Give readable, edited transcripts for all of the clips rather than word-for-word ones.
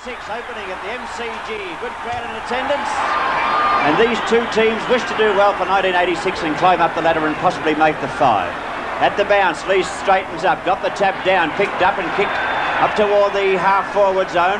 opening at the MCG. Good crowd in attendance. And these two teams wish to do well for 1986 and climb up the ladder and possibly make the five. At the bounce, Lee straightens up, got the tap down, picked up and kicked up toward the half-forward zone.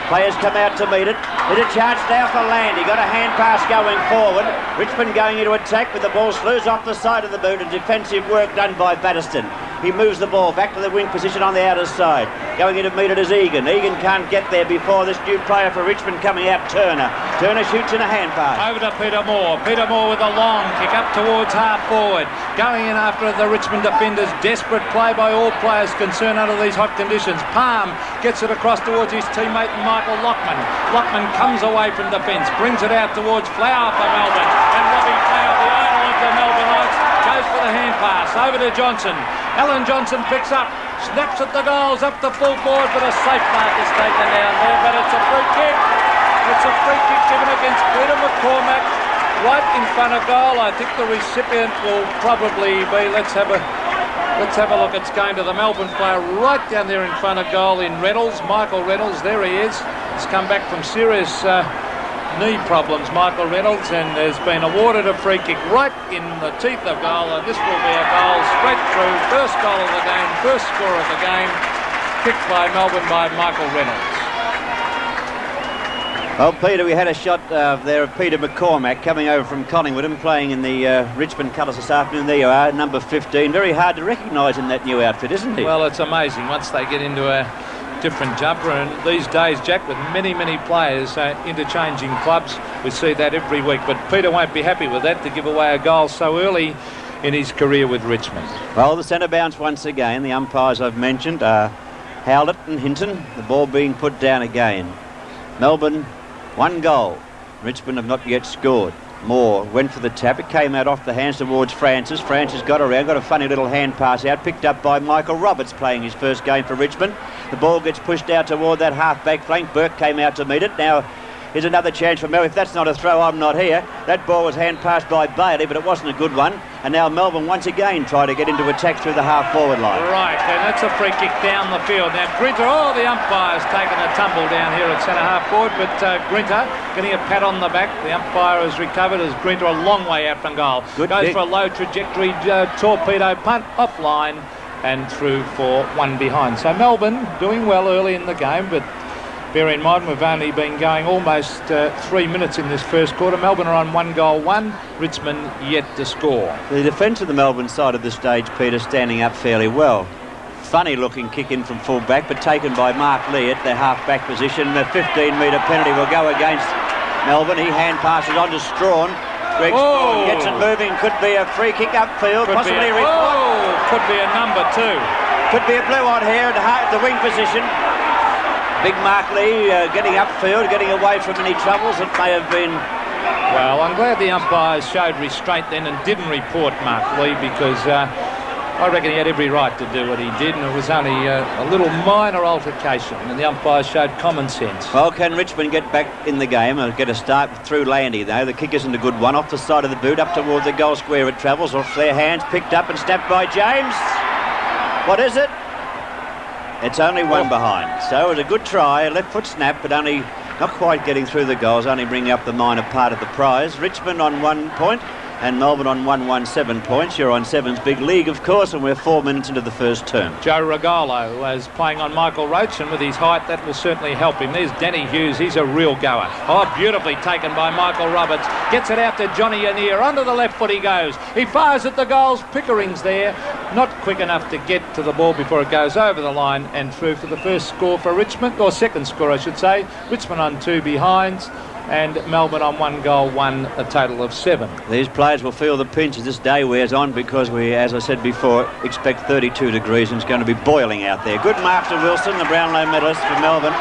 Players come out to meet it. There's a chance now for Landy. Got a hand pass going forward. Richmond going into attack with the ball slews off the side of the boot and defensive work done by Batterston. He moves the ball back to the wing position on the outer side. Going in to meet it is Egan. Egan can't get there before this new player for Richmond coming out, Turner. Turner shoots in a hand pass. Over to Peter Moore. Peter Moore with a long kick up towards half forward. Going in after the Richmond defenders. Desperate play by all players concerned under these hot conditions. Palm gets it across towards his teammate Michael Lockman. Lockman comes away from defence. Brings it out towards Flower for Melbourne. And Robbie Flower, the owner of the Melbourne Knights, goes for the hand pass. Over to Johnson. Alan Johnson picks up, snaps at the goals, up the full board, but a safe mark is taken down there, but it's a free kick. It's a free kick given against Peter McCormack, right in front of goal. I think the recipient will probably be, let's have a look. It's going to the Melbourne player right down there in front of goal in Reynolds. Michael Reynolds, there he is. He's come back from serious knee problems, Michael Reynolds, and has been awarded a free kick right in the teeth of goal, and this will be a goal straight through. First goal of the game, first score of the game, kicked by Melbourne by Michael Reynolds. Well, Peter, we had a shot there of Peter McCormack coming over from Collingwood and playing in the Richmond colours this afternoon. There you are, number 15. Very hard to recognise in that new outfit, isn't he? Well, it's amazing once they get into a different jumper, and these days, Jack, with many players interchanging clubs, we see that every week, but Peter won't be happy with that, to give away a goal so early in his career with Richmond. Well, the centre bounce once again. The umpires I've mentioned are Howlett and Hinton. The ball being put down again. Melbourne, 1 goal. Richmond have not yet scored. Moore went for the tap. It came out off the hands towards Francis. Francis got around, got a funny little hand pass out, picked up by Michael Roberts, playing his first game for Richmond. The ball gets pushed out toward that half-back flank. Burke came out to meet it. Now, here's another chance for Melbourne. If that's not a throw, I'm not here. That ball was hand passed by Bailey, but it wasn't a good one. And now Melbourne once again try to get into attack through the half-forward line. Right, and that's a free kick down the field. Now, Grinter, the umpire's taken a tumble down here at centre-half forward, but Grinter getting a pat on the back. The umpire has recovered as Grinter a long way out from goal. Goes kick for a low trajectory torpedo punt offline and through for 1 behind. So Melbourne doing well early in the game, but bear in mind we've only been going almost 3 minutes in this first quarter. Melbourne are on 1-1, Richmond yet to score. The defence of the Melbourne side of the stage, Peter, standing up fairly well. Funny looking kick in from full back, but taken by Mark Lee at their half back position. The 15-metre penalty will go against Melbourne. He hand passes on to Strawn. Greg Strawn gets it moving. Could be a free kick upfield, possibly could be a number 2. Could be a blue on here at the wing position. Big Mark Lee getting upfield, getting away from any troubles. It may have been... Well, I'm glad the umpires showed restraint then and didn't report Mark Lee, because I reckon he had every right to do what he did, and it was only a little minor altercation, and the umpires showed common sense. Well, can Richmond get back in the game and get a start through Landy, though? The kick isn't a good one. Off the side of the boot, up towards the goal square it travels, off their hands, picked up and snapped by James. What is it? It's only 1 behind. So it was a good try, a left foot snap, but only not quite getting through the goals, only bringing up the minor part of the prize. Richmond on 1 point and Melbourne on 117 points. You're on Seven's Big League, of course, and we're 4 minutes into the first term. Joe Regalo is playing on Michael Roach, and with his height, that will certainly help him. There's Danny Hughes. He's a real goer. Oh, beautifully taken by Michael Roberts. Gets it out to Johnny Anir. Under the left foot he goes. He fires at the goals. Pickering's there. Not quick enough to get to the ball before it goes over the line and through for the first score for Richmond, or second score, I should say. Richmond on 2 behinds. And Melbourne on 1-1, a total of 7. These players will feel the pinch as this day wears on, because we, as I said before, expect 32 degrees and it's going to be boiling out there. Good mark to Wilson, the Brownlow medalist for Melbourne.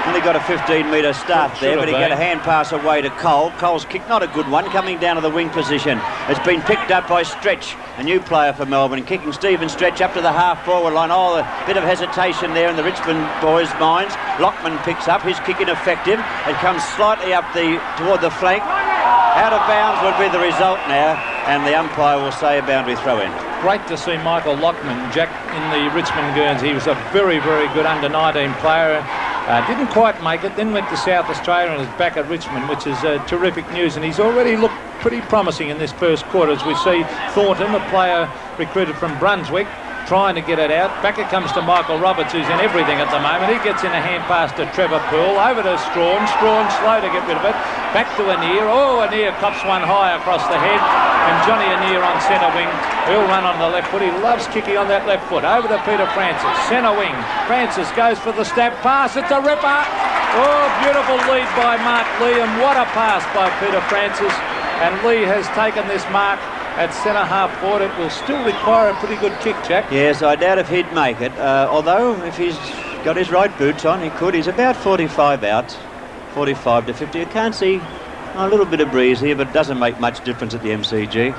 Only got a 15-metre start there, but he got a hand pass away to Cole. Cole's kick, not a good one, coming down to the wing position. It's been picked up by Stretch, a new player for Melbourne, kicking Stephen Stretch up to the half-forward line. Oh, a bit of hesitation there in the Richmond boys' minds. Lockman picks up, his kick ineffective. It comes slightly up toward the flank. Out of bounds would be the result now, and the umpire will say a boundary throw-in. Great to see Michael Lockman, Jack, in the Richmond Guernsey. He was a very good under-19 player. Didn't quite make it, then went to South Australia and is back at Richmond, which is terrific news. And he's already looked pretty promising in this first quarter, as we see Thornton, a player recruited from Brunswick, trying to get it out. Back it comes to Michael Roberts, who's in everything at the moment. He gets in a hand pass to Trevor Poole, over to Strawn. Strawn slow to get rid of it. Back to Anir. Oh, Anir cops one high across the head. And Johnny Anir on centre wing. He'll run on the left foot. He loves kicking on that left foot. Over to Peter Francis. Centre wing. Francis goes for the stab pass. It's a ripper. Oh, beautiful lead by Mark Lee. And what a pass by Peter Francis. And Lee has taken this mark at centre-half forward. It will still require a pretty good kick, Jack. Yes, I doubt if he'd make it. Although, if he's got his right boots on, he could. He's about 45 out, 45 to 50. You can't see a little bit of breeze here, but it doesn't make much difference at the MCG.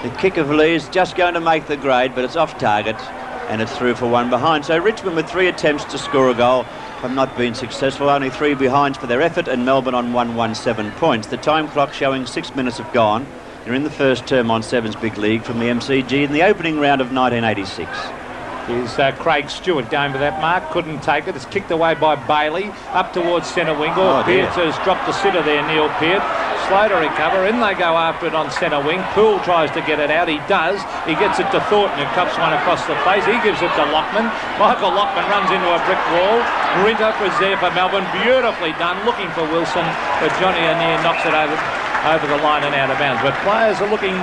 The kick of Lee's just going to make the grade, but it's off target, and it's through for one behind. So Richmond with 3 attempts to score a goal have not been successful. Only 3 behinds for their effort, and Melbourne on 117 points. The time clock showing 6 minutes have gone. They're in the first term on Sevens Big League from the MCG in the opening round of 1986. Here's Craig Stewart going for that mark. Couldn't take it. It's kicked away by Bailey. Up towards centre wing. Peart has dropped the sitter there, Neil Peart. Slow to recover. In they go after it on centre wing. Poole tries to get it out. He does. He gets it to Thornton, who cups one across the face. He gives it to Lockman. Michael Lockman runs into a brick wall. Rintock was there for Melbourne. Beautifully done. Looking for Wilson. But Johnny Anir knocks it over the line and out of bounds. But players are looking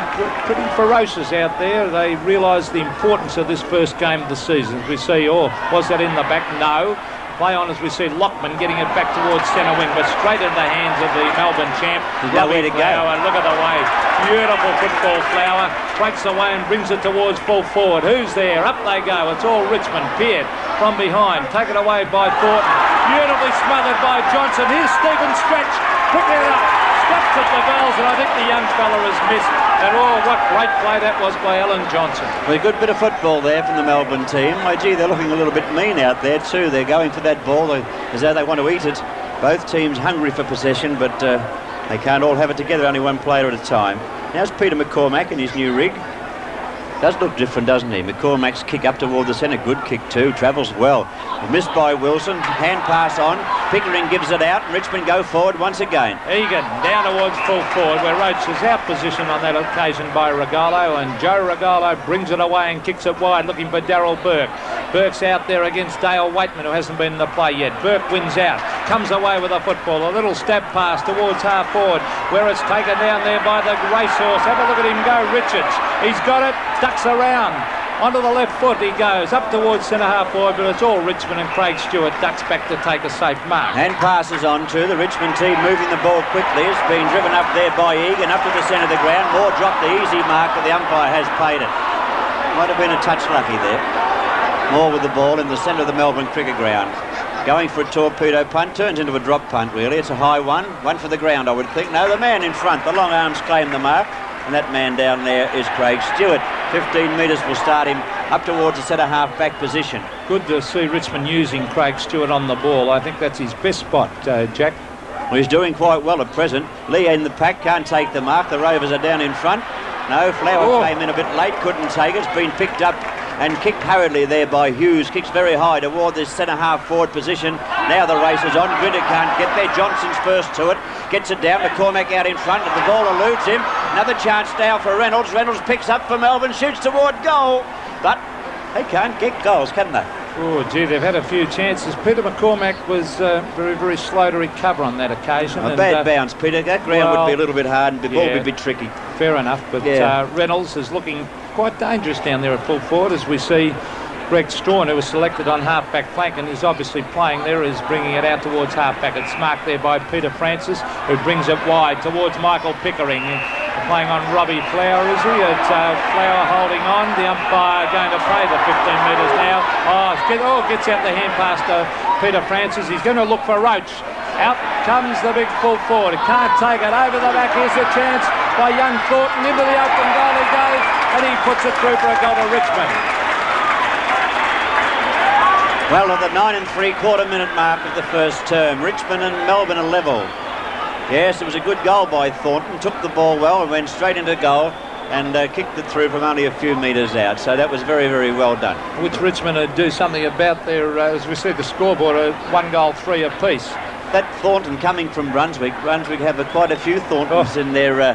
pretty ferocious out there. They realise the importance of this first game of the season. As we see, was that in the back? No. Play on as we see Lockman getting it back towards centre wing, but straight into the hands of the Melbourne champ. He's nowhere to go. Look at the way. Beautiful football, Flower. Breaks away and brings it towards full forward. Who's there? Up they go. It's all Richmond. Peart from behind. Taken away by Thornton. Beautifully smothered by Johnson. Here's Stephen Stretch. Picking it up. Stops at the goals, and I think the young fella has missed. And what great play that was by Alan Johnson. Well, a good bit of football there from the Melbourne team. Oh, gee, they're looking a little bit mean out there too. They're going for that ball as though they want to eat it. Both teams hungry for possession, but they can't all have it together, only one player at a time. Now's Peter McCormack in his new rig. Does look different, doesn't he? McCormack's kick up toward the centre. Good kick too. Travels well. Missed by Wilson. Hand pass on. Pickering gives it out. And Richmond go forward once again. Egan down towards full forward, where Roach is out positioned on that occasion by Regalo. And Joe Regalo brings it away and kicks it wide, looking for Darryl Burke. Burke's out there against Dale Waitman, who hasn't been in the play yet. Burke wins out. Comes away with a football. A little stab pass towards half forward, where it's taken down there by the racehorse. Have a look at him go, Richards. He's got it. Ducks around. Onto the left foot he goes. Up towards centre-half forward, but it's all Richmond, and Craig Stewart ducks back to take a safe mark. And passes on to the Richmond team, moving the ball quickly. It's been driven up there by Egan, up to the centre of the ground. Moore dropped the easy mark, but the umpire has paid it. Might have been a touch lucky there. Moore with the ball in the centre of the Melbourne cricket ground. Going for a torpedo punt, turns into a drop punt, really. It's a high one. One for the ground, I would think. No, the man in front, the long arms claim the mark. And that man down there is Craig Stewart. 15 metres will start him up towards the centre half back position. Good to see Richmond using Craig Stewart on the ball. I think that's his best spot, Jack. Well, he's doing quite well at present. Lee in the pack, can't take the mark. The Rovers are down in front. No, Flower came in a bit late, couldn't take it. It's been picked up and kicked hurriedly there by Hughes. Kicks very high toward this centre half forward position. Now the race is on. Grinter can't get there. Johnson's first to it. Gets it down. McCormack out in front. The ball eludes him. Another chance now for Reynolds. Reynolds picks up for Melbourne. Shoots toward goal. But they can't get goals, can they? Oh, gee, they've had a few chances. Peter McCormack was very, very slow to recover on that occasion. A bad bounce, Peter. That ground would be a little bit hard and the ball would be tricky. Fair enough, but Reynolds is looking quite dangerous down there at full forward, as we see Greg Strawn, who was selected on half-back flank and is obviously playing there, is bringing it out towards half-back. It's marked there by Peter Francis, who brings it wide towards Michael Pickering. Playing on Robbie Flower, is he? It's Flower holding on. The umpire going to play the 15 metres now. Gets out the hand pass to Peter Francis. He's going to look for Roach. Out comes the big full forward. He can't take it over the back. Here's a chance by young Thornton. Into the open goal he goes, and he puts it through for a goal to Richmond. Well, at the 9 3/4 minute mark of the first term, Richmond and Melbourne are level. Yes, it was a good goal by Thornton. Took the ball well and went straight into goal. and kicked it through from only a few metres out. So that was very, very well done. Which Richmond would do something about their, as we said, the scoreboard, 1 goal, 3 apiece. That Thornton coming from Brunswick have quite a few Thorntons in their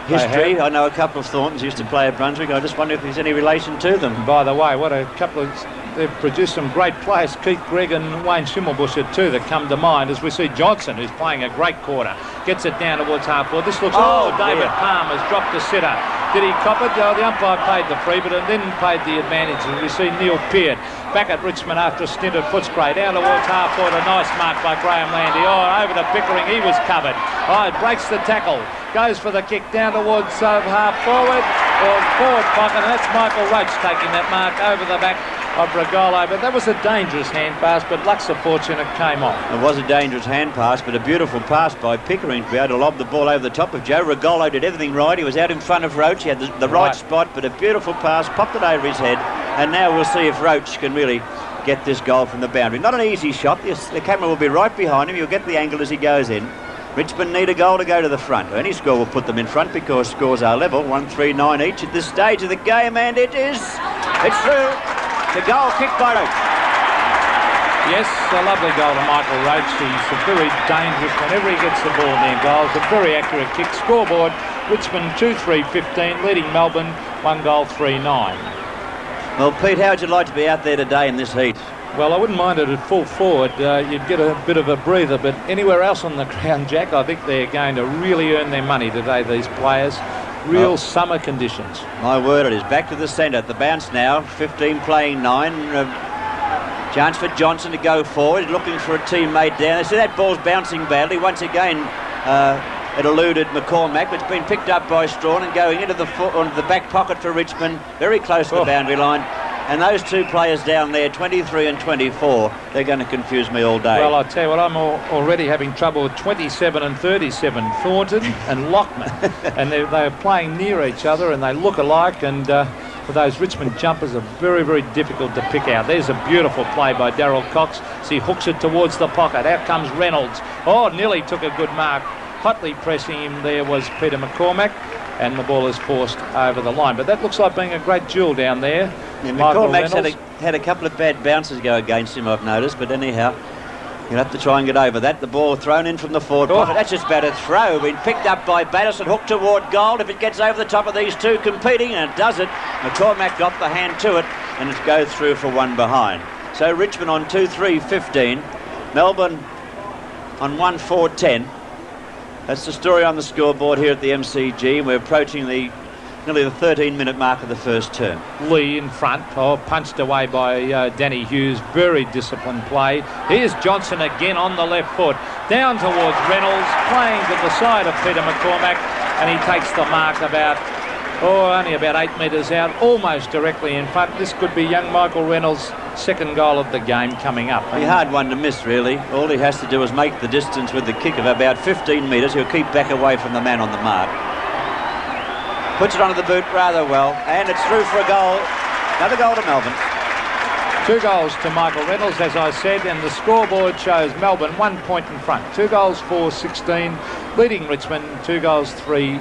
history. I know a couple of Thorntons used to play at Brunswick. I just wonder if there's any relation to them. By the way, what a couple of... They've produced some great players, Keith Gregg and Wayne Schimmelbusch too, that come to mind as we see Johnson, who's playing a great quarter, gets it down towards half forward. This looks... David Palm has dropped the sitter. Did he cop it? The umpire paid the free, but then paid the advantage. And we see Neil Peart back at Richmond after a stint at Footscray. Down towards half forward, a nice mark by Graham Landy. Over to Pickering, he was covered. It breaks the tackle. Goes for the kick down towards half forward, or forward pocket, and that's Michael Roach taking that mark over the back of Regolo. But that was a dangerous hand pass, but luck's a fortune it came off. It was a dangerous hand pass, but a beautiful pass by Pickering to be able to lob the ball over the top of Joe. Regolo did everything right. He was out in front of Roach. He had the right spot, but a beautiful pass, popped it over his head, and now we'll see if Roach can really get this goal from the boundary. Not an easy shot. The camera will be right behind him. You'll get the angle as he goes in. Richmond need a goal to go to the front. Any score will put them in front because scores are level, 1-3-9 each at this stage of the game, and it's through. The goal kicked by Roach. Yes, a lovely goal to Michael Roach. He's very dangerous whenever he gets the ball near goals. A very accurate kick. Scoreboard, Richmond 2-3-15, leading Melbourne 1 goal 3-9. Well, Pete, how would you like to be out there today in this heat? Well, I wouldn't mind it at full forward. You'd get a bit of a breather, but anywhere else on the ground, Jack, I think they're going to really earn their money today, these players. Real summer conditions. My word, it is. Back to the centre. At the bounce now. 15 playing 9. Chance for Johnson to go forward. Looking for a teammate down. They see that ball's bouncing badly. Once again, it eluded McCormack, but it's been picked up by Strawn and going into the back pocket for Richmond. Very close to the boundary line. And those two players down there, 23 and 24, they're going to confuse me all day. Well, I'll tell you what, I'm already having trouble with 27 and 37, Thornton and Lockman. And they're playing near each other and they look alike, and for those Richmond jumpers are very, very difficult to pick out. There's a beautiful play by Darryl Cox as he hooks it towards the pocket. Out comes Reynolds. Nearly took a good mark. Hotly pressing him there was Peter McCormack, and the ball is forced over the line. But that looks like being a great duel down there. Yeah, McCormack's had a couple of bad bounces go against him, I've noticed, but anyhow, you'll have to try and get over that. The ball thrown in from the forward pocket. That's just about a throw. Been picked up by Batterson, hooked toward goal. If it gets over the top of these two competing, and it does it, McCormack got the hand to it, and it goes through for one behind. So Richmond on 2-3-15, Melbourne on 1-4-10. That's the story on the scoreboard here at the MCG. We're approaching nearly the 13-minute mark of the first term. Lee in front, punched away by Danny Hughes. Very disciplined play. Here's Johnson again on the left foot. Down towards Reynolds, playing to the side of Peter McCormack, and he takes the mark only about 8 metres out, almost directly in front. This could be young Michael Reynolds' second goal of the game coming up. A hard one to miss, really. All he has to do is make the distance with the kick of about 15 metres. He'll keep back away from the man on the mark. Puts it onto the boot rather well, and it's through for a goal. Another goal to Melbourne. 2 goals to Michael Reynolds, as I said, and the scoreboard shows Melbourne 1 point in front. 2 goals, 4-16, leading Richmond 2 goals, 3-15.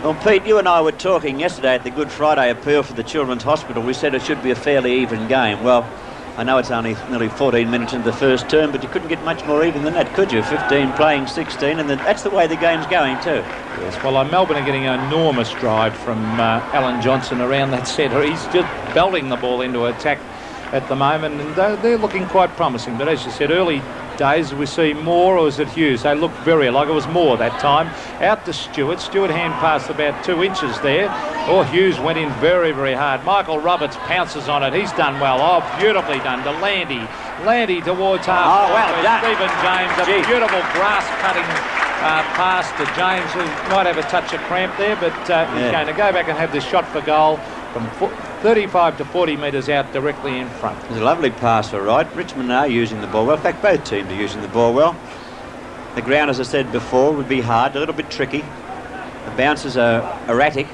Well, Pete, you and I were talking yesterday at the Good Friday appeal for the Children's Hospital. We said it should be a fairly even game. Well, I know it's only nearly 14 minutes into the first term, but you couldn't get much more even than that, could you? 15 playing 16, and that's the way the game's going too. Yes, well, Melbourne are getting an enormous drive from Alan Johnson around that centre. He's just belting the ball into attack at the moment, and they're looking quite promising. But as you said, early days we see Moore, or is it Hughes? They look very alike. It was Moore that time. Out to Stewart. Stewart hand passed about 2 inches there. Hughes went in very, very hard. Michael Roberts pounces on it. He's done well. Beautifully done to Landy. Landy towards half. Well done. Stephen James, a beautiful grass-cutting pass to James, who might have a touch of cramp there, but he's going to go back and have this shot for goal from 35 to 40 metres out directly in front. It's a lovely pass, all right. Richmond are using the ball well. In fact, both teams are using the ball well. The ground, as I said before, would be hard, a little bit tricky. The bounces are erratic.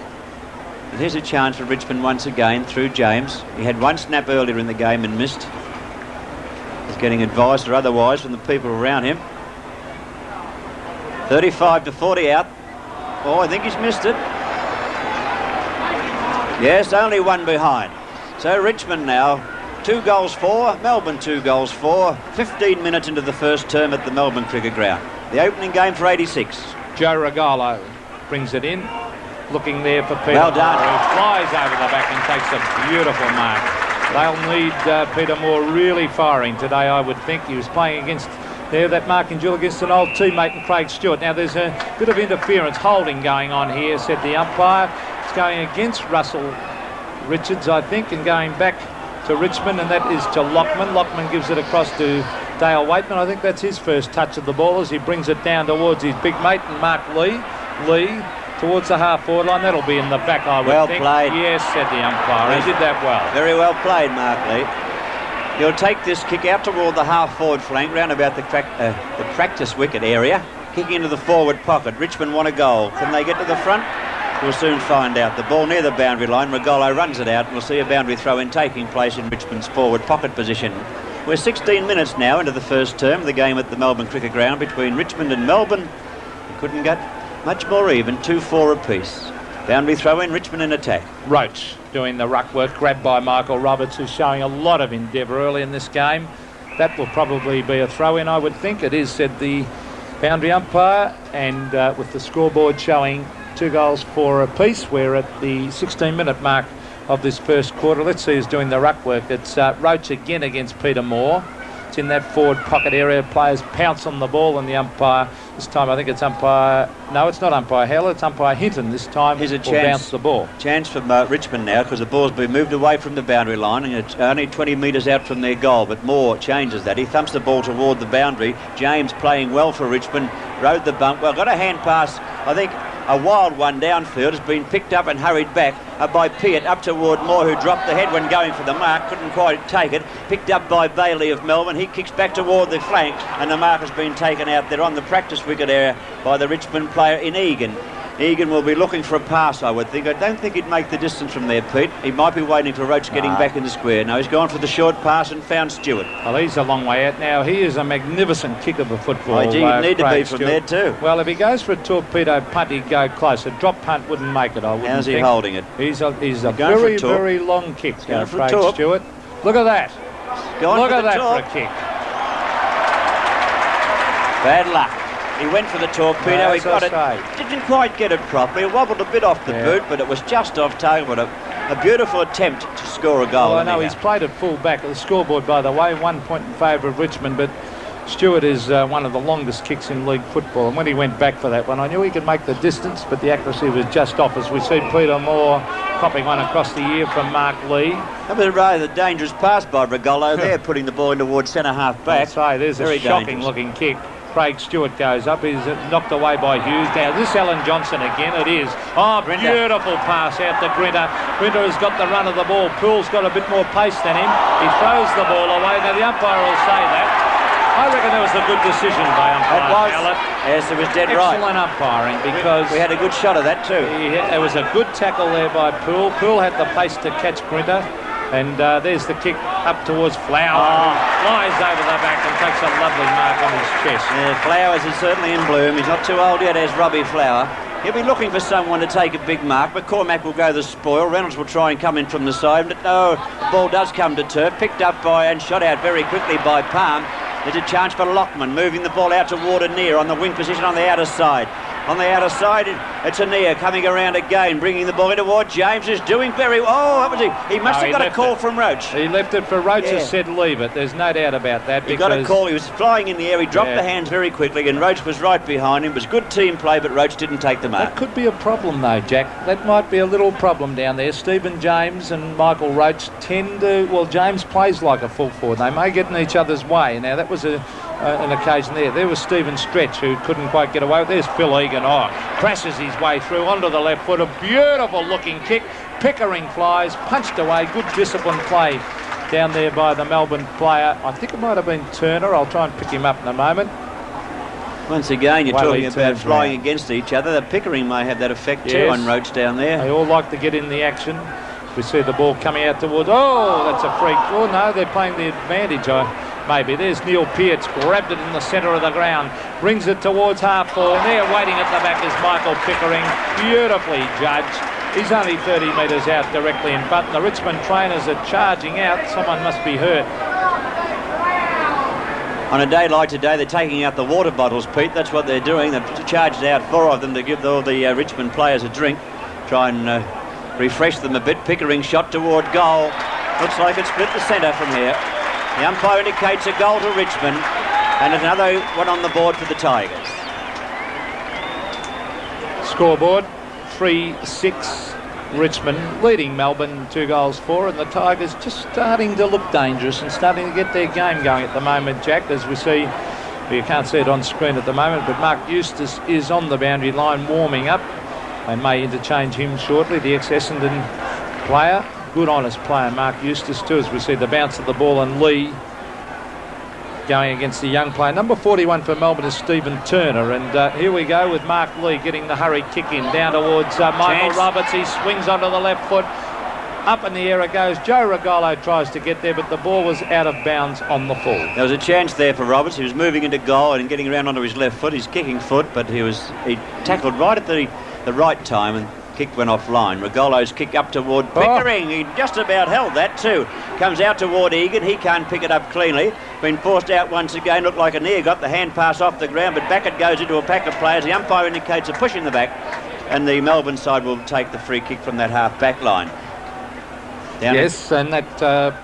And here's a chance for Richmond once again through James. He had one snap earlier in the game and missed. He's getting advice or otherwise from the people around him. 35 to 40 out. I think he's missed it. Yes, only one behind. So Richmond now 2 goals for, Melbourne 2 goals for. 15 minutes into the first term at the Melbourne Cricket Ground. The opening game for 86. Joe Regalo brings it in, looking there for Peter. Well done. Moore, who flies over the back and takes a beautiful mark. They'll need Peter Moore really firing today, I would think. He was playing against there, that marking duel against an old teammate in Craig Stewart. Now there's a bit of interference, holding going on here, said the umpire. It's going against Russell Richards, I think, and going back to Richmond, and that is to Lockman. Lockman gives it across to Dale Waitman. I think that's his first touch of the ball as he brings it down towards his big mate, and Mark Lee towards the half-forward line. That'll be in the back, I would think. Well played. Yes, said the umpire. He did that well. Very well played, Mark Lee. He'll take this kick out toward the half-forward flank, round about the practice wicket area, kicking into the forward pocket. Richmond want a goal. Can they get to the front? We'll soon find out. The ball near the boundary line. Regolo runs it out, and we'll see a boundary throw-in taking place in Richmond's forward pocket position. We're 16 minutes now into the first term of the game at the Melbourne Cricket Ground between Richmond and Melbourne. We couldn't get much more even, 2-4 apiece. Boundary throw-in, Richmond in attack. Roach doing the ruck work, grabbed by Michael Roberts, who's showing a lot of endeavour early in this game. That will probably be a throw-in, I would think. It is, said the boundary umpire, and with the scoreboard showing 2 goals for apiece. We're at the 16-minute mark of this first quarter. Let's see who's doing the ruck work. It's Roach again against Peter Moore. It's in that forward pocket area. Players pounce on the ball, and the umpire, this time I think it's umpire, no, it's not umpire Heller, it's umpire Hinton this time. Here's a will bounce the ball. Chance for Richmond now, because the ball's been moved away from the boundary line, and it's only 20 metres out from their goal, but Moore changes that. He thumps the ball toward the boundary. James playing well for Richmond, rode the bump. Well, got a hand pass, I think. A wild one downfield has been picked up and hurried back by Peart up toward Moore, who dropped the head when going for the mark, couldn't quite take it. Picked up by Bailey of Melbourne. He kicks back toward the flank, and the mark has been taken out there on the practice wicket area by the Richmond player in Egan. Egan will be looking for a pass, I would think. I don't think he'd make the distance from there, Pete. He might be waiting for Roach getting back in the square. No, he's gone for the short pass and found Stewart. Well, he's a long way out now. He is a magnificent kicker of football. Oh, gee, he'd need to be from there too. Well, if he goes for a torpedo punt, he'd go close. A drop punt wouldn't make it, I wouldn't How's he think. holding it? He's a very, very long kick. Going for Craig a torp. Stewart. Look at that. Look at that torp. for a kick. Bad luck. He went for the torpedo, he got it, didn't quite get it properly, it wobbled a bit off the boot, but it was just off target. But a beautiful attempt to score a goal. Well, I know he's played at full back. The scoreboard, by the way, 1 point in favour of Richmond, but Stewart is one of the longest kicks in league football, and when he went back for that one, I knew he could make the distance, but the accuracy was just off, as we see Peter Moore popping one across the ear from Mark Lee. That was a rather dangerous pass by Regolo there, putting the ball in towards centre-half back. I'd say there's a shocking-looking kick. Craig Stewart goes up. He's knocked away by Hughes. Now, this Alan Johnson again. It is. Oh, beautiful pass out to Grinter. Grinter has got the run of the ball. Poole's got a bit more pace than him. He throws the ball away. Now, the umpire will say that. I reckon that was a good decision by umpire Hallett. Yes, it was dead right. Excellent umpiring, because we had a good shot of that too. There was a good tackle there by Poole. Poole had the pace to catch Grinter. And there's the kick up towards Flower, who flies over the back and takes a lovely mark on his chest. Yeah, Flowers is certainly in bloom. He's not too old yet, as Robbie Flower. He'll be looking for someone to take a big mark, but Cormac will go the spoil. Reynolds will try and come in from the side, but no, the ball does come to turf, picked up by and shot out very quickly by Palm. There's a chance for Lockman, moving the ball out toward Anir on the wing position on the outer side. On the outer side, it's Anir coming around again, bringing the ball toward James, is doing very well. Oh, what was he? He must have got a call from Roach. He left it for Roach, has said leave it. There's no doubt about that. He got a call. He was flying in the air. He dropped the hands very quickly, and Roach was right behind him. It was good team play, but Roach didn't take the mark. That could be a problem, though, Jack. That might be a little problem down there. Stephen James and Michael Roach tend to... Well, James plays like a full forward. They may get in each other's way. Now, that was an occasion there. There was Stephen Stretch, who couldn't quite get away. There's Phil Egan. Oh, crashes his way through onto the left foot. A beautiful looking kick. Pickering flies, punched away. Good disciplined play down there by the Melbourne player. I think it might have been Turner. I'll try and pick him up in a moment. Once again, you're talking about flying against each other. The Pickering may have that effect too on Roach down there. They all like to get in the action. We see the ball coming out towards... Oh, that's a freak. Oh, no, they're playing the advantage. Maybe. There's Neil Pearce, grabbed it in the centre of the ground, brings it towards half forward. There, waiting at the back, is Michael Pickering, beautifully judged. He's only 30 metres out directly in front. The Richmond trainers are charging out. Someone must be hurt. On a day like today, they're taking out the water bottles, Pete. That's what they're doing. They've charged out 4 of them to give all the Richmond players a drink. Try and refresh them a bit. Pickering shot toward goal. Looks like it's split the centre from here. The umpire indicates a goal to Richmond, and another one on the board for the Tigers. Scoreboard 3-6 Richmond, leading Melbourne 2-4, and the Tigers just starting to look dangerous and starting to get their game going at the moment, Jack, as we see. You can't see it on screen at the moment, but Mark Eustace is on the boundary line warming up. They may interchange him shortly, the ex-Essendon player. Good honest player, Mark Eustace too, as we see the bounce of the ball, and Lee going against the young player. Number 41 for Melbourne is Stephen Turner, and here we go with Mark Lee getting the hurried kick in down towards Michael Roberts. He swings onto the left foot. Up in the air it goes. Joe Regalo tries to get there, but the ball was out of bounds on the full. There was a chance there for Roberts. He was moving into goal and getting around onto his left foot, his kicking foot, but he tackled right at the right time, and kick went offline. Regolo's kick up toward Pickering. He just about held that too. Comes out toward Egan. He can't pick it up cleanly. Been forced out once again. Looked like Anir got the hand pass off the ground, but back it goes into a pack of players. The umpire indicates a push in the back, and the Melbourne side will take the free kick from that half-back line. Yes, and that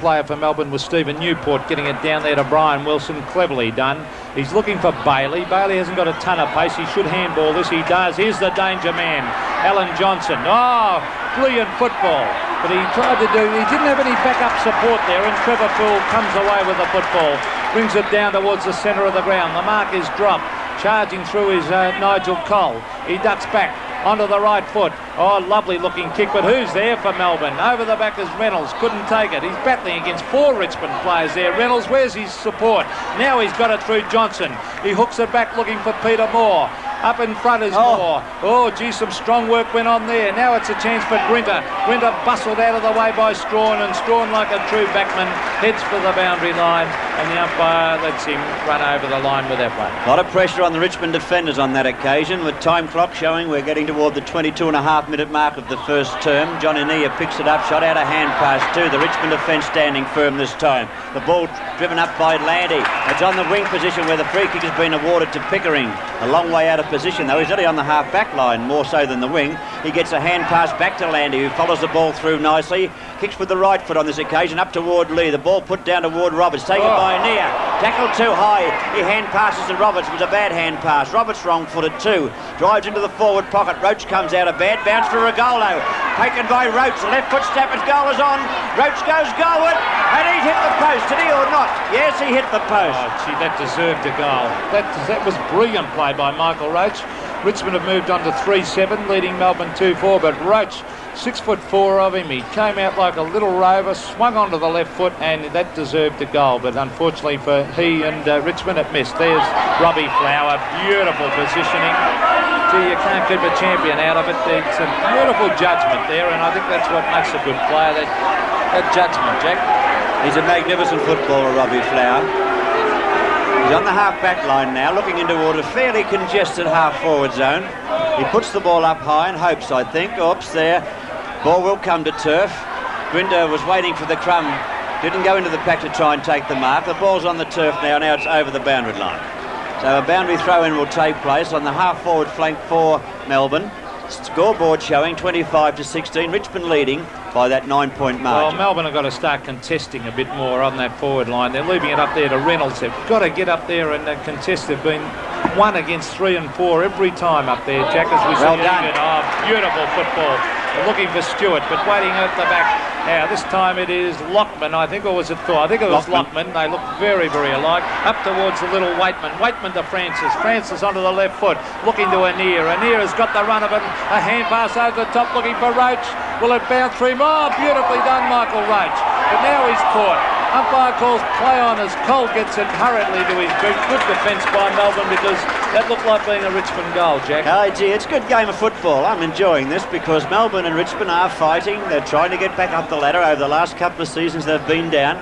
player for Melbourne was Stephen Newport, getting it down there to Brian Wilson. Cleverly done. He's looking for Bailey. Bailey hasn't got a ton of pace. He should handball this. He does. Here's the danger man, Alan Johnson. Oh, brilliant football. But he tried to do, he didn't have any backup support there, and Trevor Poole comes away with the football. Brings it down towards the centre of the ground. The mark is dropped. Charging through is Nigel Cole. He ducks back onto the right foot. Oh, lovely looking kick, but who's there for Melbourne? Over the back is Reynolds, couldn't take it. He's battling against 4 Richmond players there. Reynolds, where's his support? Now he's got it through Johnson. He hooks it back looking for Peter Moore. Up in front is Moore. Oh, gee, some strong work went on there. Now it's a chance for Grinter. Grinter bustled out of the way by Strawn, and Strawn, like a true backman, heads for the boundary line, and the umpire lets him run over the line with that one. A lot of pressure on the Richmond defenders on that occasion, with time clock showing we're getting toward the 22.5-minute mark of the first term. Johnny Nia picks it up, shot out a hand pass too. The Richmond defence standing firm this time. The ball driven up by Landy. It's on the wing position where the free kick has been awarded to Pickering. A long way out of position though. He's only on the half-back line more so than the wing. He gets a hand pass back to Landy, who follows the ball through nicely. Kicks with the right foot on this occasion up toward Lee. The ball put down toward Roberts, taken by Nia. Tackled too high. He hand passes to Roberts. It was a bad hand pass. Roberts wrong-footed too. Drives into the forward pocket. Roach comes out. A bad bounce for Regalo. Taken by Roach. The left foot step. His goal is on. Roach goes goalward, and he's hit the post. Did he or not? Yes, he hit the post. Oh, gee, that deserved a goal. That was brilliant play by Michael Roach. Richmond have moved on to 3-7, leading Melbourne 2-4, but Roach, 6'4" of him, he came out like a little rover, swung onto the left foot, and that deserved a goal, but unfortunately for he and Richmond, it missed. There's Robbie Flower, beautiful positioning. Gee, you can't keep a champion out of it. It's a beautiful judgment there, and I think that's what makes a good player, that judgment, Jack. He's a magnificent footballer, Robbie Flower. He's on the half-back line now, looking into a fairly congested half-forward zone. He puts the ball up high and hopes, I think. Oops, there. Ball will come to turf. Grinder was waiting for the crumb. Didn't go into the pack to try and take the mark. The ball's on the turf now. Now it's over the boundary line. So a boundary throw-in will take place on the half-forward flank for Melbourne. Scoreboard showing 25-16. Richmond leading by that 9-point margin. Well, Melbourne have got to start contesting a bit more on that forward line. They're leaving it up there to Reynolds. They've got to get up there and contest. They've been 1 against 3 and 4 every time up there, Jack, as we see. Well done. Oh, beautiful football. They're looking for Stewart, but waiting at the back. Now, this time it is Lockman, I think, or was it Thor? I think it was Lockman. They look very, very alike. Up towards the little Waitman. Waitman to Francis. Francis onto the left foot, looking to Anir. Anir has got the run of it. A hand pass over the top, looking for Roach. Will it bounce through him? Oh, beautifully done, Michael Roach. But now he's caught. Umpire calls play on as Cole gets it hurriedly to his boot. Good defence by Melbourne, because that looked like being a Richmond goal, Jack. Oh, gee, it's a good game of football. I'm enjoying this because Melbourne and Richmond are fighting. They're trying to get back up the ladder. Over the last couple of seasons they've been down,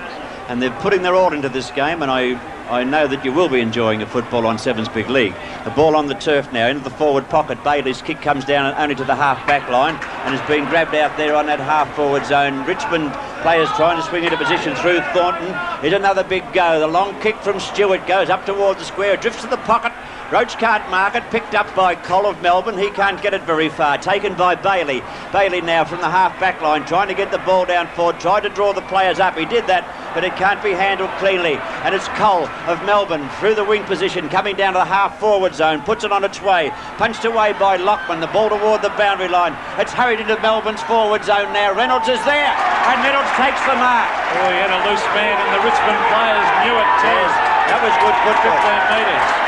and they're putting their all into this game, and I I know that you will be enjoying a football on Sevens Big League. The ball on the turf now into the forward pocket. Bailey's kick comes down only to the half-back line and has been grabbed out there on that half-forward zone. Richmond players trying to swing into position through Thornton. Here's another big go. The long kick from Stewart goes up towards the square, drifts to the pocket. Roach can't mark it, picked up by Cole of Melbourne. He can't get it very far, taken by Bailey. Bailey now from the half-back line, trying to get the ball down forward, tried to draw the players up. He did that, but it can't be handled cleanly. And it's Cole of Melbourne through the wing position, coming down to the half-forward zone, puts it on its way. Punched away by Lockman, the ball toward the boundary line. It's hurried into Melbourne's forward zone now. Reynolds is there, and Reynolds takes the mark. Oh, he had a loose man, and the Richmond players knew it too. Yes, that was good football. 15 metres.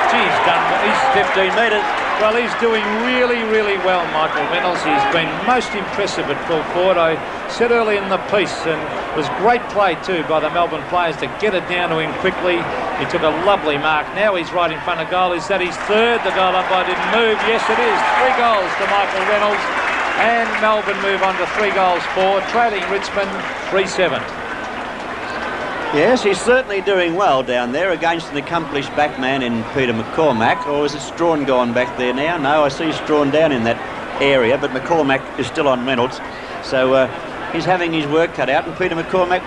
He's 15 metres. Well, he's doing really, really well, Michael Reynolds. He's been most impressive at full forward. I said early in the piece, and it was great play too by the Melbourne players to get it down to him quickly. He took a lovely mark. Now he's right in front of goal. Is that his third? The goal umpire didn't move. Yes, it is. 3 goals to Michael Reynolds. And Melbourne move on to 3 goals for, trailing Richmond 3-7. Yes, he's certainly doing well down there against an accomplished backman in Peter McCormack. Or is it Strawn gone back there now? No, I see Strawn down in that area, but McCormack is still on Reynolds. So he's having his work cut out, and Peter McCormack,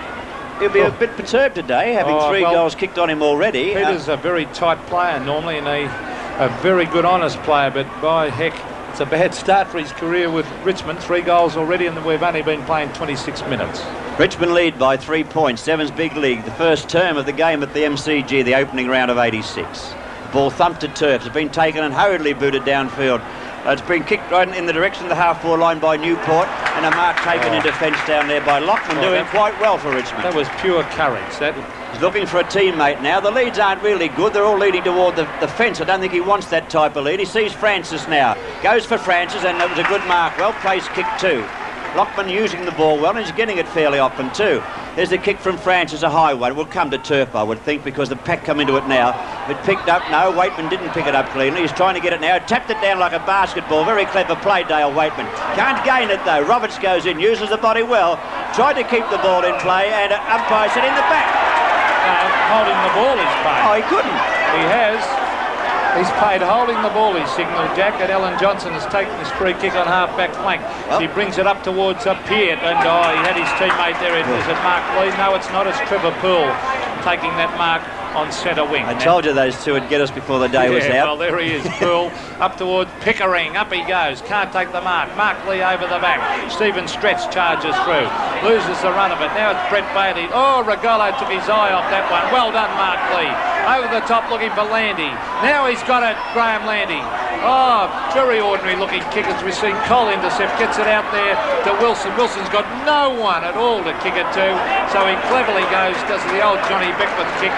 he'll be a bit perturbed today, having 3 goals kicked on him already. Peter's a very tight player normally, and a very good, honest player, but by heck, it's a bad start for his career with Richmond. 3 goals already, and we've only been playing 26 minutes. Richmond lead by 3 points. Sevens Big League, the first term of the game at the MCG, the opening round of 86. Ball thumped to turf. It's been taken and hurriedly booted downfield. It's been kicked right in the direction of the half-forward line by Newport, and a mark taken in defence down there by Lockman, doing quite well for Richmond. That was pure courage. He's looking for a teammate now. The leads aren't really good. They're all leading toward the fence. I don't think he wants that type of lead. He sees Francis now. Goes for Francis, and it was a good mark. Well-placed kick too. Lockman using the ball well, and he's getting it fairly often too. There's the kick from Francis, a high one. It will come to turf, I would think, because the pack come into it now. It picked up, no, Waitman didn't pick it up cleanly. He's trying to get it now. Tapped it down like a basketball. Very clever play, Dale Waitman. Can't gain it though. Roberts goes in, uses the body well. Tried to keep the ball in play, and umpire said in the back. Holding the ball is paid. Oh, he couldn't. He has. He's paid holding the ball, he's signalled, Jack, and Alan Johnson has taken his free kick on half-back flank. He brings it up towards Peart, and he had his teammate there. Is it Mark Lee? No, it's not. It's Trevor Poole taking that mark on centre wing. I told you those two would get us before the day was out. Well, there he is, Poole, up towards Pickering. Up he goes. Can't take the mark. Mark Lee over the back. Stephen Stretch charges through. Loses the run of it. Now it's Brett Bailey. Oh, Regolo took his eye off that one. Well done, Mark Lee. Over the top looking for Landy. Now he's got it, Graham Landy. Oh, very ordinary looking kick as we've seen. Cole intercept, gets it out there to Wilson. Wilson's got no one at all to kick it to, so he cleverly goes, does the old Johnny Beckford kick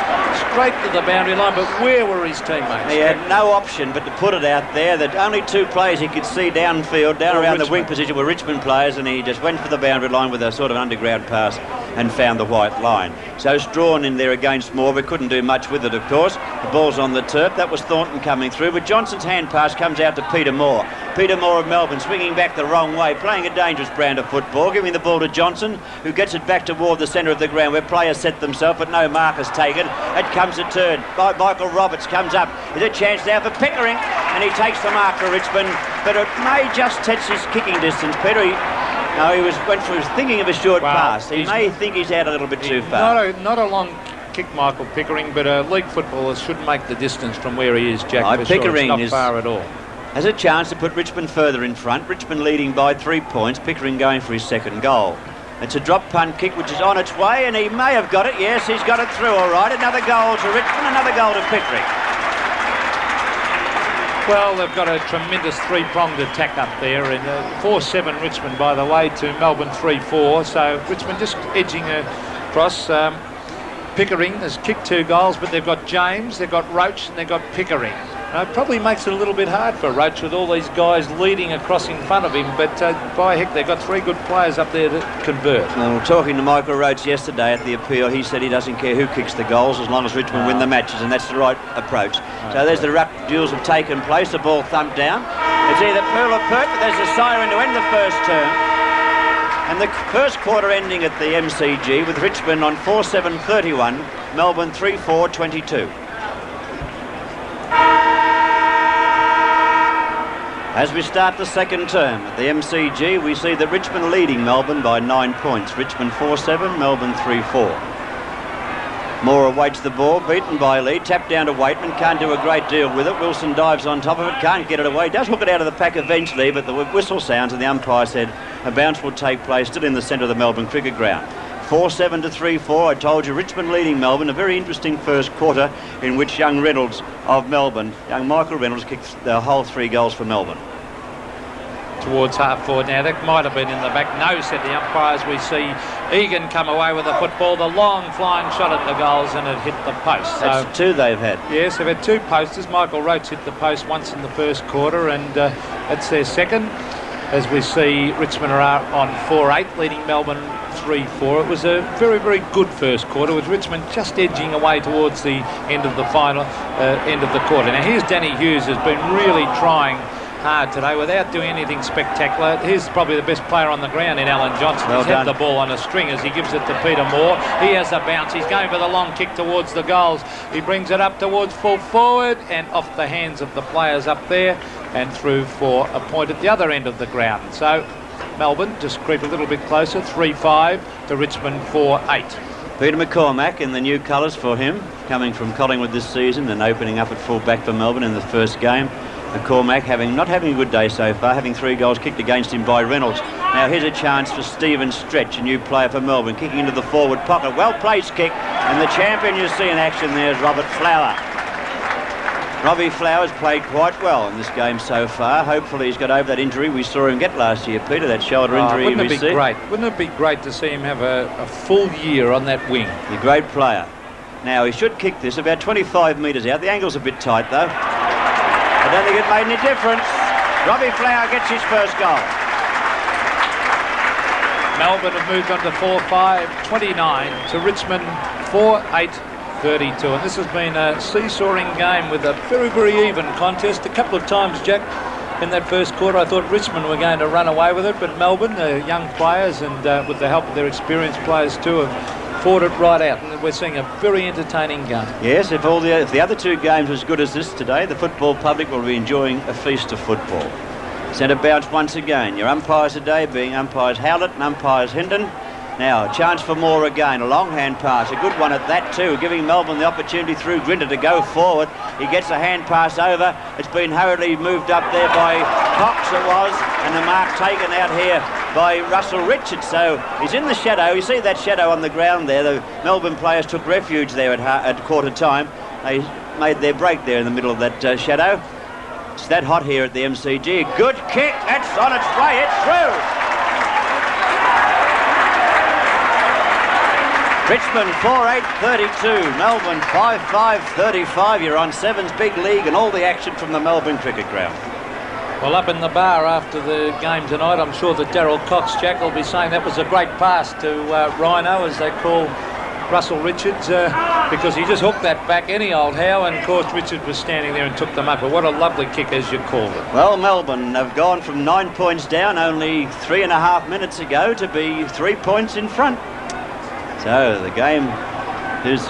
straight to the boundary line, but where were his teammates? He had no option but to put it out there. That only 2 players he could see downfield, down around the wing position were Richmond players, and he just went for the boundary line with a sort of underground pass and found the white line. So Strawn in there against Moore, but couldn't do much with it, of course. The ball's on the turf. That was Thornton coming through, but Johnson's hand pass comes out to Peter Moore. Peter Moore of Melbourne swinging back the wrong way, playing a dangerous brand of football, giving the ball to Johnson, who gets it back toward the centre of the ground where players set themselves, but no mark is taken. It comes a turn. Michael Roberts comes up. There's a chance now for Pickering, and he takes the mark for Richmond, but it may just touch his kicking distance. Peter, he was thinking of a short pass. He may think he's out a little bit too far. Not a long kick, Michael Pickering, but a league footballer should make the distance from where he is, Jack. Pickering is not far at all. Has a chance to put Richmond further in front. Richmond leading by 3 points. Pickering going for his second goal. It's a drop punt kick which is on its way, and he may have got it. Yes, he's got it through all right. Another goal to Richmond, another goal to Pickering. Well, they've got a tremendous 3-pronged attack up there, and 4-7 Richmond, by the way, to Melbourne 3-4. So Richmond just edging across. Pickering has kicked 2 goals, but they've got James, they've got Roach, and they've got Pickering. It probably makes it a little bit hard for Roach with all these guys leading across in front of him, but by heck, they've got 3 good players up there that convert. Well, talking to Michael Roach yesterday at the appeal, he said he doesn't care who kicks the goals as long as Richmond win the matches, and that's the right approach. So there's the ruck duels have taken place, the ball thumped down. It's either Pearl or Pert, but there's a siren to end the first term. And the first quarter ending at the MCG with Richmond on 4-7-31, Melbourne 3-4-22. As we start the second term at the MCG, we see that Richmond leading Melbourne by 9 points. Richmond 4-7, Melbourne 3-4. Moore awaits the ball, beaten by Lee, tapped down to Waitman, can't do a great deal with it. Wilson dives on top of it, can't get it away, does hook it out of the pack eventually, but the whistle sounds and the umpire said a bounce will take place still in the centre of the Melbourne cricket ground. 4-7 to 3-4, I told you, Richmond leading Melbourne. A very interesting first quarter in which young Reynolds of Melbourne, young Michael Reynolds, kicked the whole 3 goals for Melbourne. Towards half forward now, that might have been in the back. No, said the umpire, as we see Egan come away with the football. The long flying shot at the goals and it hit the post. That's 2 they've had. Yes, they've had 2 posters. Michael Roach hit the post once in the first quarter, and that's their second. As we see, Richmond are on 4-8, leading Melbourne 3-4. It was a very, very good first quarter, with Richmond just edging away towards the end of the final, end of the quarter. Now here's Danny Hughes, has been really trying hard today without doing anything spectacular. He's probably the best player on the ground in Alan Johnson. He's had the ball on a string as he gives it to Peter Moore. He has a bounce. He's going for the long kick towards the goals. He brings it up towards full forward and off the hands of the players up there and through for a point at the other end of the ground. So Melbourne just creep a little bit closer, 3-5 to Richmond 4-8. Peter McCormack in the new colours for him, coming from Collingwood this season and opening up at full back for Melbourne in the first game. McCormack not having a good day so far, having 3 goals kicked against him by Reynolds. Now here's a chance for Stephen Stretch, a new player for Melbourne, kicking into the forward pocket. Well-placed kick, and the champion you see in action there is Robert Flower. Robbie Flower's played quite well in this game so far. Hopefully he's got over that injury we saw him get last year, Peter, that shoulder injury. Wouldn't it be great? Wouldn't it be great to see him have a full year on that wing? He's a great player. Now he should kick this about 25 metres out. The angle's a bit tight though. I don't think it made any difference. Robbie Flower gets his first goal. Melbourne have moved on to 4-5, 29 to Richmond 4-8, 32. And this has been a seesawing game with a very, very even contest. A couple of times, Jack, in that first quarter, I thought Richmond were going to run away with it, but Melbourne, the young players, and with the help of their experienced players too, have fought it right out, and we're seeing a very entertaining game. Yes, if the other 2 games were as good as this today, the football public will be enjoying a feast of football. Centre bounce once again. Your umpires today being umpires Howlett and umpires Hendon. Now, a chance for Moore again, a long hand pass, a good one at that too, giving Melbourne the opportunity through Grinter to go forward. He gets a hand pass over. It's been hurriedly moved up there by Cox, it was, and the mark taken out here by Russell Richards. So he's in the shadow. You see that shadow on the ground there. The Melbourne players took refuge there at quarter time. They made their break there in the middle of that shadow. It's that hot here at the MCG. Good kick. That's on its way. It's through. Richmond 4-8-32, Melbourne 5-5-35. You're on Seven's big league and all the action from the Melbourne cricket ground. Well, up in the bar after the game tonight, I'm sure that Darryl Cox, Jack, will be saying that was a great pass to Rhino, as they call Russell Richards, because he just hooked that back any old how, and of course Richards was standing there and took them up. But what a lovely kick, as you called it. Well, Melbourne have gone from 9 points down only 3.5 minutes ago to be 3 points in front. So the game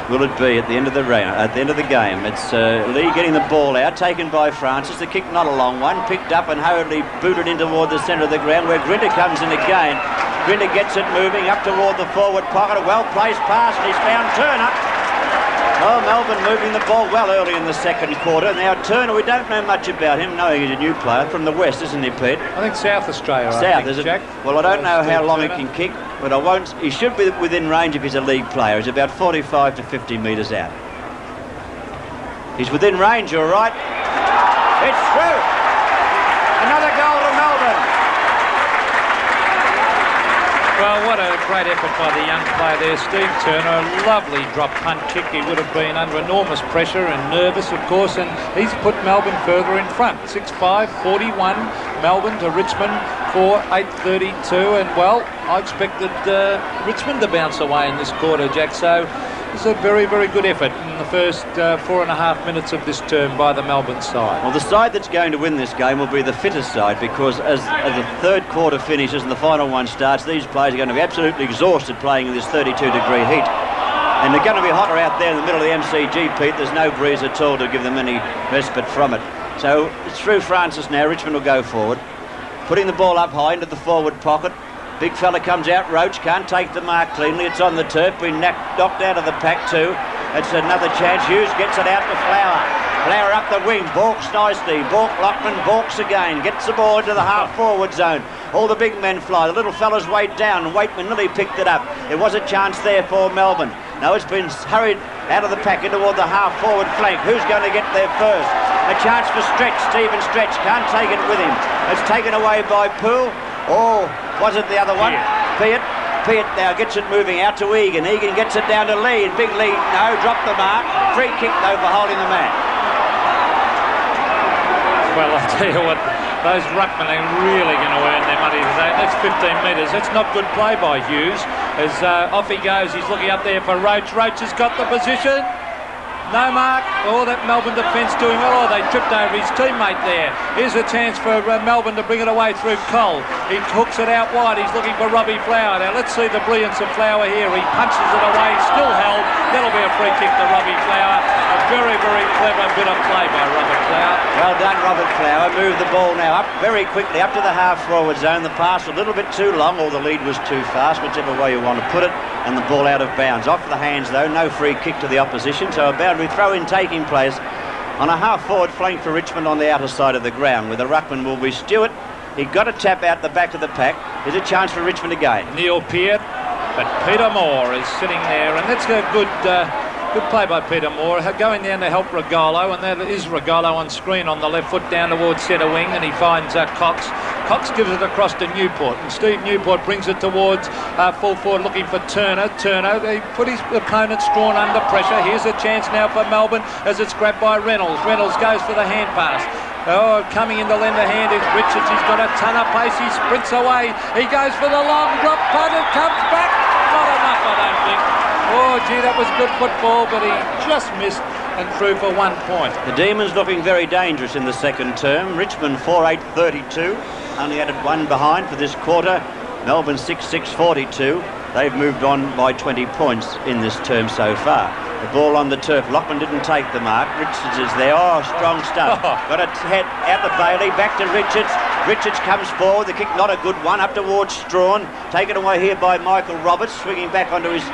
will it be at the end of the game? It's Lee getting the ball out, taken by Francis. The kick not a long one, picked up and hurriedly booted in toward the centre of the ground, where Grinter comes in again. Grinter gets it moving up toward the forward pocket. A well-placed pass, and he's found Turner. Well, Melbourne moving the ball well early in the second quarter. Now Turner, we don't know much about him, knowing he's a new player from the West, isn't he, Pete? I think South Australia. South, is it? Jack? Well, I don't know how long he can kick, but he should be within range if he's a league player. He's about 45 to 50 metres out. He's within range, all right. It's through. Another goal to Melbourne. Well, what a great effort by the young player there, Steve Turner. A lovely drop punt kick. He would have been under enormous pressure and nervous, of course, and he's put Melbourne further in front. 6-5, 41, Melbourne to Richmond 4-8, 32, and well, I expected Richmond to bounce away in this quarter, Jack, so it's a very, very good effort in the first 4.5 minutes of this term by the Melbourne side. Well, the side that's going to win this game will be the fittest side, because as the third quarter finishes and the final one starts, these players are going to be absolutely exhausted playing in this 32-degree heat. And they're going to be hotter out there in the middle of the MCG, Pete. There's no breeze at all to give them any respite from it. So it's through Francis now. Richmond will go forward, putting the ball up high into the forward pocket. Big fella comes out, Roach can't take the mark cleanly. It's on the turf, been knocked out of the pack too. It's another chance. Hughes gets it out to Flower. Flower up the wing, balks nicely. Lockman balks again, gets the ball into the half-forward zone. All the big men fly. The little fella's weighed down. Waitman nearly picked it up. There was a chance there for Melbourne. Now it's been hurried out of the pack into toward the half-forward flank. Who's going to get there first? A chance for Stretch. Stephen Stretch can't take it with him. It's taken away by Poole. Oh, was it the other one? Piatt now gets it moving out to Egan. Egan gets it down to Lee. And Big Lee, no, dropped the mark. Free kick, though, for holding the man. Well, I'll tell you what, those ruckmen are really going to earn their money today. That's 15 metres. That's not good play by Hughes. As off he goes, he's looking up there for Roach. Roach has got the position. No mark. Oh, that Melbourne defence doing well. Oh, they tripped over his teammate there. Here's a chance for Melbourne to bring it away through Cole. He hooks it out wide. He's looking for Robbie Flower. Now, let's see the brilliance of Flower here. He punches it away. Still held. That'll be a free kick to Robbie Flower. A very, very clever bit of play by Robert Flower. Well done, Robert Flower. Move the ball now up very quickly, up to the half-forward zone. The pass a little bit too long, or the lead was too fast, whichever way you want to put it. And the ball out of bounds. Off the hands, though. No free kick to the opposition. So a boundary throw-in taking place on a half-forward flank for Richmond on the outer side of the ground, where the ruckman will be Stewart. He got a tap out the back of the pack. There's a chance for Richmond again. Neil Peart, but Peter Moore is sitting there, and that's a good play by Peter Moore, going down to help Regalo, and that is Regalo on screen on the left foot down towards centre wing, and he finds Cox. Cox gives it across to Newport, and Steve Newport brings it towards full forward looking for Turner. They put his opponents drawn under pressure. Here's a chance now for Melbourne as it's grabbed by Reynolds. Reynolds goes for the hand pass. Oh, coming in the lender hand is Richards. He's got a ton of pace. He sprints away. He goes for the long drop punt. It comes back. Not enough, I don't think. Oh, gee, that was good football, but he just missed and threw for 1 point. The Demons looking very dangerous in the second term. Richmond 4-8-32. Only added one behind for this quarter. Melbourne 6-6-42. They've moved on by 20 points in this term so far. The ball on the turf. Lockman didn't take the mark. Richards is there. Oh, strong stuff. Got it head out the Bailey. Back to Richards. Richards comes forward. The kick not a good one. Up towards Strawn. Taken away here by Michael Roberts. Swinging back onto his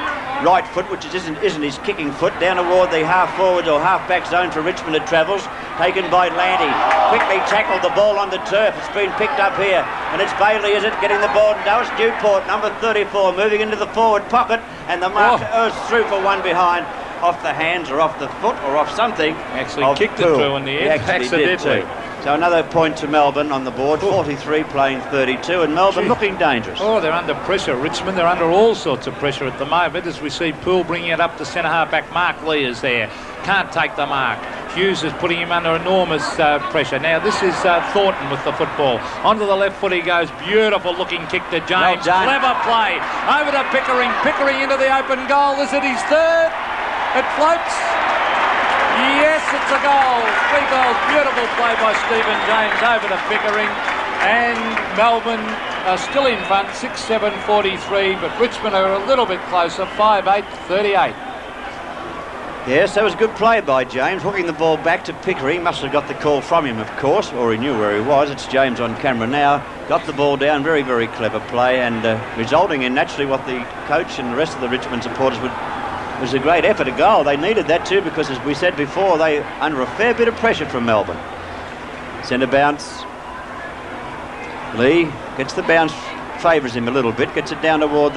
right foot, which isn't his kicking foot. Down toward the half-forward or half-back zone for Richmond. It travels. Taken by Landy. Quickly tackled the ball on the turf. It's been picked up here. And it's Bailey, is it? Getting the ball. No, it's Newport, number 34, moving into the forward pocket. And the mark is through for one behind. Off the hands or off the foot or off something. Actually kicked it through in the air. Accidentally. So another point to Melbourne on the board. 43 playing 32, and Melbourne looking dangerous. Oh, they're under pressure. Richmond, they're under all sorts of pressure at the moment as we see Poole bringing it up to centre half-back. Mark Lee is there. Can't take the mark. Hughes is putting him under enormous pressure. Now this is Thornton with the football. Onto the left foot he goes. Beautiful looking kick to James. Well clever play. Over to Pickering. Pickering into the open goal. Is it his third? It floats. Yes, it's a goal. 3 goals. Beautiful play by Stephen James over to Pickering. And Melbourne are still in front, 6-7-43, but Richmond are a little bit closer, 5-8-38. Yes, that was good play by James, hooking the ball back to Pickering. Must have got the call from him, of course, or he knew where he was. It's James on camera now. Got the ball down, very, very clever play, and resulting in naturally what the coach and the rest of the Richmond supporters was a great effort, a goal. They needed that too because, as we said before, they under a fair bit of pressure from Melbourne. Centre bounce. Lee gets the bounce, favours him a little bit, gets it down toward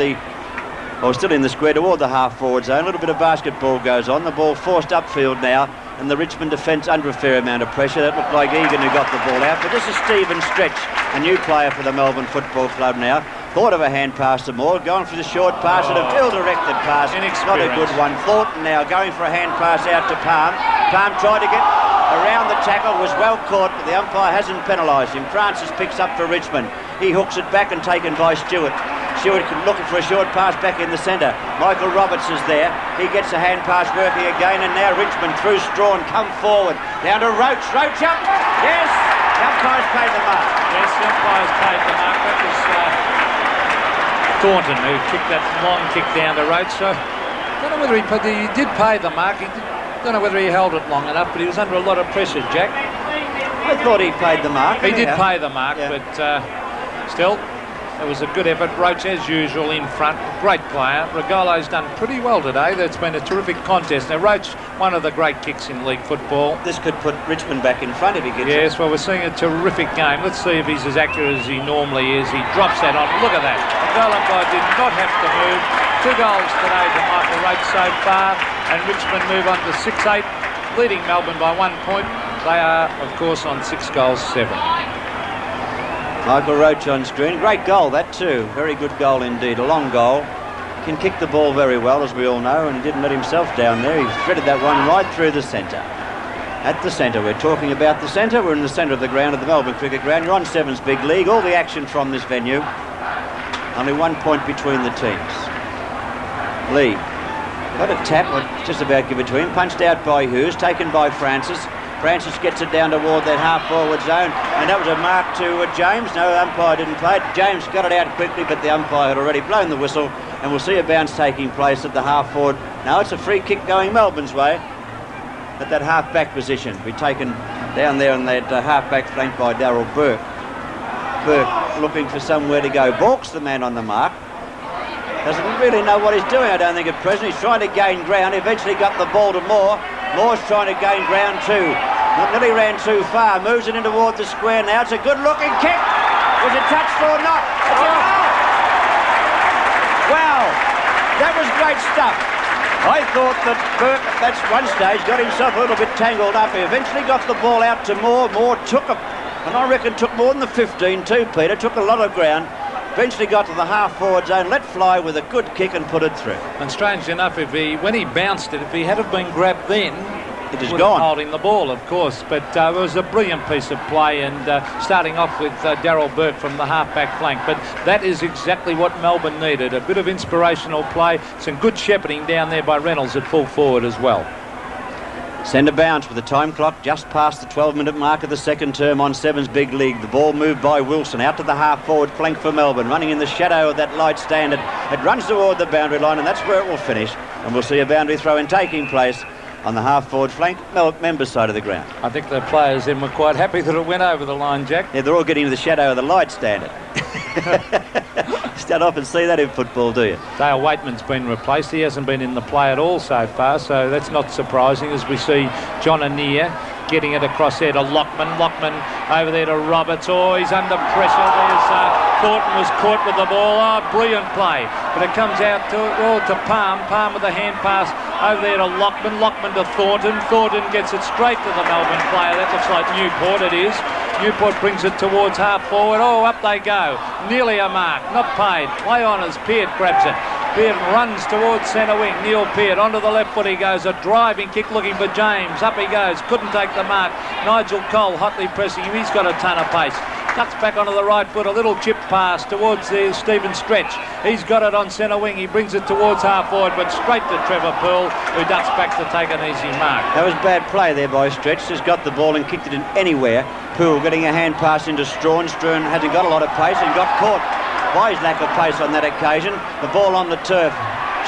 still in the square toward the half-forward zone. A little bit of basketball goes on. The ball forced upfield now, and the Richmond defence under a fair amount of pressure. That looked like Egan who got the ball out, but this is Stephen Stretch, a new player for the Melbourne Football Club now. Thought of a hand pass to Moore, going for the short pass and a ill-directed pass. Not a good one. Thornton now going for a hand pass out to Palm. Palm tried to get around the tackle, was well caught, but the umpire hasn't penalised him. Francis picks up for Richmond. He hooks it back and taken by Stewart. Stewart looking for a short pass back in the centre. Michael Roberts is there. He gets a hand pass working again, and now Richmond through Strawn come forward. Down to Roach. Roach up. Yes. The umpire's paid the mark. Yes, the umpire's paid the mark. That was Thornton who kicked that long kick down to Roach. So I don't know whether he did pay the mark. Don't know whether he held it long enough, but he was under a lot of pressure, Jack. I thought he paid the mark. He did pay the mark, yeah. But still, it was a good effort. Roach, as usual, in front. Great player. Regolo's done pretty well today. That's been a terrific contest. Now, Roach, one of the great kicks in league football. This could put Richmond back in front if he gets it. Yes, well, we're seeing a terrific game. Let's see if he's as accurate as he normally is. He drops that on. Look at that. Regolo did not have to move. 2 goals today for Michael Roach so far. And Richmond move on to 6-8, leading Melbourne by 1 point. They are, of course, on 6 goals, 7. Michael Roach on screen. Great goal, that too. Very good goal indeed. A long goal. Can kick the ball very well, as we all know, and didn't let himself down there. He threaded that one right through the centre. At the centre, we're talking about the centre. We're in the centre of the ground at the Melbourne Cricket Ground. You're on Sevens Big League. All the action from this venue. Only 1 point between the teams. Lee. Got a tap, or just about give it to him. Punched out by Hughes, taken by Francis. Francis gets it down toward that half-forward zone, and that was a mark to James. No, the umpire didn't play it. James got it out quickly, but the umpire had already blown the whistle, and we'll see a bounce taking place at the half-forward. Now it's a free kick going Melbourne's way at that half-back position. Be taken down there on that half-back flank by Darryl Burke. Burke looking for somewhere to go. Balk's the man on the mark. Doesn't really know what he's doing, I don't think, at present. He's trying to gain ground. Eventually got the ball to Moore. Moore's trying to gain ground too. Nearly ran too far. Moves it in toward the square now. It's a good-looking kick. Was it touched or not? It's a goal. Wow. That was great stuff. I thought that Burke, at one stage, got himself a little bit tangled up. He eventually got the ball out to Moore. Moore took a, and I reckon took more than the 15 too, Peter. Took a lot of ground. Eventually got to the half-forward zone, let fly with a good kick and put it through. And strange enough, when he bounced it, if he had have been grabbed then, it is gone. Holding the ball, of course. But it was a brilliant piece of play, and starting off with Darryl Burke from the half-back flank. But that is exactly what Melbourne needed. A bit of inspirational play, some good shepherding down there by Reynolds at full forward as well. Centre bounce with the time clock just past the 12-minute mark of the second term on Sevens Big League. The ball moved by Wilson out to the half-forward flank for Melbourne, running in the shadow of that light standard. It runs toward the boundary line, and that's where it will finish. And we'll see a boundary throw-in taking place on the half-forward flank, members' side of the ground. I think the players then were quite happy that it went over the line, Jack. Yeah, they're all getting into the shadow of the light standard. Don't often see that in football, do you? Dale Waitman's been replaced. He hasn't been in the play at all so far, so that's not surprising as we see John Anea getting it across there to Lockman. Lockman over there to Roberts. Oh, he's under pressure. There's Thornton was caught with the ball. Oh, brilliant play. But it comes out to Palm. Palm with a hand pass over there to Lockman. Lockman to Thornton. Thornton gets it straight to the Melbourne player. That looks like Newport, it is. Newport brings it towards half forward. Oh, up they go. Nearly a mark. Not paid. Play on as Peart grabs it. Peart runs towards centre wing. Neil Peart onto the left foot he goes. A driving kick looking for James. Up he goes. Couldn't take the mark. Nigel Cole hotly pressing him. He's got a ton of pace. Ducks back onto the right foot. A little chip pass towards the Stephen Stretch. He's got it on centre wing. He brings it towards half forward, but straight to Trevor Pearl, who ducks back to take an easy mark. That was bad play there by Stretch. Just got the ball and kicked it in anywhere. Poole getting a hand pass into Strawn. Strawn hasn't got a lot of pace and got caught by his lack of pace on that occasion. The ball on the turf.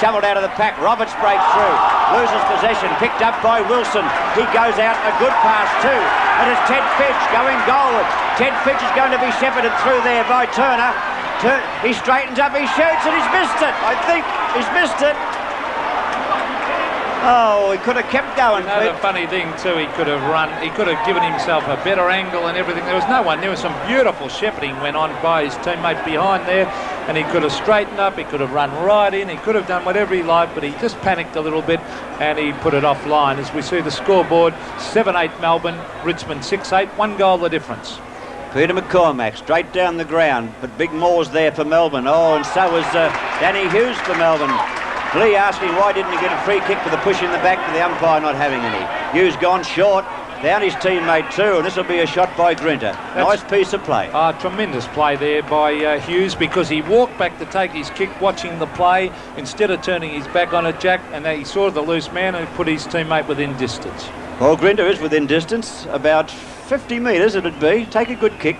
Shovelled out of the pack. Roberts breaks through. Loses possession. Picked up by Wilson. He goes out. A good pass too. And it's Ted Fitch going goalward. Ted Fitch is going to be shepherded through there by Turner. He straightens up. He shoots and he's missed it. I think he's missed it. Oh, he could have kept going. Another funny thing too, he could have run, he could have given himself a better angle and everything. There was no one. There was some beautiful shepherding went on by his teammate behind there, and he could have straightened up, he could have run right in, he could have done whatever he liked, but he just panicked a little bit and he put it offline. As we see the scoreboard, 7-8 Melbourne, Richmond 6-8, 1 goal the difference. Peter McCormack straight down the ground, but Big Moore's there for Melbourne. Oh, and so was Danny Hughes for Melbourne. Lee asking why didn't he get a free kick for the push in the back, but the umpire not having any. Hughes gone short. Down his teammate too, and this will be a shot by Grinter. Nice piece of play. Tremendous play there by Hughes, because he walked back to take his kick, watching the play, instead of turning his back on it, Jack, and he saw the loose man and put his teammate within distance. Well, Grinter is within distance, about 50 metres it'd be. Take a good kick.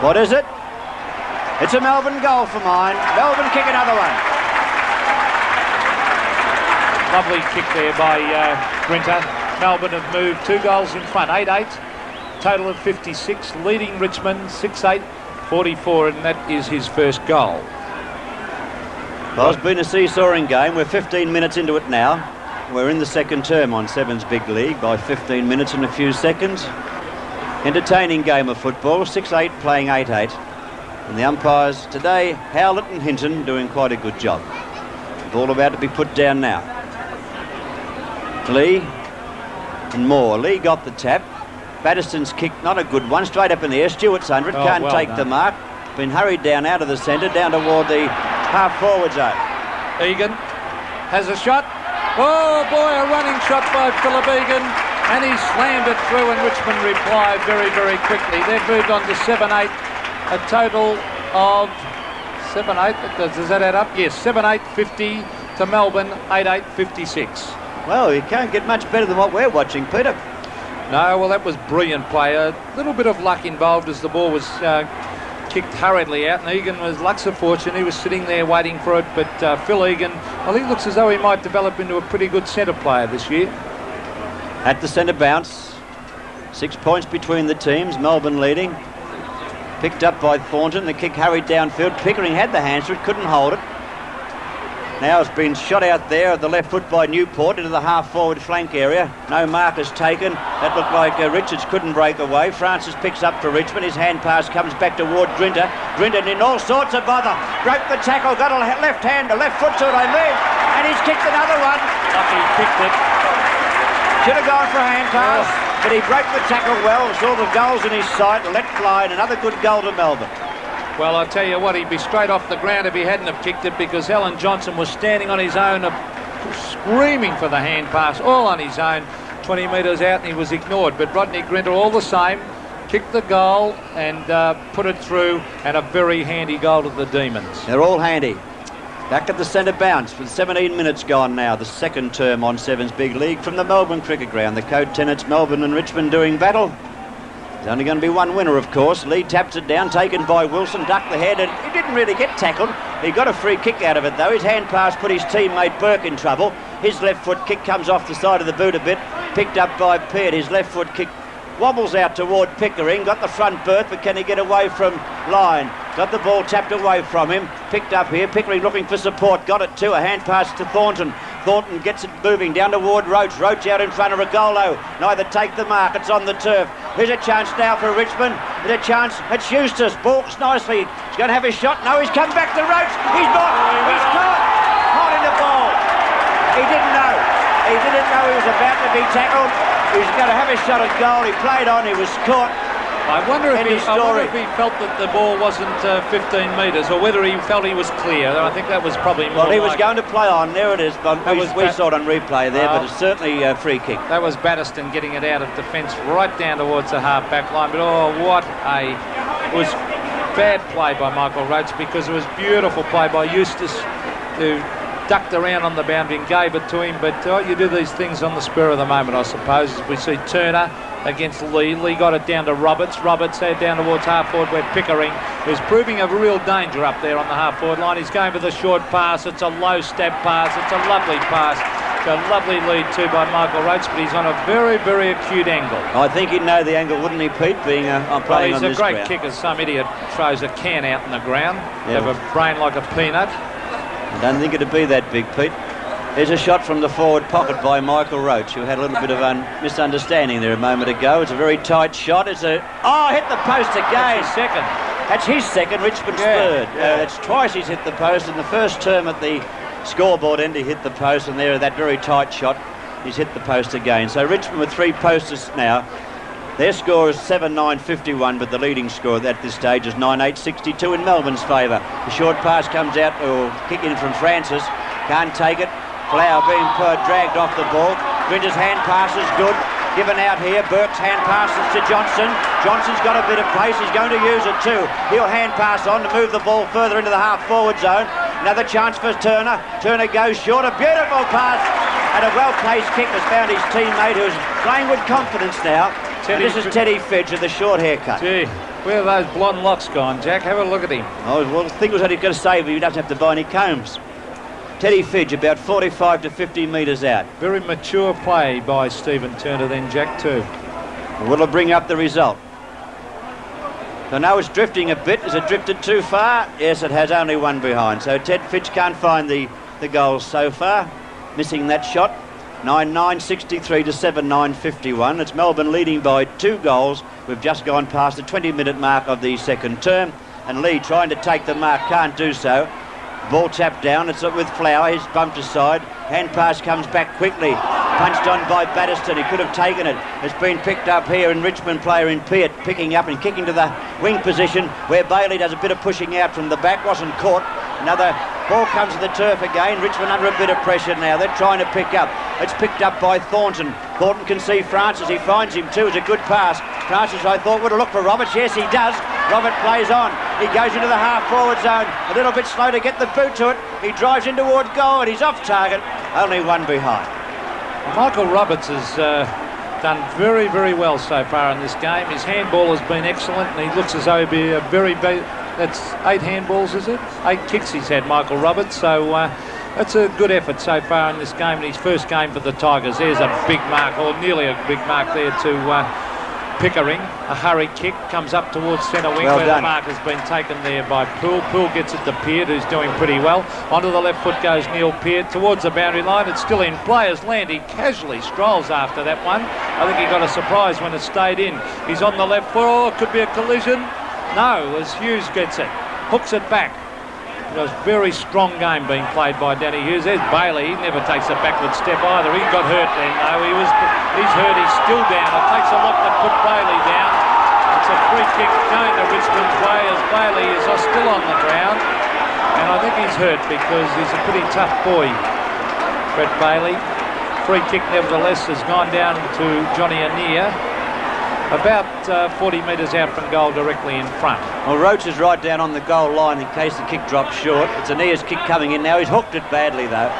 What is it? It's a Melbourne goal for mine. Melbourne kick another one. Lovely kick there by Grinter. Melbourne have moved 2 goals in front, 8-8. Total of 56, leading Richmond 6-8, 44, and that is his first goal. Well, it's been a seesawing game. We're 15 minutes into it now. We're in the second term on Seven's Big League by 15 minutes and a few seconds. Entertaining game of football, 6-8 playing 8-8. And the umpires today, Howlett and Hinton, doing quite a good job. The ball about to be put down now. Lee and Moore. Lee got the tap. Batterson's kick, not a good one, straight up in the air. Stewart's under it, can't well take done. The mark. Been hurried down out of the centre, down toward the half-forward zone. Egan has a shot. Oh boy, a running shot by Philip Egan, and he slammed it through, and Richmond replied very, very quickly. They've moved on to 7-8, a total of 7-8. Does that add up? Yes, 7-8, 50 to Melbourne, 8-8, 56. Well, you can't get much better than what we're watching, Peter. No, well, that was brilliant play. A little bit of luck involved as the ball was kicked hurriedly out, and Egan was luck's of fortune. He was sitting there waiting for it, but Phil Egan, well, he looks as though he might develop into a pretty good centre player this year. At the centre bounce, 6 points between the teams, Melbourne leading. Picked up by Thornton, the kick hurried downfield. Pickering had the hands, but couldn't hold it. Now it's been shot out there at the left foot by Newport into the half-forward flank area. No mark is taken. That looked like Richards couldn't break away. Francis picks up for Richmond. His hand pass comes back toward Grinter. Grinter in all sorts of bother. Broke the tackle, got a left hand, a left foot to it, I mean. And he's kicked another one. Lucky kicked it. Should have gone for a hand pass, but he broke the tackle well, saw the goals in his sight, let fly, and another good goal to Melbourne. Well, I tell you what, he'd be straight off the ground if he hadn't have kicked it, because Alan Johnson was standing on his own, screaming for the hand pass, all on his own, 20 metres out, and he was ignored. But Rodney Grinter, all the same, kicked the goal and put it through, and a very handy goal to the Demons. They're all handy. Back at the centre bounce with 17 minutes gone now, the second term on Seven's Big League from the Melbourne Cricket Ground. The co-tenants Melbourne and Richmond doing battle. There's only going to be one winner, of course. Lee taps it down, taken by Wilson, ducked the head, and he didn't really get tackled. He got a free kick out of it, though. His hand pass put his teammate Burke in trouble. His left foot kick comes off the side of the boot a bit, picked up by Peart. His left foot kick wobbles out toward Pickering, got the front berth, but can he get away from line? Got the ball tapped away from him, picked up here. Pickering looking for support, got it too. A hand pass to Thornton. Thornton gets it moving down toward Roach. Roach out in front of Rigolo. Neither take the mark, it's on the turf. Here's a chance now for Richmond. There's a chance. It's Eustace. Balks nicely. He's going to have his shot. No, he's come back to Roach. He's not. He's caught. Holding the ball. He didn't know. He didn't know he was about to be tackled. He was going to have a shot at goal. He played on. He was caught. I wonder if he felt that the ball wasn't 15 metres, or whether he felt he was clear. I think that was probably more. Well, he was going to play on. There it is. We saw it on replay there, but it's certainly a free kick. That was Batterston getting it out of defence right down towards the half-back line. But oh, what a... It was bad play by Michael Roach, because it was beautiful play by Eustace, who ducked around on the boundary and gave it to him. But you do these things on the spur of the moment, I suppose. As we see Turner against Lee. Lee got it down to Roberts. Roberts head down towards half-forward, where Pickering is proving a real danger up there on the half-forward line. He's going for the short pass. It's a low step pass. It's a lovely pass. It's a lovely lead too by Michael Roach, but he's on a very, very acute angle. I think he'd know the angle, wouldn't he, Pete, being playing on this ground? He's a great kicker. Some idiot throws a can out in the ground. Yeah. Have a brain like a peanut. I don't think it'd be that big, Pete. There's a shot from the forward pocket by Michael Roach, who had a little bit of misunderstanding there a moment ago. It's a very tight shot. It's a... Oh, hit the post again. That's his second. That's his second, Richmond's third. Yeah. That's twice he's hit the post. In the first term at the scoreboard end, he hit the post, and there, that very tight shot, he's hit the post again. So Richmond with 3 posters now. Their score is 7-9-51, but the leading score at this stage is 9-8-62 in Melbourne's favour. The short pass comes out, or kick in from Francis. Can't take it. Flower being dragged off the ball. Grinter's hand pass is good. given out here. Burke's hand passes to Johnson. Johnson's got a bit of pace. He's going to use it too. He'll hand pass on to move the ball further into the half-forward zone. Another chance for Turner. Turner goes short. A beautiful pass and a well-placed kick has found his teammate, who's playing with confidence now. And this is Teddy Fidge with the short haircut. Gee, where are those blonde locks gone, Jack? Have a look at him. Oh, well, the thing was that he's going to save him. He doesn't have to buy any combs. Teddy Fidge about 45 to 50 metres out. Very mature play by Stephen Turner then, Jack, too. Will it bring up the result? So now it's drifting a bit. Has it drifted too far? Yes, it has, only one behind. So Ted Fidge can't find the goals so far. Missing that shot. 9-9, 63 to 7-9, 51. It's Melbourne leading by 2 goals. We've just gone past the 20-minute mark of the second term. And Lee trying to take the mark, can't do so. Ball tapped down, it's with Flower, he's bumped aside. Hand pass comes back quickly. Punched on by Batterston, he could have taken it. It's been picked up here in Richmond player in Peart, picking up and kicking to the wing position where Bailey does a bit of pushing out from the back, wasn't caught. Another ball comes to the turf again. Richmond under a bit of pressure now. They're trying to pick up. It's picked up by Thornton. Thornton can see Francis. He finds him too. It's a good pass. Francis, I thought, would have looked for Roberts. Yes, he does. Robert plays on. He goes into the half-forward zone. A little bit slow to get the boot to it. He drives in towards goal and he's off target. Only one behind. Michael Roberts has done very, very well so far in this game. His handball has been excellent and he looks as though he'll be a that's 8 handballs, is it? 8 kicks he's had, Michael Roberts. So that's a good effort so far in this game, in his first game for the Tigers. There's a big mark, or nearly a big mark there to Pickering. A hurry kick comes up towards centre wing, where the mark has been taken there by Poole. Poole gets it to Peart, who's doing pretty well. Onto the left foot goes Neil Peart towards the boundary line. It's still in play as Landy casually strolls after that one. I think he got a surprise when it stayed in. He's on the left foot. Oh, it could be a collision. No, as Hughes gets it, hooks it back. It was a very strong game being played by Danny Hughes. There's Bailey. He never takes a backward step either. He got hurt then, though. He's hurt. He's still down. It takes a lot to put Bailey down. It's a free kick going to Richmond's way as Bailey is still on the ground. And I think he's hurt because he's a pretty tough boy, Brett Bailey. Free kick, nevertheless, has gone down to Johnny Anea, about 40 metres out from goal, directly in front. Well, Roach is right down on the goal line in case the kick drops short. It's Anea's kick coming in now. He's hooked it badly, though.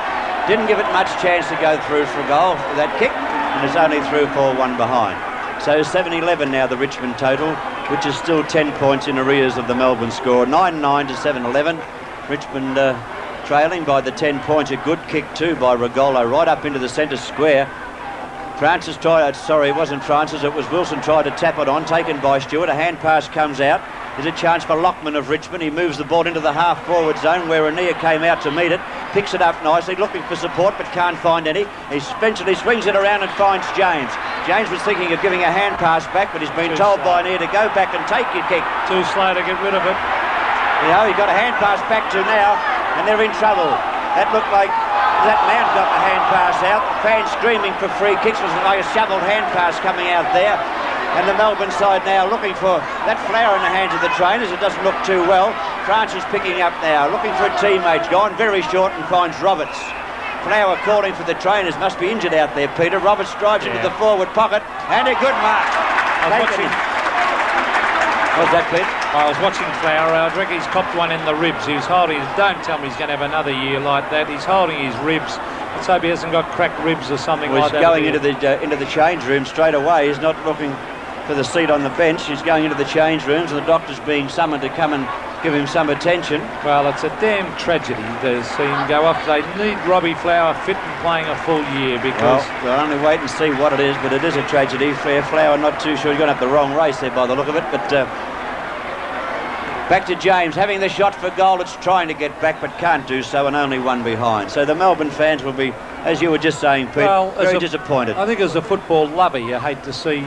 Didn't give it much chance to go through for a goal with that kick, and it's only through for 1 behind. So 7-11 now, the Richmond total, which is still 10 points in arrears of the Melbourne score. 9-9 to 7-11. Richmond trailing by the 10 points. A good kick, too, by Regolo, right up into the centre square. Francis tried, sorry, it wasn't Francis, it was Wilson tried to tap it on, taken by Stewart. A hand pass comes out. There's a chance for Lockman of Richmond. He moves the ball into the half-forward zone where Anea came out to meet it. Picks it up nicely, looking for support but can't find any. He eventually swings it around and finds James. James was thinking of giving a hand pass back, but he's been told by Anea to go back and take your kick. Too slow to get rid of it. You know, he got a hand pass back to now, and they're in trouble. That looked like that man got the hand pass out. The fans screaming for free kicks. Was like a shoveled hand pass coming out there. And the Melbourne side now looking for that flower in the hands of the trainers. It doesn't look too well. Francis picking up now, looking for a teammate. Gone very short and finds Roberts. Flower calling for the trainers. Must be injured out there, Peter. Roberts drives into the forward pocket. And a good mark. What's that, Pete? I was watching Flower. I reckon he's copped one in the ribs. He was holding his... Don't tell me he's going to have another year like that. He's holding his ribs. Let's hope he hasn't got cracked ribs or something like that. He's going into the change room straight away. He's not looking for the seat on the bench. He's going into the change rooms and the doctor's being summoned to come and give him some attention. Well, it's a damn tragedy to see him go off. They need Robbie Flower fit and playing a full year because... Well, we'll only wait and see what it is, but it is a tragedy. Flower, not too sure. He's going to have the wrong race there by the look of it, but... back to James, having the shot for goal. It's trying to get back, but can't do so, and only 1 behind. So the Melbourne fans will be, as you were just saying, Pete, very disappointed. I think as a football lover, you hate to see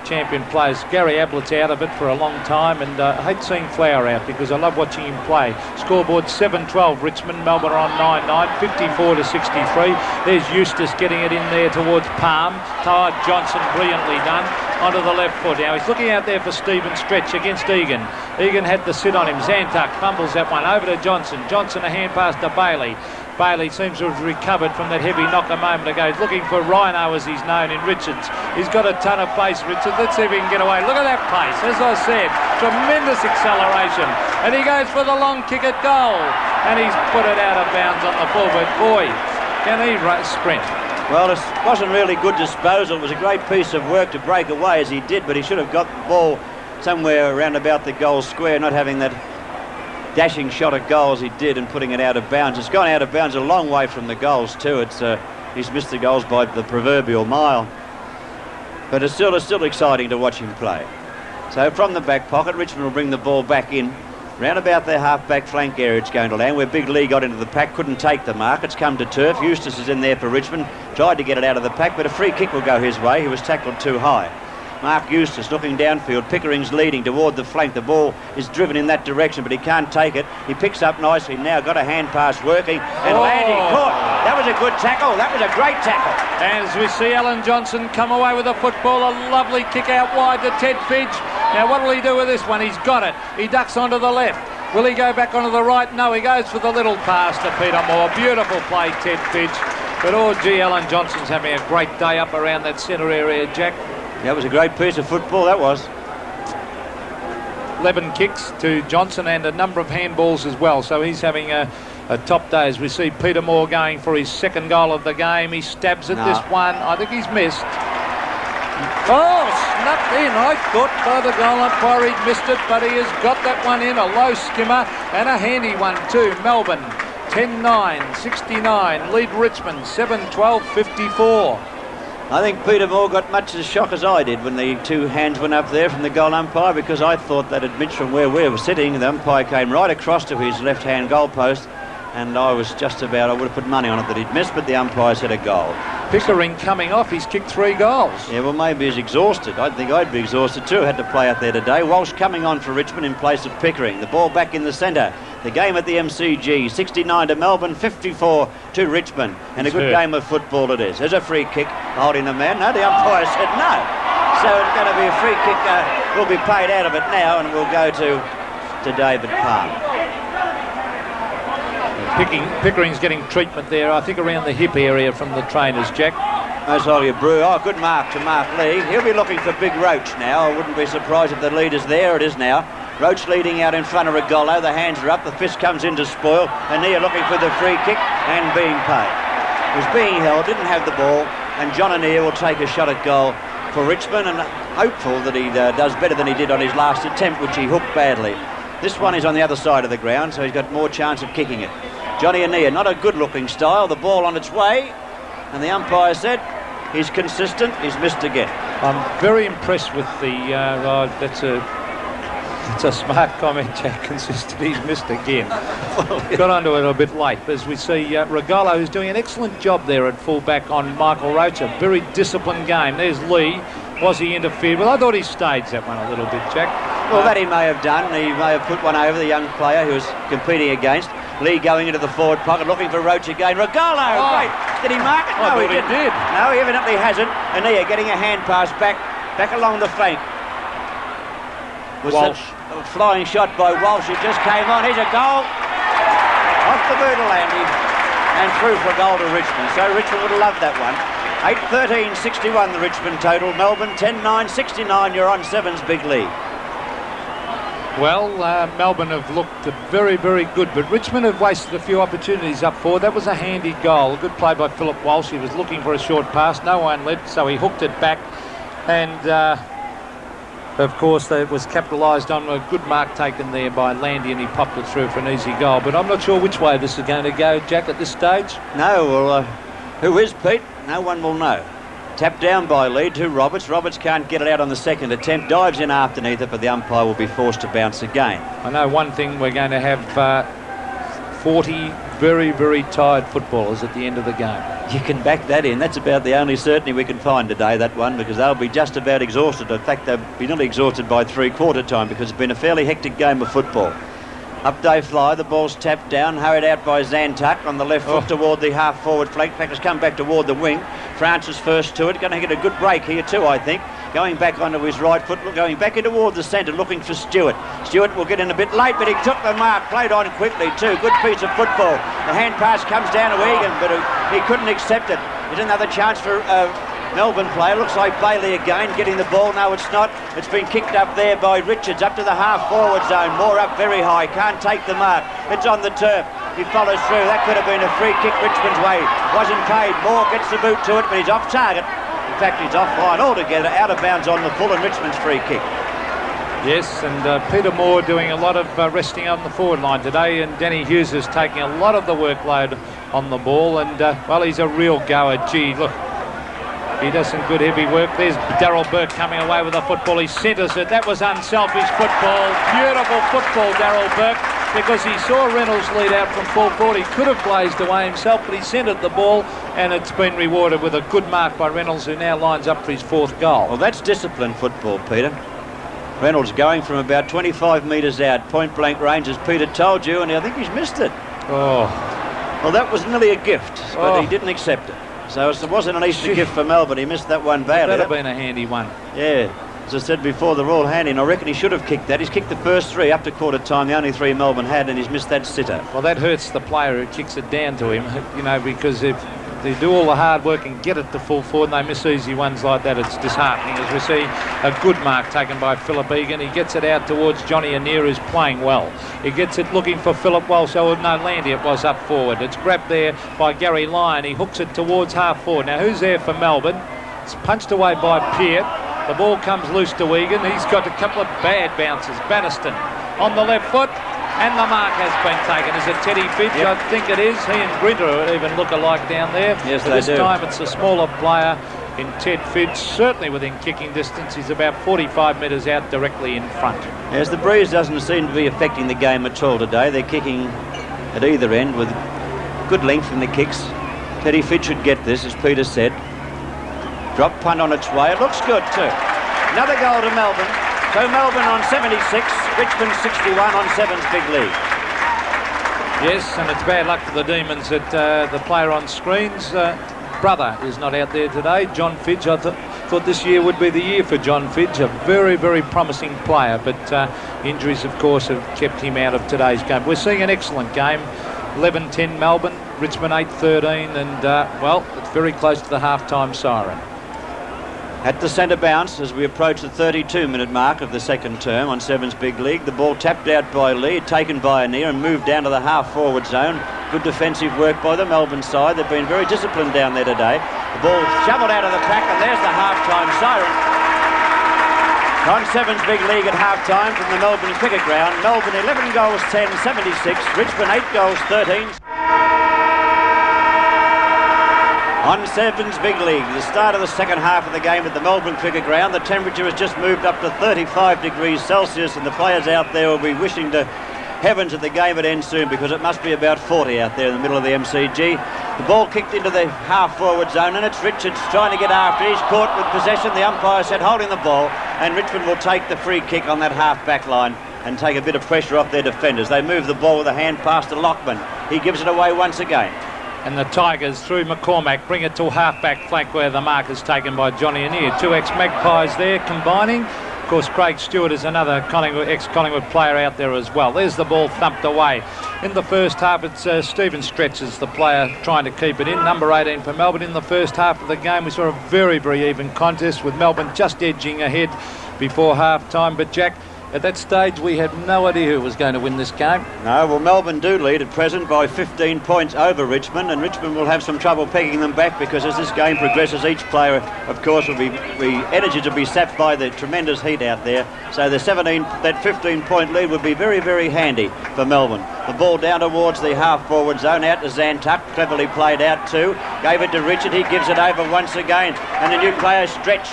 champion players. Gary Ablett's out of it for a long time, and I hate seeing Flower out because I love watching him play. Scoreboard 7-12, Richmond. Melbourne are on 9-9, 54 to 63. There's Eustace getting it in there towards Palm. Todd Johnson, brilliantly done. onto the left foot. Now he's looking out there for Stephen Stretch against Egan. Egan had to sit on him. Zantuck fumbles that one over to Johnson. Johnson a hand pass to Bailey. Bailey seems to have recovered from that heavy knock a moment ago. He's looking for Rhino, as he's known, in Richards. He's got a ton of pace, Richards. Let's see if he can get away. Look at that pace. As I said, tremendous acceleration. And he goes for the long kick at goal. And he's put it out of bounds on the forward. Boy, can he sprint. Well, it wasn't really good disposal. It was a great piece of work to break away as he did, but he should have got the ball somewhere around about the goal square, not having that dashing shot at goal as he did and putting it out of bounds. It's gone out of bounds a long way from the goals too. He's missed the goals by the proverbial mile. But it's still exciting to watch him play. So from the back pocket, Richmond will bring the ball back in. Round about their half-back flank area it's going to land, where Big Lee got into the pack, couldn't take the mark. It's come to turf. Eustace is in there for Richmond. Tried to get it out of the pack, but a free kick will go his way. He was tackled too high. Mark Eustace looking downfield. Pickering's leading toward the flank. The ball is driven in that direction, but he can't take it. He picks up nicely now. Got a hand pass working, and Landy caught. That was a good tackle. That was a great tackle. As we see Alan Johnson come away with the football, a lovely kick out wide to Ted Fidge. Now what will he do with this one? He's got it. He ducks onto the left. Will he go back onto the right? No, he goes for the little pass to Peter Moore. Beautiful play, Ted Fidge. But oh gee, Alan Johnson's having a great day up around that centre area, Jack. That was a great piece of football, that was. 11 kicks to Johnson and a number of handballs as well, so he's having a top day as we see Peter Moore going for his second goal of the game. He stabs at this one. I think he's missed. Oh, snuffed in. I thought by the goal umpire he'd missed it, but he has got that one in. A low skimmer and a handy one too. Melbourne 10-9, 69, lead Richmond 7-12, 54. I think Peter Moore got much as shock as I did when the two hands went up there from the goal umpire, because I thought that had missed from where we were sitting. The umpire came right across to his left-hand goal post, and I was just about, I would have put money on it that he'd missed, but the umpire said a goal. Pickering coming off, he's kicked 3 goals. Yeah, well, maybe he's exhausted. I think I'd be exhausted too. Had to play out there today. Walsh coming on for Richmond in place of Pickering. The ball back in the centre. The game at the MCG, 69 to Melbourne, 54 to Richmond. And a good game of football it is. There's a free kick holding the man. No, the umpire said no. So it's going to be a free kick. We'll be paid out of it now, and we'll go to David Palm. Pickering's getting treatment there, I think, around the hip area from the trainers, Jack. Most likely a brew. Oh, good mark to Mark Lee. He'll be looking for Big Roach now. I wouldn't be surprised if the lead is there. It is now. Roach leading out in front of Regolo. The hands are up. The fist comes in to spoil. Anea looking for the free kick and being paid. Was being held, didn't have the ball, and John Anea will take a shot at goal for Richmond, and hopeful that he does better than he did on his last attempt, which he hooked badly. This one is on the other side of the ground, so he's got more chance of kicking it. Johnny Anea, not a good-looking style. The ball on its way, and the umpire said he's consistent. He's missed again. I'm very impressed with the... It's a smart comment, Jack. Consistent. He's missed again. Got onto it a bit late. As we see Regolo, who's doing an excellent job there at fullback on Michael Roach. A very disciplined game. There's Lee. Was he interfered with? I thought he staged that one a little bit, Jack. Well, that he may have done. He may have put one over the young player who was competing against. Lee going into the forward pocket, looking for Roach again. Regolo, great. Did he mark it? No, he didn't. No, he evidently hasn't. Anea getting a hand pass back along the flank. Walsh. A flying shot by Walsh. It just came on. Here's a goal. Off the boot of Landy and through for a goal to Richmond. So Richmond would have loved that one. 8-13-61 the Richmond total. Melbourne 10-9-69. You're on Sevens Big League. Well, Melbourne have looked very, very good, but Richmond have wasted a few opportunities up forward. That was a handy goal. A good play by Philip Walsh. He was looking for a short pass. No one led, so he hooked it back. And... of course, it was capitalised on. A good mark taken there by Landy, and he popped it through for an easy goal. But I'm not sure which way this is going to go, Jack, at this stage. No, well, who is Pete? No one will know. Tapped down by Lee to Roberts. Roberts can't get it out on the second attempt. Dives in afterneath it, but the umpire will be forced to bounce again. I know one thing, we're going to have 40 very, very tired footballers at the end of the game. You can back that in. That's about the only certainty we can find today, that one, because they'll be just about exhausted. In fact, they'll be nearly exhausted by three-quarter time, because it's been a fairly hectic game of football. Up they fly, the ball's tapped down, hurried out by Zantuck on the left foot toward the half-forward flank. Packers come back toward the wing. Francis first to it, going to get a good break here too, I think. going back onto his right foot, going back in toward the centre, looking for Stewart. Stewart will get in a bit late, but he took the mark, played on quickly too. Good piece of football. The hand pass comes down to Egan, but he couldn't accept it. There's another chance for Melbourne player. Looks like Bailey again getting the ball. No, it's not. It's been kicked up there by Richards up to the half-forward zone. Moore up very high. Can't take the mark. It's on the turf. He follows through. That could have been a free kick Richmond's way. Wasn't paid. Moore gets the boot to it, but he's off target. In fact, he's offline altogether. Out of bounds on the full, and Richmond's free kick. Yes, and Peter Moore doing a lot of resting on the forward line today, and Danny Hughes is taking a lot of the workload on the ball, and well, he's a real goer. Gee, look, he does some good heavy work. There's Darryl Burke coming away with the football. He centres it. That was unselfish football. Beautiful football, Darryl Burke, because he saw Reynolds lead out from full forward. He could have blazed away himself, but he centred the ball, and it's been rewarded with a good mark by Reynolds, who now lines up for his 4th goal. Well, that's disciplined football, Peter. Reynolds going from about 25 metres out, point-blank range, as Peter told you, and I think he's missed it. Oh. Well, that was nearly a gift, but he didn't accept it. So it wasn't an Easter gift for Melbourne. He missed that one badly. That'd have been a handy one. Yeah. As I said before, they're all handy, and I reckon he should have kicked that. He's kicked the first 3 up to quarter time, the only 3 Melbourne had, and he's missed that sitter. Well, that hurts the player who kicks it down to him, you know, because if they do all the hard work and get it to full forward and they miss easy ones like that, it's disheartening. As we see a good mark taken by Philip Egan. He gets it out towards Johnny Anir, who's playing well. He gets it looking for Philip Walsh. Oh, no, Landy it was up forward. It's grabbed there by Gary Lyon. He hooks it towards half forward. Now, who's there for Melbourne? It's punched away by Peart. The ball comes loose to Egan. He's got a couple of bad bounces. Banniston on the left foot. And the mark has been taken. Is it Teddy Fitch? Yep. I think it is. He and Grinter even look alike down there. Yes, but they this do. time it's a smaller player in Ted Fitch, certainly within kicking distance. He's about 45 metres out directly in front. Yes, the breeze doesn't seem to be affecting the game at all today. They're kicking at either end with good length in the kicks. Teddy Fitch should get this, as Peter said. Drop punt on its way. It looks good too. Another goal to Melbourne. So Melbourne on 76, Richmond 61 on Sevens Big League. Yes, and it's bad luck for the Demons that the player on screen's brother is not out there today, John Fidge. I thought this year would be the year for John Fidge, a very, very promising player, but injuries, of course, have kept him out of today's game. We're seeing an excellent game. 11-10 Melbourne, Richmond 8-13, and, well, it's very close to the half-time siren. At the centre bounce, as we approach the 32-minute mark of the second term on Sevens Big League, the ball tapped out by Lee, taken by Anir and moved down to the half-forward zone. Good defensive work by the Melbourne side. They've been very disciplined down there today. The ball shoveled out of the pack, and there's the half-time siren. On Sevens Big League at half-time from the Melbourne Cricket Ground, Melbourne 11 goals 10, 76, Richmond 8 goals 13. On Sevens Big League, the start of the second half of the game at the Melbourne Cricket Ground. The temperature has just moved up to 35 degrees Celsius, and the players out there will be wishing to heavens that the game would end soon, because it must be about 40 out there in the middle of the MCG. The ball kicked into the half-forward zone, and it's Richards trying to get after it. He's caught with possession. The umpire said holding the ball, and Richmond will take the free kick on that half-back line and take a bit of pressure off their defenders. They move the ball with a hand pass to Lockman. He gives it away once again. And the Tigers, through McCormack, bring it to half-back flank where the mark is taken by Johnny Anir. 2 ex-Magpies there combining. Of course, Craig Stewart is another ex-Collingwood player out there as well. There's the ball thumped away. In the first half, it's Stephen Stretches, the player trying to keep it in. Number 18 for Melbourne. In the first half of the game, we saw a very, very even contest with Melbourne just edging ahead before half-time. But, Jack, at that stage, we had no idea who was going to win this game. No, well, Melbourne do lead at present by 15 points over Richmond, and Richmond will have some trouble pegging them back, because as this game progresses, each player, of course, will be energy to be sapped by the tremendous heat out there. So that 15-point lead would be very, very handy for Melbourne. The ball down towards the half-forward zone, out to Zantuck, cleverly played out too. Gave it to Richard, he gives it over once again, and the new player Stretch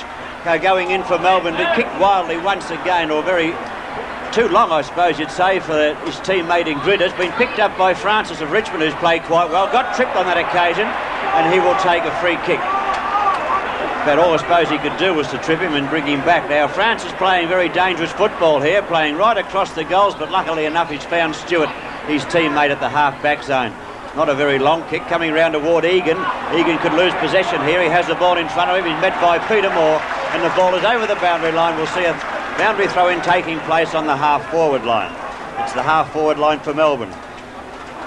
going in for Melbourne, but kicked wildly once again, or very too long, I suppose you'd say, for his teammate in Grid. It's been picked up by Francis of Richmond, who's played quite well. Got tripped on that occasion, and he will take a free kick. But all I suppose he could do was to trip him and bring him back. Now, Francis playing very dangerous football here, playing right across the goals, but luckily enough, he's found Stewart, his teammate, at the half-back zone. Not a very long kick coming round toward Egan. Egan could lose possession here. He has the ball in front of him. He's met by Peter Moore. and the ball is over the boundary line. We'll see a boundary throw-in taking place on the half-forward line. It's the half-forward line for Melbourne.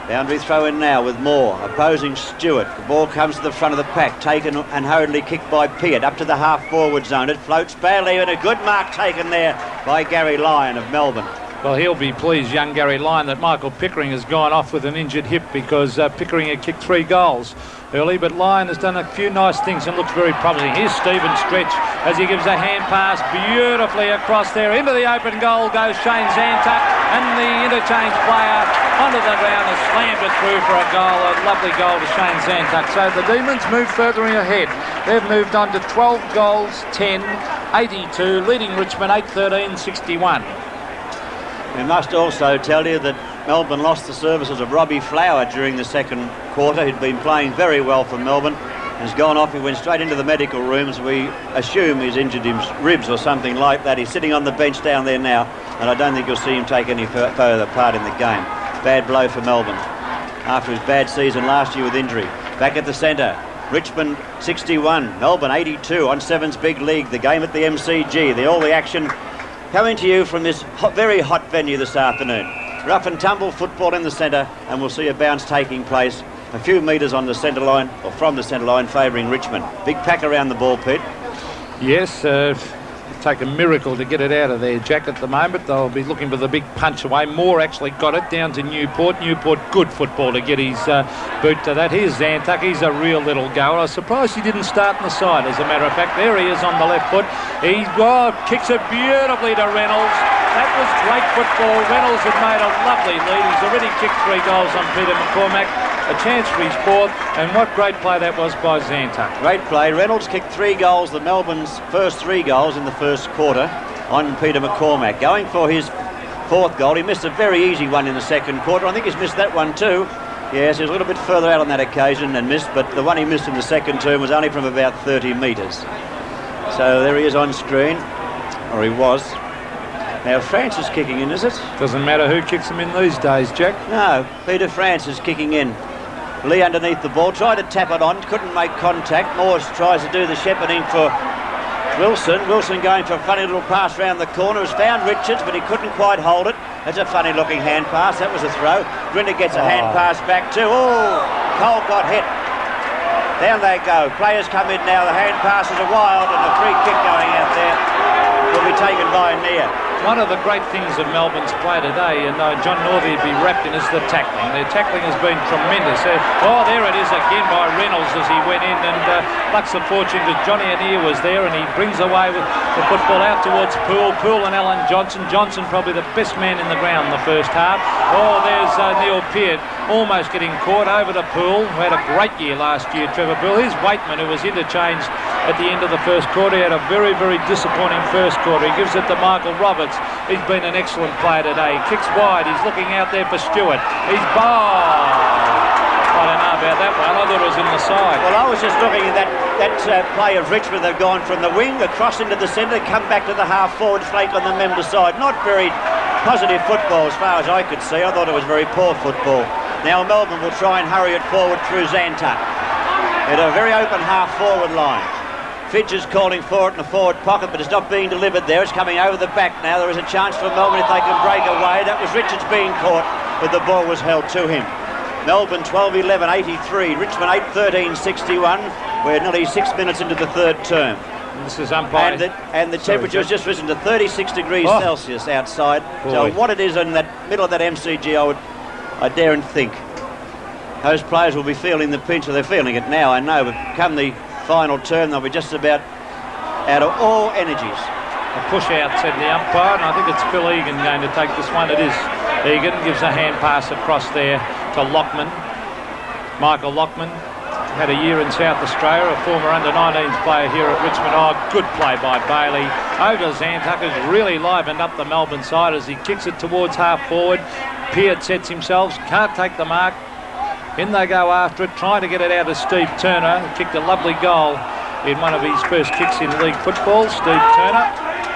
Boundary throw-in now with Moore opposing Stewart. The ball comes to the front of the pack, taken and hurriedly kicked by Peart up to the half-forward zone. It floats badly, and a good mark taken there by Gary Lyon of Melbourne. Well, he'll be pleased, young Gary Lyon, that Michael Pickering has gone off with an injured hip, because Pickering had kicked 3 goals early, but Lyon has done a few nice things and looks very promising. Here's Stephen Stretch as he gives a hand pass beautifully across there. Into the open goal goes Shane Zantuck, and the interchange player onto the ground has slammed it through for a goal. A lovely goal to Shane Zantuck. So the Demons move further ahead. They've moved on to 12 goals, 10, 82, leading Richmond 8-13, 61. We must also tell you that Melbourne lost the services of Robbie Flower during the second quarter. He'd been playing very well for Melbourne. Has gone off. He went straight into the medical rooms. We assume he's injured his ribs or something like that. He's sitting on the bench down there now, and I don't think you'll see him take any further part in the game. Bad blow for Melbourne after his bad season last year with injury. Back at the centre, Richmond 61, Melbourne 82 on Seven's Big League. The game at the MCG. All the action coming to you from this very hot venue this afternoon. Rough and tumble football in the centre, and we'll see a bounce taking place a few metres on the centre line, or from the centre line, favouring Richmond. Big pack around the ball pit. Yes, take a miracle to get it out of there, Jack, at the moment. They'll be looking for the big punch away. Moore actually got it down to Newport. Newport, good football to get his boot to that. Here's Zantuck. He's a real little goer. I was surprised he didn't start on the side, as a matter of fact. There he is on the left foot. He kicks it beautifully to Reynolds. That was great football. Reynolds had made a lovely lead. He's already kicked 3 goals on Peter McCormack. A chance for his 4th, and what great play that was by Zantuck. Great play. Reynolds kicked 3 goals, the Melbourne's first 3 goals in the first quarter, on Peter McCormack. Going for his 4th goal. He missed a very easy one in the second quarter. I think he's missed that one too. Yes, he was a little bit further out on that occasion and missed, but the one he missed in the second term was only from about 30 metres. So there he is on screen, or he was. Now Francis kicking in, is it? Doesn't matter who kicks him in these days, Jack. No, Peter Francis kicking in. Lee underneath the ball, tried to tap it on, couldn't make contact. Morse tries to do the shepherding for Wilson. Wilson going for a funny little pass round the corner. Has found Richards, but he couldn't quite hold it. That's a funny looking hand pass. That was a throw. Grinner gets a hand pass back too. Oh, Cole got hit. Down they go. Players come in now. The hand passes are wild, and a free kick going out there will be taken by Nia. One of the great things of Melbourne's play today, and John Northey would be wrapped in, is the tackling. Their tackling has been tremendous. Oh, there it is again by Reynolds as he went in, and lucks of fortune that Johnny Anea was there, and he brings away with the football out towards Poole. Poole and Alan Johnson. Johnson probably the best man in the ground in the first half. Oh, there's Neil Peart almost getting caught over to Poole, who had a great year last year, Trevor Poole. Here's Waitman, who was interchanged at the end of the first quarter. He had a very, very disappointing first quarter. He gives it to Michael Roberts. He's been an excellent player today. He kicks wide. He's looking out there for Stewart. He's bowled. I don't know about that one. I thought it was in the side. Well, I was just looking at that play of Richmond. They've gone from the wing across into the centre, come back to the half-forward flank on the member side. Not very positive football as far as I could see. I thought it was very poor football. Now Melbourne will try and hurry it forward through Zantuck. At a very open half-forward line. Fidge is calling for it in the forward pocket, but it's not being delivered there. It's coming over the back now. There is a chance for Melbourne if they can break away. That was Richards being caught, but the ball was held to him. Melbourne 12-11, 83. Richmond 8-13, 61. We're nearly 6 minutes into the third term. This is umpire. And the temperature has just risen to 36 degrees Celsius outside. Boy. So what it is in that middle of that MCG, I daren't think. Those players will be feeling the pinch, or they're feeling it now, I know, but come the final term, they'll be just about out of all energies. A push out, said the umpire, and I think it's Phil Egan going to take this one. It is. Egan gives a hand pass across there to Lockman. Michael Lockman had a year in South Australia, a former under-19s player here at Richmond. Oh, good play by Bailey. Over Zantuck has really livened up the Melbourne side as he kicks it towards half-forward. Peart sets himself, can't take the mark. In they go after it, trying to get it out of Steve Turner. He kicked a lovely goal in one of his first kicks in league football. Steve Turner,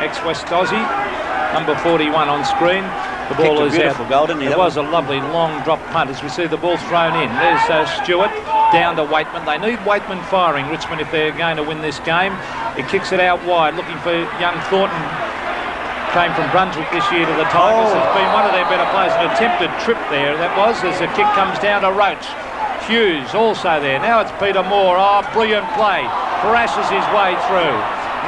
ex-West Aussie, number 41 on screen. The ball Kicked a is beautiful out. goal, didn't he? It was a lovely long drop punt as we see the ball thrown in. There's Stewart down to Waitman. They need Waitman firing, Richmond, if they're going to win this game. He kicks it out wide, looking for young Thornton. Came from Brunswick this year to the Tigers. It's been one of their better players. An attempted trip there, that was, as the kick comes down to Roach. Hughes also there. Now it's Peter Moore. Oh, brilliant play. Crashes his way through.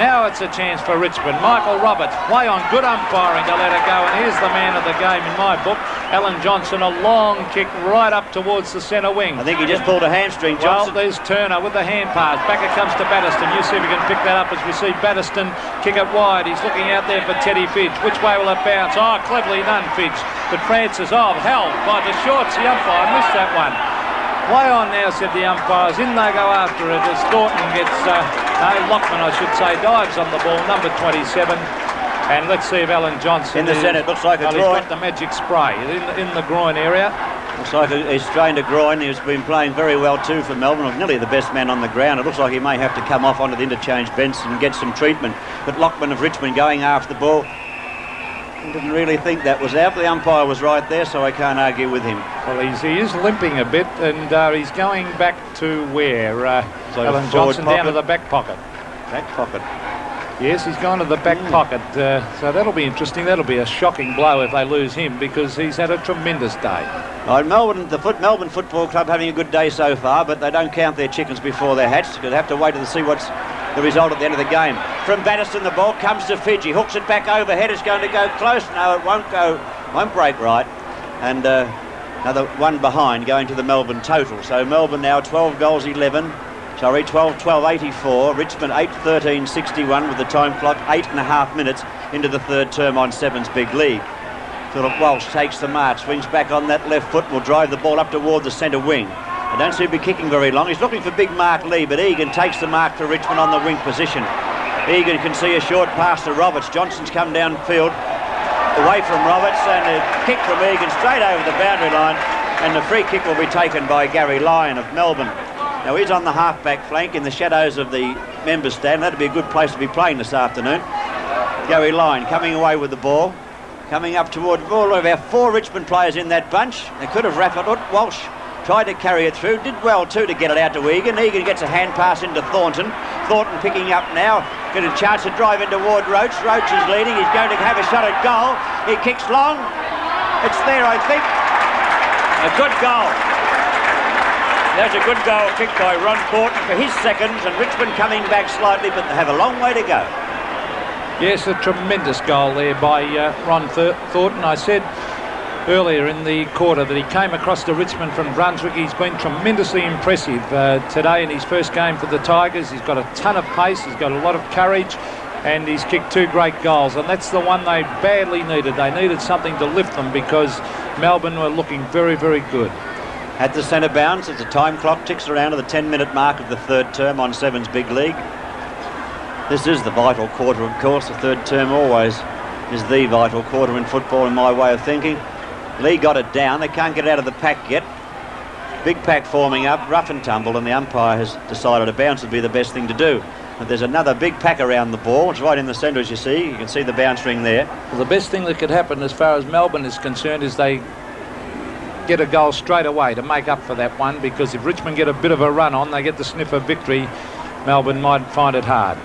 Now it's a chance for Richmond. Michael Roberts, play on, good umpiring to let it go. And here's the man of the game in my book, Alan Johnson. A long kick right up towards the centre wing. I think he just pulled a hamstring, Johnson. Well, there's Turner with the hand pass. Back it comes to Batterston. You see if we can pick that up as we see Batterston kick it wide. He's looking out there for Teddy Fidge. Which way will it bounce? Oh, cleverly done, Fidge. But Francis, held by the shorts. The umpire missed that one. Play on now, said the umpires. In they go after it as Thornton gets, Lockman, I should say, dives on the ball, number 27. And let's see if Alan Johnson... In the centre, it looks like a groin. He's got the magic spray in the groin area. Looks like he's strained a groin. He's been playing very well too for Melbourne. Nearly the best man on the ground. It looks like he may have to come off onto the interchange bench and get some treatment. But Lockman of Richmond going after the ball. Didn't really think that was out. The umpire was right there, so I can't argue with him. Well, he is limping a bit, and he's going back to where? Alan Johnson down to the back pocket. Back pocket. Yes, he's gone to the back pocket. So that'll be interesting. That'll be a shocking blow if they lose him, because he's had a tremendous day. Right, Melbourne Football Club having a good day so far, but they don't count their chickens before they're hatched. They'll have to wait to see what's the result at the end of the game. From Batterston, the ball comes to Fidge. Hooks it back overhead. It's going to go close. No, it won't break right. And another one behind going to the Melbourne total. So Melbourne now 12 goals 11. 12-12-84. Richmond 8-13-61 with the time clock 8.5 minutes into the third term on Seven's big league. Philip Walsh takes the mark, swings back on that left foot, will drive the ball up toward the centre wing. They don't seem to be kicking very long. He's looking for big Mark Lee, but Egan takes the mark for Richmond on the wing position. Egan can see a short pass to Roberts. Johnson's come downfield away from Roberts, and a kick from Egan straight over the boundary line, and the free kick will be taken by Gary Lyon of Melbourne. Now he's on the half-back flank in the shadows of the members' stand. That'd be a good place to be playing this afternoon. Gary Lyon coming away with the ball, coming up toward the ball. We have 4 Richmond players in that bunch. They could have wrapped it. Walsh tried to carry it through, did well too to get it out to Egan. Egan gets a hand pass into Thornton. Thornton picking up now, get a chance to drive in toward Roach. Roach is leading, he's going to have a shot at goal. He kicks long. It's there, I think. A good goal. There's a good goal kicked by Ron Thornton for his seconds, and Richmond coming back slightly, but they have a long way to go. Yes, a tremendous goal there by Ron Thornton. I said earlier in the quarter that he came across to Richmond from Brunswick. He's been tremendously impressive today in his first game for the Tigers. He's got a ton of pace, he's got a lot of courage, and he's kicked 2 great goals, and that's the one they badly needed. They needed something to lift them because Melbourne were looking very, very good. At the centre bounce, as the time clock ticks around to the 10-minute mark of the third term on Seven's big league. This is the vital quarter, of course. The third term always is the vital quarter in football, in my way of thinking. Lee got it down. They can't get out of the pack yet. Big pack forming up, rough and tumble, and the umpire has decided a bounce would be the best thing to do. But there's another big pack around the ball. It's right in the centre, as you see. You can see the bounce ring there. Well, the best thing that could happen as far as Melbourne is concerned is they get a goal straight away to make up for that one, because if Richmond get a bit of a run on, they get the sniff of victory, Melbourne might find it hard.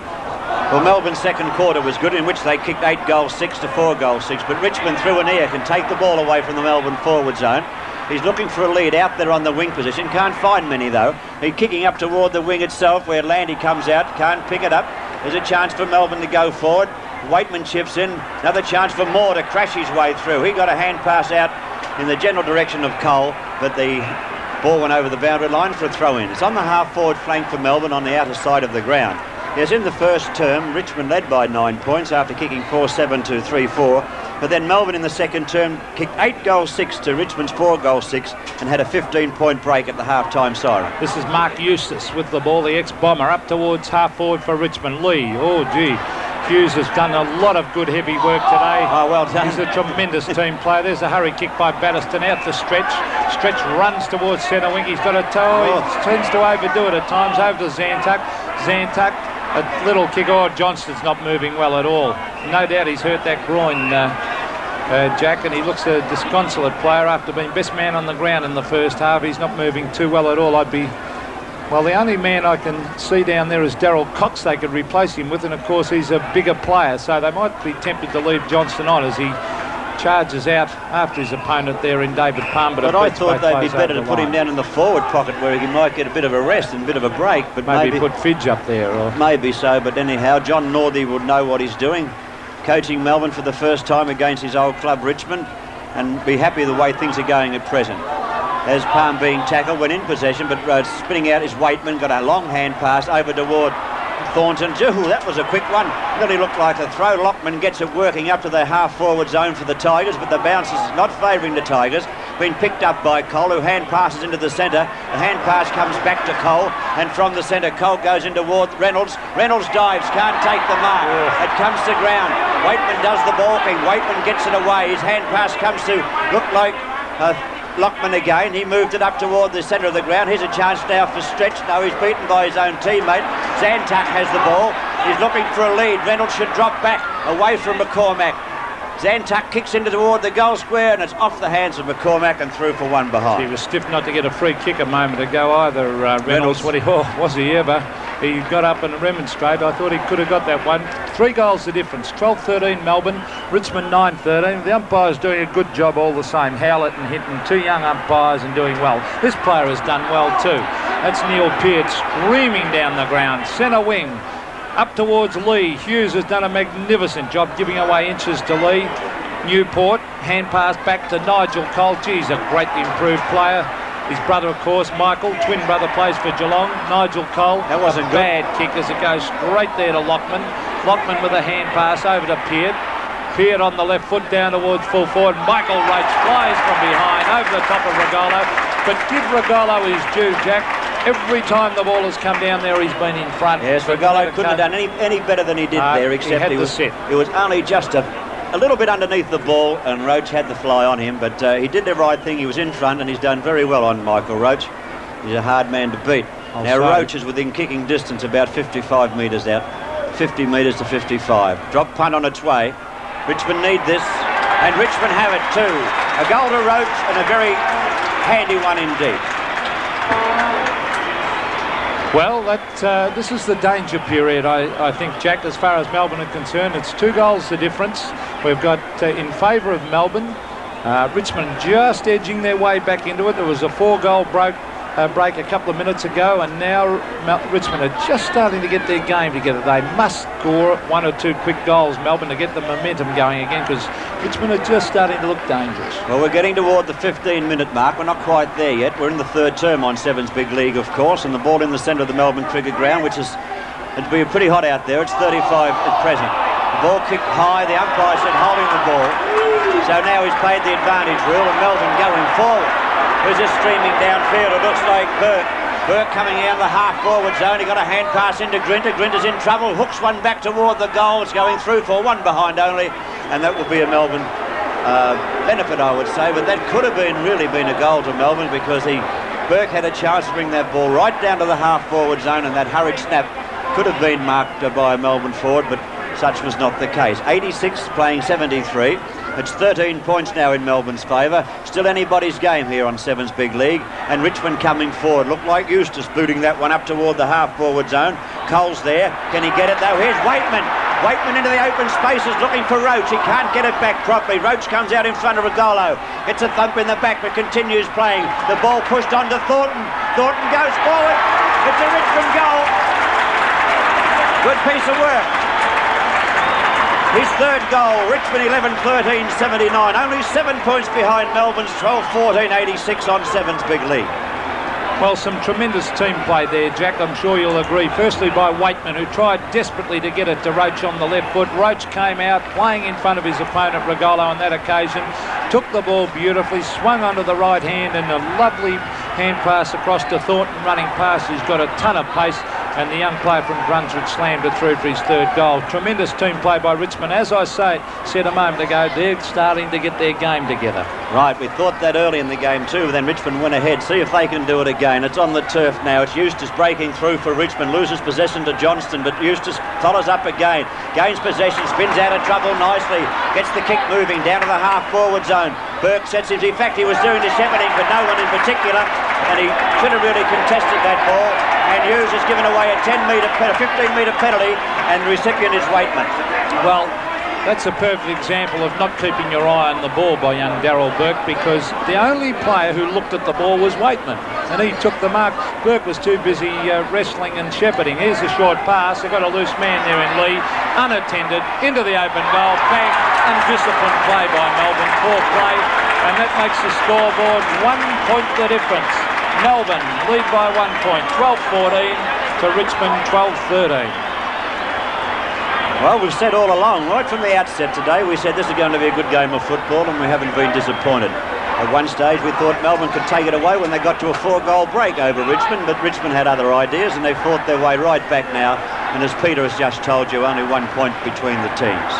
Well, Melbourne's second quarter was good, in which they kicked 8 goals 6 to 4 goals 6, but Richmond through an ear can take the ball away from the Melbourne forward zone. He's looking for a lead out there on the wing position, can't find many though. He's kicking up toward the wing itself where Landy comes out, can't pick it up. There's a chance for Melbourne to go forward. Waitman chips in, another chance for Moore to crash his way through. He got a hand pass out in the general direction of Cole, but the ball went over the boundary line for a throw-in. It's on the half-forward flank for Melbourne on the outer side of the ground. Yes, in the first term, Richmond led by 9 points after kicking 4-7 to 3-4, but then Melbourne in the second term kicked 8 goals 6 to Richmond's 4 goals 6 and had a 15-point break at the half-time siren. This is Mark Eustace with the ball, the ex-bomber, up towards half-forward for Richmond. Lee, oh gee. Hughes has done a lot of good heavy work today. Oh, well done. He's a tremendous team player. There's a hurry kick by Batterston out to Stretch. Stretch runs towards centre wing. He's got a toe. He tends to overdo it at times. Over to Zantuck. Zantuck, a little kick. Oh, Johnston's not moving well at all. No doubt he's hurt that groin Jack, and he looks a disconsolate player after being best man on the ground in the first half. He's not moving too well at all. Well, the only man I can see down there is Darryl Cox they could replace him with, and of course he's a bigger player, so they might be tempted to leave Johnston on as he charges out after his opponent there in David Palm. But I thought they'd be better to put him down in the forward pocket where he might get a bit of a rest and a bit of a break. But maybe put Fidge up there. Or maybe so, but anyhow, John Northey would know what he's doing, coaching Melbourne for the first time against his old club Richmond, and be happy the way things are going at present. As Palm being tackled, went in possession, but spinning out is Waitman, got a long hand pass over toward Thornton. Ooh, that was a quick one. Really looked like a throw. Lockman gets it working up to the half-forward zone for the Tigers, but the bounce is not favouring the Tigers. Been picked up by Cole, who hand passes into the centre. The hand pass comes back to Cole, and from the centre, Cole goes into Reynolds. Reynolds dives, can't take the mark. It comes to ground. Waitman does the balking. Waitman gets it away. His hand pass comes to look like Lockman again. He moved it up toward the centre of the ground. Here's a chance now for Stretch. No, he's beaten by his own teammate. Zantuck has the ball. He's looking for a lead. Reynolds should drop back away from McCormack. Zantuck kicks into toward the goal square, and it's off the hands of McCormack and through for one behind. He was stiff not to get a free kick a moment ago either, Reynolds. What he was he ever? He got up and remonstrated. I thought he could have got that one. 3 goals the difference. 12-13 Melbourne, Richmond 9-13. The umpire's doing a good job all the same. Howlett and Hinton, 2 young umpires and doing well. This player has done well too. That's Neil Peart screaming down the ground. Centre wing. Up towards Lee. Hughes has done a magnificent job giving away inches to Lee. Newport, hand pass back to Nigel Cole. Geez, a great improved player. His brother, of course, Michael, twin brother, plays for Geelong. Nigel Cole. That wasn't a bad kick as it goes straight there to Lockman. Lockman with a hand pass over to Peart. Peart on the left foot down towards full forward. Michael Roach flies from behind over the top of Regolo. But give Regolo his due, Jack. Every time the ball has come down there, he's been in front. Yes, Regolo couldn't have done any better than he did there, except he was only just a little bit underneath the ball, and Roach had the fly on him, but he did the right thing. He was in front, and he's done very well on Michael Roach. He's a hard man to beat. Roach is within kicking distance, about 55 metres out, 50 metres to 55. Drop punt on its way. Richmond need this, and Richmond have it too. A goal to Roach, and a very handy one indeed. Well, this is the danger period, I think, Jack, as far as Melbourne are concerned. It's 2 goals the difference. We've got in favour of Melbourne. Richmond just edging their way back into it. There was a 4-goal break a couple of minutes ago, and now Richmond are just starting to get their game together. They must score 1 or 2 quick goals, Melbourne, to get the momentum going again, because Richmond are just starting to look dangerous. Well, we're getting toward the 15-minute mark. We're not quite there yet. We're in the 3rd term on Sevens Big League, of course, and the ball in the centre of the Melbourne cricket ground, which is it'll be pretty hot out there. It's 35 at present. The ball kicked high. The umpire said holding the ball. So now he's played the advantage rule, and Melbourne going forward. Who's just streaming downfield? It looks like Burke. Burke coming out of the half-forward zone. He got a hand pass into Grinter. Grinter's in trouble. Hooks one back toward the goal. It's going through for 1 behind only. And that will be a Melbourne benefit, I would say. But that could have really been a goal to Melbourne, because Burke had a chance to bring that ball right down to the half-forward zone, and that hurried snap could have been marked by a Melbourne forward, but such was not the case. 86 playing 73. It's 13 points now in Melbourne's favour. Still anybody's game here on Sevens Big League. And Richmond coming forward. Looked like Eustace booting that one up toward the half-forward zone. Cole's there. Can he get it though? Here's Waitman. Waitman into the open spaces looking for Roach. He can't get it back properly. Roach comes out in front of Regolo. Gets a thump in the back but continues playing. The ball pushed on to Thornton. Thornton goes forward. It's a Richmond goal. Good piece of work. His 3rd goal, Richmond 11-13-79, only 7 points behind Melbourne's 12-14-86 on Sevens Big League. Well, some tremendous team play there, Jack, I'm sure you'll agree. Firstly by Waitman, who tried desperately to get it to Roach on the left foot. Roach came out playing in front of his opponent, Regolo, on that occasion. Took the ball beautifully, swung onto the right hand, and a lovely hand pass across to Thornton running past. He's got a ton of pace, and the young player from Brunswick slammed it through for his third goal. Tremendous team play by Richmond. As I said a moment ago, they're starting to get their game together. Right, we thought that early in the game too, then Richmond went ahead. See if they can do it again. It's on the turf now. It's Eustace breaking through for Richmond, loses possession to Johnston, but Eustace follows up again, gains possession, spins out of trouble nicely, gets the kick moving down to the half-forward zone. Burke sets him, in fact he was doing the shepherding, but no one in particular, and he should have really contested that ball, and Hughes has given away a 15-metre penalty, and the recipient is Waitman. Well, that's a perfect example of not keeping your eye on the ball by young Darryl Burke, because the only player who looked at the ball was Waitman, and he took the mark. Burke was too busy wrestling and shepherding. Here's a short pass. They've got a loose man there in Lee, unattended, into the open goal. Bang! Undisciplined play by Melbourne. Poor play, and that makes the scoreboard 1 point the difference. Melbourne lead by 1 point, 12-14 to Richmond 12-13. Well, we've said all along, right from the outset today, we said this is going to be a good game of football, and we haven't been disappointed. At one stage, we thought Melbourne could take it away when they got to a 4-goal break over Richmond, but Richmond had other ideas, and they fought their way right back now. And as Peter has just told you, only 1 point between the teams.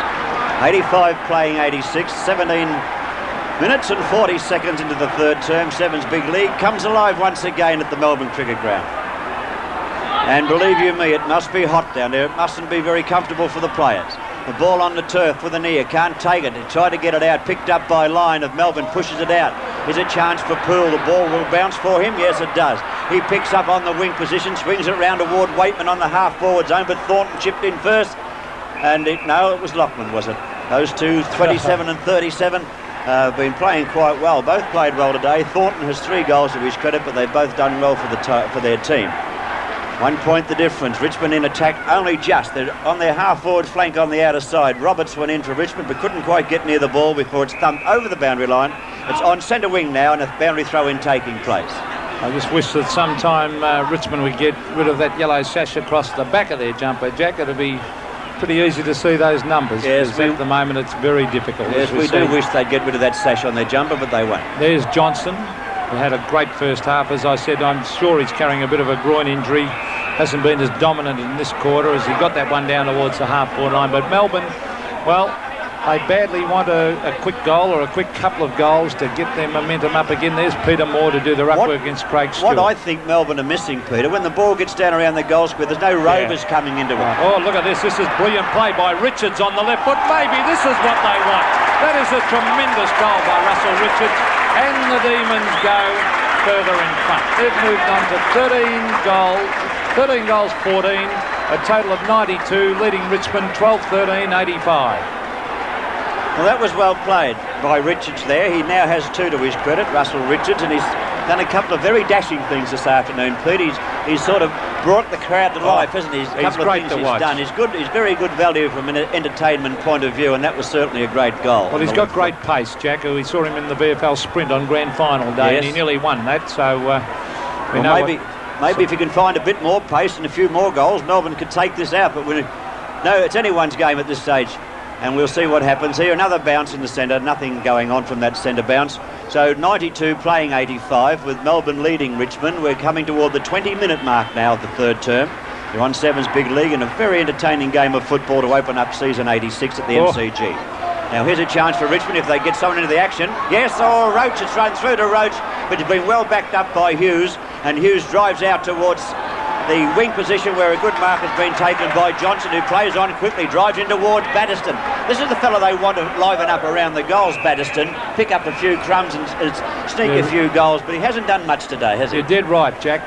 85 playing 86, 17 minutes and 40 seconds into the third term. Sevens Big League comes alive once again at the Melbourne Cricket Ground. And believe you me, it must be hot down there. It mustn't be very comfortable for the players. The ball on the turf with an ear, can't take it. He tried to get it out, picked up by Line of Melbourne, pushes it out. Here's a chance for Poole. The ball will bounce for him. Yes, it does. He picks up on the wing position, swings it round toward Waitman on the half-forward zone, but Thornton chipped in first. And no, it was Lockman, was it? Those two, 27 and 37, have been playing quite well. Both played well today. Thornton has 3 goals to his credit, but they've both done well for their team. 1 point the difference. Richmond in attack only just. They're on their half-forward flank on the outer side. Roberts went in for Richmond but couldn't quite get near the ball before it's thumped over the boundary line. It's on centre wing now and a boundary throw-in taking place. I just wish that sometime Richmond would get rid of that yellow sash across the back of their jumper, Jack. It'd be pretty easy to see those numbers. Yes, at the moment it's very difficult. Yes, we do wish they'd get rid of that sash on their jumper, but they won't. There's Johnson. He had a great first half. As I said, I'm sure he's carrying a bit of a groin injury. Hasn't been as dominant in this quarter as he got that one down towards the half-forward line. But Melbourne, well, they badly want a quick goal or a quick couple of goals to get their momentum up again. There's Peter Moore to do the ruck work against Craig Stewart. What I think Melbourne are missing, Peter, when the ball gets down around the goal square, there's no rovers coming into it. Oh, look at this. This is brilliant play by Richards on the left foot. Maybe this is what they want. That is a tremendous goal by Russell Richards. And the Demons go further in front. They've moved on to 13 goals, 14, a total of 92, leading Richmond 12-13, 85. Well, that was well played by Richards there. He now has 2 to his credit, Russell Richards, and he's done a couple of very dashing things this afternoon, Pete. He's sort of brought the crowd to life, hasn't he? A couple of things he's done. He's very good value from an entertainment point of view, and that was certainly a great goal. Well, he's got great pace, Jack. We saw him in the VFL Sprint on Grand Final day, and he nearly won that, so maybe if you can find a bit more pace and a few more goals, Melbourne could take this out, but no, it's anyone's game at this stage. And we'll see what happens here. Another bounce in the centre, nothing going on from that centre bounce. So 92 playing 85 with Melbourne leading Richmond. We're coming toward the 20-minute mark now of the third term. They're on Sevens Big League and a very entertaining game of football to open up season 86 at the MCG. Now here's a chance for Richmond if they get someone into the action. Yes, Roach has run through to Roach, but it's been well backed up by Hughes, and Hughes drives out towards the wing position where a good mark has been taken by Johnson, who plays on quickly, drives in towards Batterston. This is the fellow they want to liven up around the goals, Batterston, pick up a few crumbs and sneak a few goals, but he hasn't done much today, has he? You're dead right, Jack.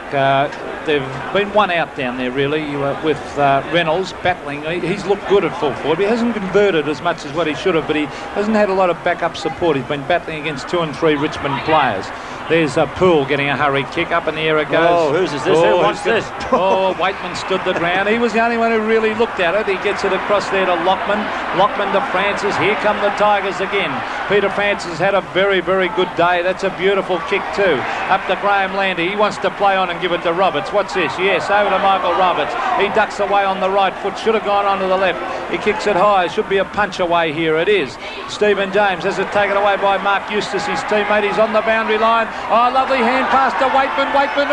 They've been one out down there, really, with Reynolds battling. He's looked good at full forward. He hasn't converted as much as what he should have, but he hasn't had a lot of backup support. He's been battling against 2 and 3 Richmond players. There's Poole getting a hurried kick. Up in the air it goes. Oh, whose is this? Who wants this? Waitman stood the ground. He was the only one who really looked at it. He gets it across there to Lockman. Lockman to Francis. Here come the Tigers again. Peter Francis had a very, very good day. That's a beautiful kick too. Up to Graham Landy. He wants to play on and give it to Roberts. What's this? Yes, over to Michael Roberts. He ducks away on the right foot. Should have gone onto the left. He kicks it high. Should be a punch away here. It is. Stephen James has it taken away by Mark Eustace, his teammate. He's on the boundary line. Oh, lovely hand pass to Waitman. Waitman,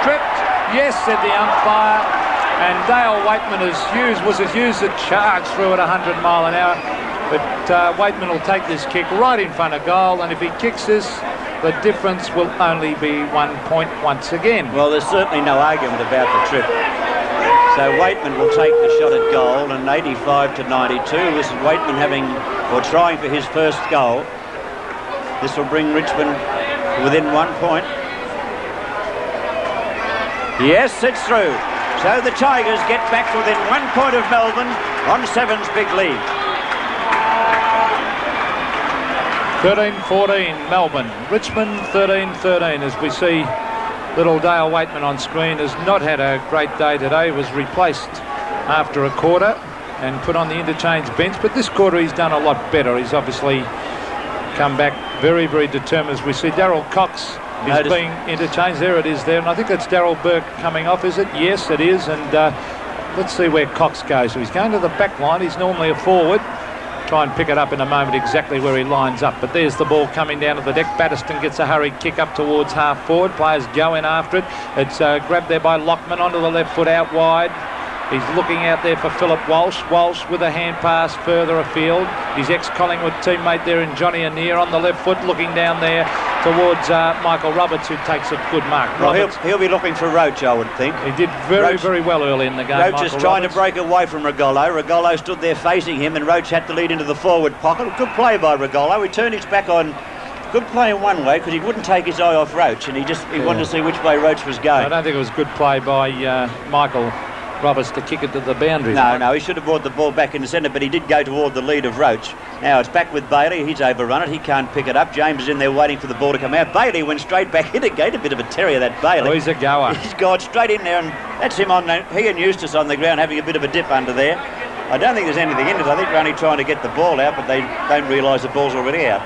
tripped Yes, said the umpire. And Dale Waitman was as Hughes that charged through at 100 mile an hour. But Waitman will take this kick right in front of goal, and if he kicks this, the difference will only be 1 point once again. Well, there's certainly no argument about the trip. So Waitman will take the shot at goal, and 85-92. This is Waitman trying for his first goal. This will bring Richmond within 1 point. Yes, it's through. So the Tigers get back to within 1 point of Melbourne on Seven's big lead. 13-14 Melbourne. Richmond 13-13 as we see little Dale Waitman on screen has not had a great day today. He was replaced after a quarter and put on the interchange bench, but this quarter he's done a lot better. He's obviously come back very, very determined. As we see Darryl Cox is being interchanged. There it is there, and I think that's Darryl Burke coming off, is it? Yes, it is. And let's see where Cox goes. So he's going to the back line. He's normally a forward. Try and pick it up in a moment exactly where he lines up. But there's the ball coming down to the deck. Batterston gets a hurried kick up towards half forward. Players go in after it. It's grabbed there by Lockman onto the left foot out wide. He's looking out there for Philip Walsh. Walsh with a hand pass further afield. His ex-Collingwood teammate there in Johnny Annear on the left foot, looking down there towards Michael Roberts, who takes a good mark. Well, he'll be looking for Roach, I would think. He did very well early in the game. Roach is trying to break away from Regolo. Regolo stood there facing him, and Roach had to lead into the forward pocket. Good play by Regolo. He turned his back on. Good play in one way because he wouldn't take his eye off Roach, and he wanted to see which way Roach was going. I don't think it was good play by Michael Roberts to kick it to the boundary. No, he should have brought the ball back in the centre, but he did go toward the lead of Roach. Now it's back with Bailey. He's overrun it. He can't pick it up. James is in there waiting for the ball to come out. Bailey went straight back in again. A bit of a terrier, that Bailey. Oh, he's a goer. He's gone straight in there, and that's him on. He and Eustace on the ground having a bit of a dip under there. I don't think there's anything in it. I think they're only trying to get the ball out, but they don't realise the ball's already out.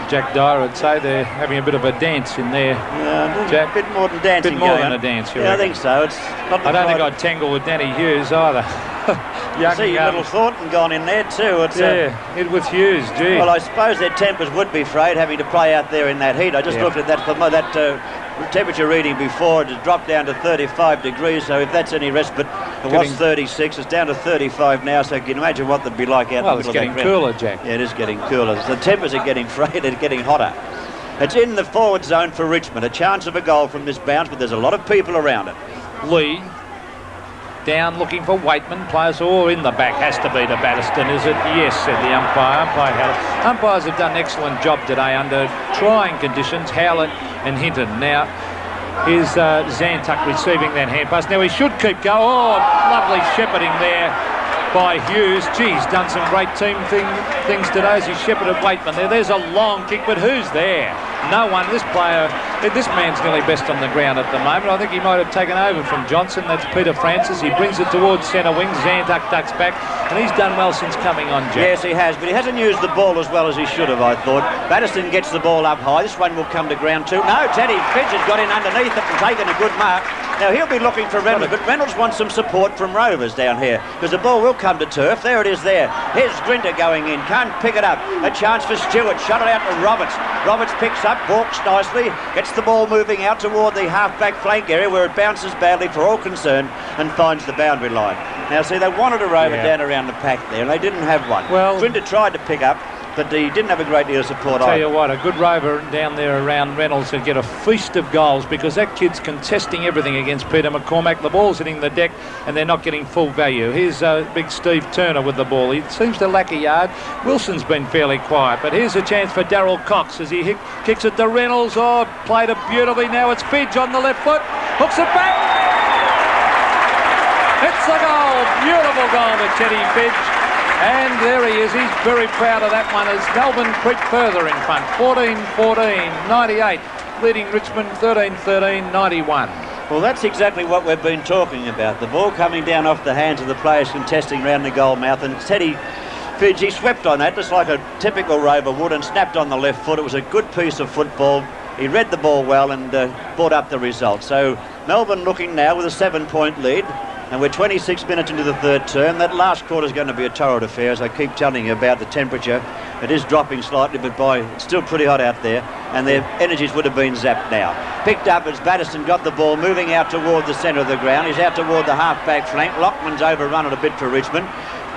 Jack Dyer would say they're having a bit of a dance in there. Jack, a bit more than dancing. A bit more than a dance, I think so. It's not. I don't think I'd tangle with Danny Hughes either. Little Thornton gone in there too. It was Hughes. Gee. Well, I suppose their tempers would be frayed having to play out there in that heat. I just looked at that temperature reading before. It had dropped down to 35 degrees. So if that's any respite, it was 36. It's down to 35 now. So you can imagine what they'd be like out in the middle of that ground. It's getting cooler, Jack. Yeah, it is getting cooler. The tempers are getting frayed. It's getting hotter. It's in the forward zone for Richmond. A chance of a goal from this bounce, but there's a lot of people around it. Lee down looking for Waitman. Players all in the back. Has to be to Batterston, is it? Yes, said the umpire. Umpires have done an excellent job today under trying conditions. Howlett and Hinton. Now, here's Zantuck receiving that hand pass. Now, he should keep going. Oh, lovely shepherding there by Hughes. Gee, he's done some great team things today as he shepherded Waitman there. There's a long kick, but who's there? No one. This man's nearly best on the ground at the moment. I think he might have taken over from Johnson. That's Peter Francis. He brings it towards centre wing. Zantuck ducks back, and he's done well since coming on, Jack. Yes, he has, but he hasn't used the ball as well as he should have, I thought. Batterston gets the ball up high. This one will come to ground too. No, Teddy Finch has got in underneath it and taken a good mark. Now, he'll be looking for Reynolds, but Reynolds wants some support from Rovers down here because the ball will come to turf. There it is there. Here's Grinter going in. Can't pick it up. A chance for Stewart. Shut it out to Roberts. Roberts picks up, walks nicely, gets the ball moving out toward the half-back flank area where it bounces badly for all concerned and finds the boundary line. Now, see, they wanted a rover down around the pack there and they didn't have one. Well, Grinter tried to pick up, but he didn't have a great deal of support either. I'll tell you what, a good rover down there around Reynolds would get a feast of goals because that kid's contesting everything against Peter McCormack. The ball's hitting the deck and they're not getting full value. Here's big Steve Turner with the ball. He seems to lack a yard. Wilson's been fairly quiet, but here's a chance for Darryl Cox as he kicks it to Reynolds. Oh, played it beautifully. Now it's Fidge on the left foot. Hooks it back. It's a goal. Beautiful goal to Teddy Fidge. And there he is. He's very proud of that one as Melbourne creep further in front. 14-14, 98, leading Richmond 13-13, 91. Well, that's exactly what we've been talking about. The ball coming down off the hands of the players contesting round the goal mouth. And Teddy Fidge, he swept on that just like a typical rover would and snapped on the left foot. It was a good piece of football. He read the ball well and brought up the result. So Melbourne looking now with a 7-point lead. And we're 26 minutes into the third term. That last quarter is going to be a torrid affair, as I keep telling you about the temperature. It is dropping slightly, but it's still pretty hot out there, and their energies would have been zapped now. Picked up as Battiston got the ball, moving out toward the centre of the ground. He's out toward the half-back flank. Lockman's overrun it a bit for Richmond.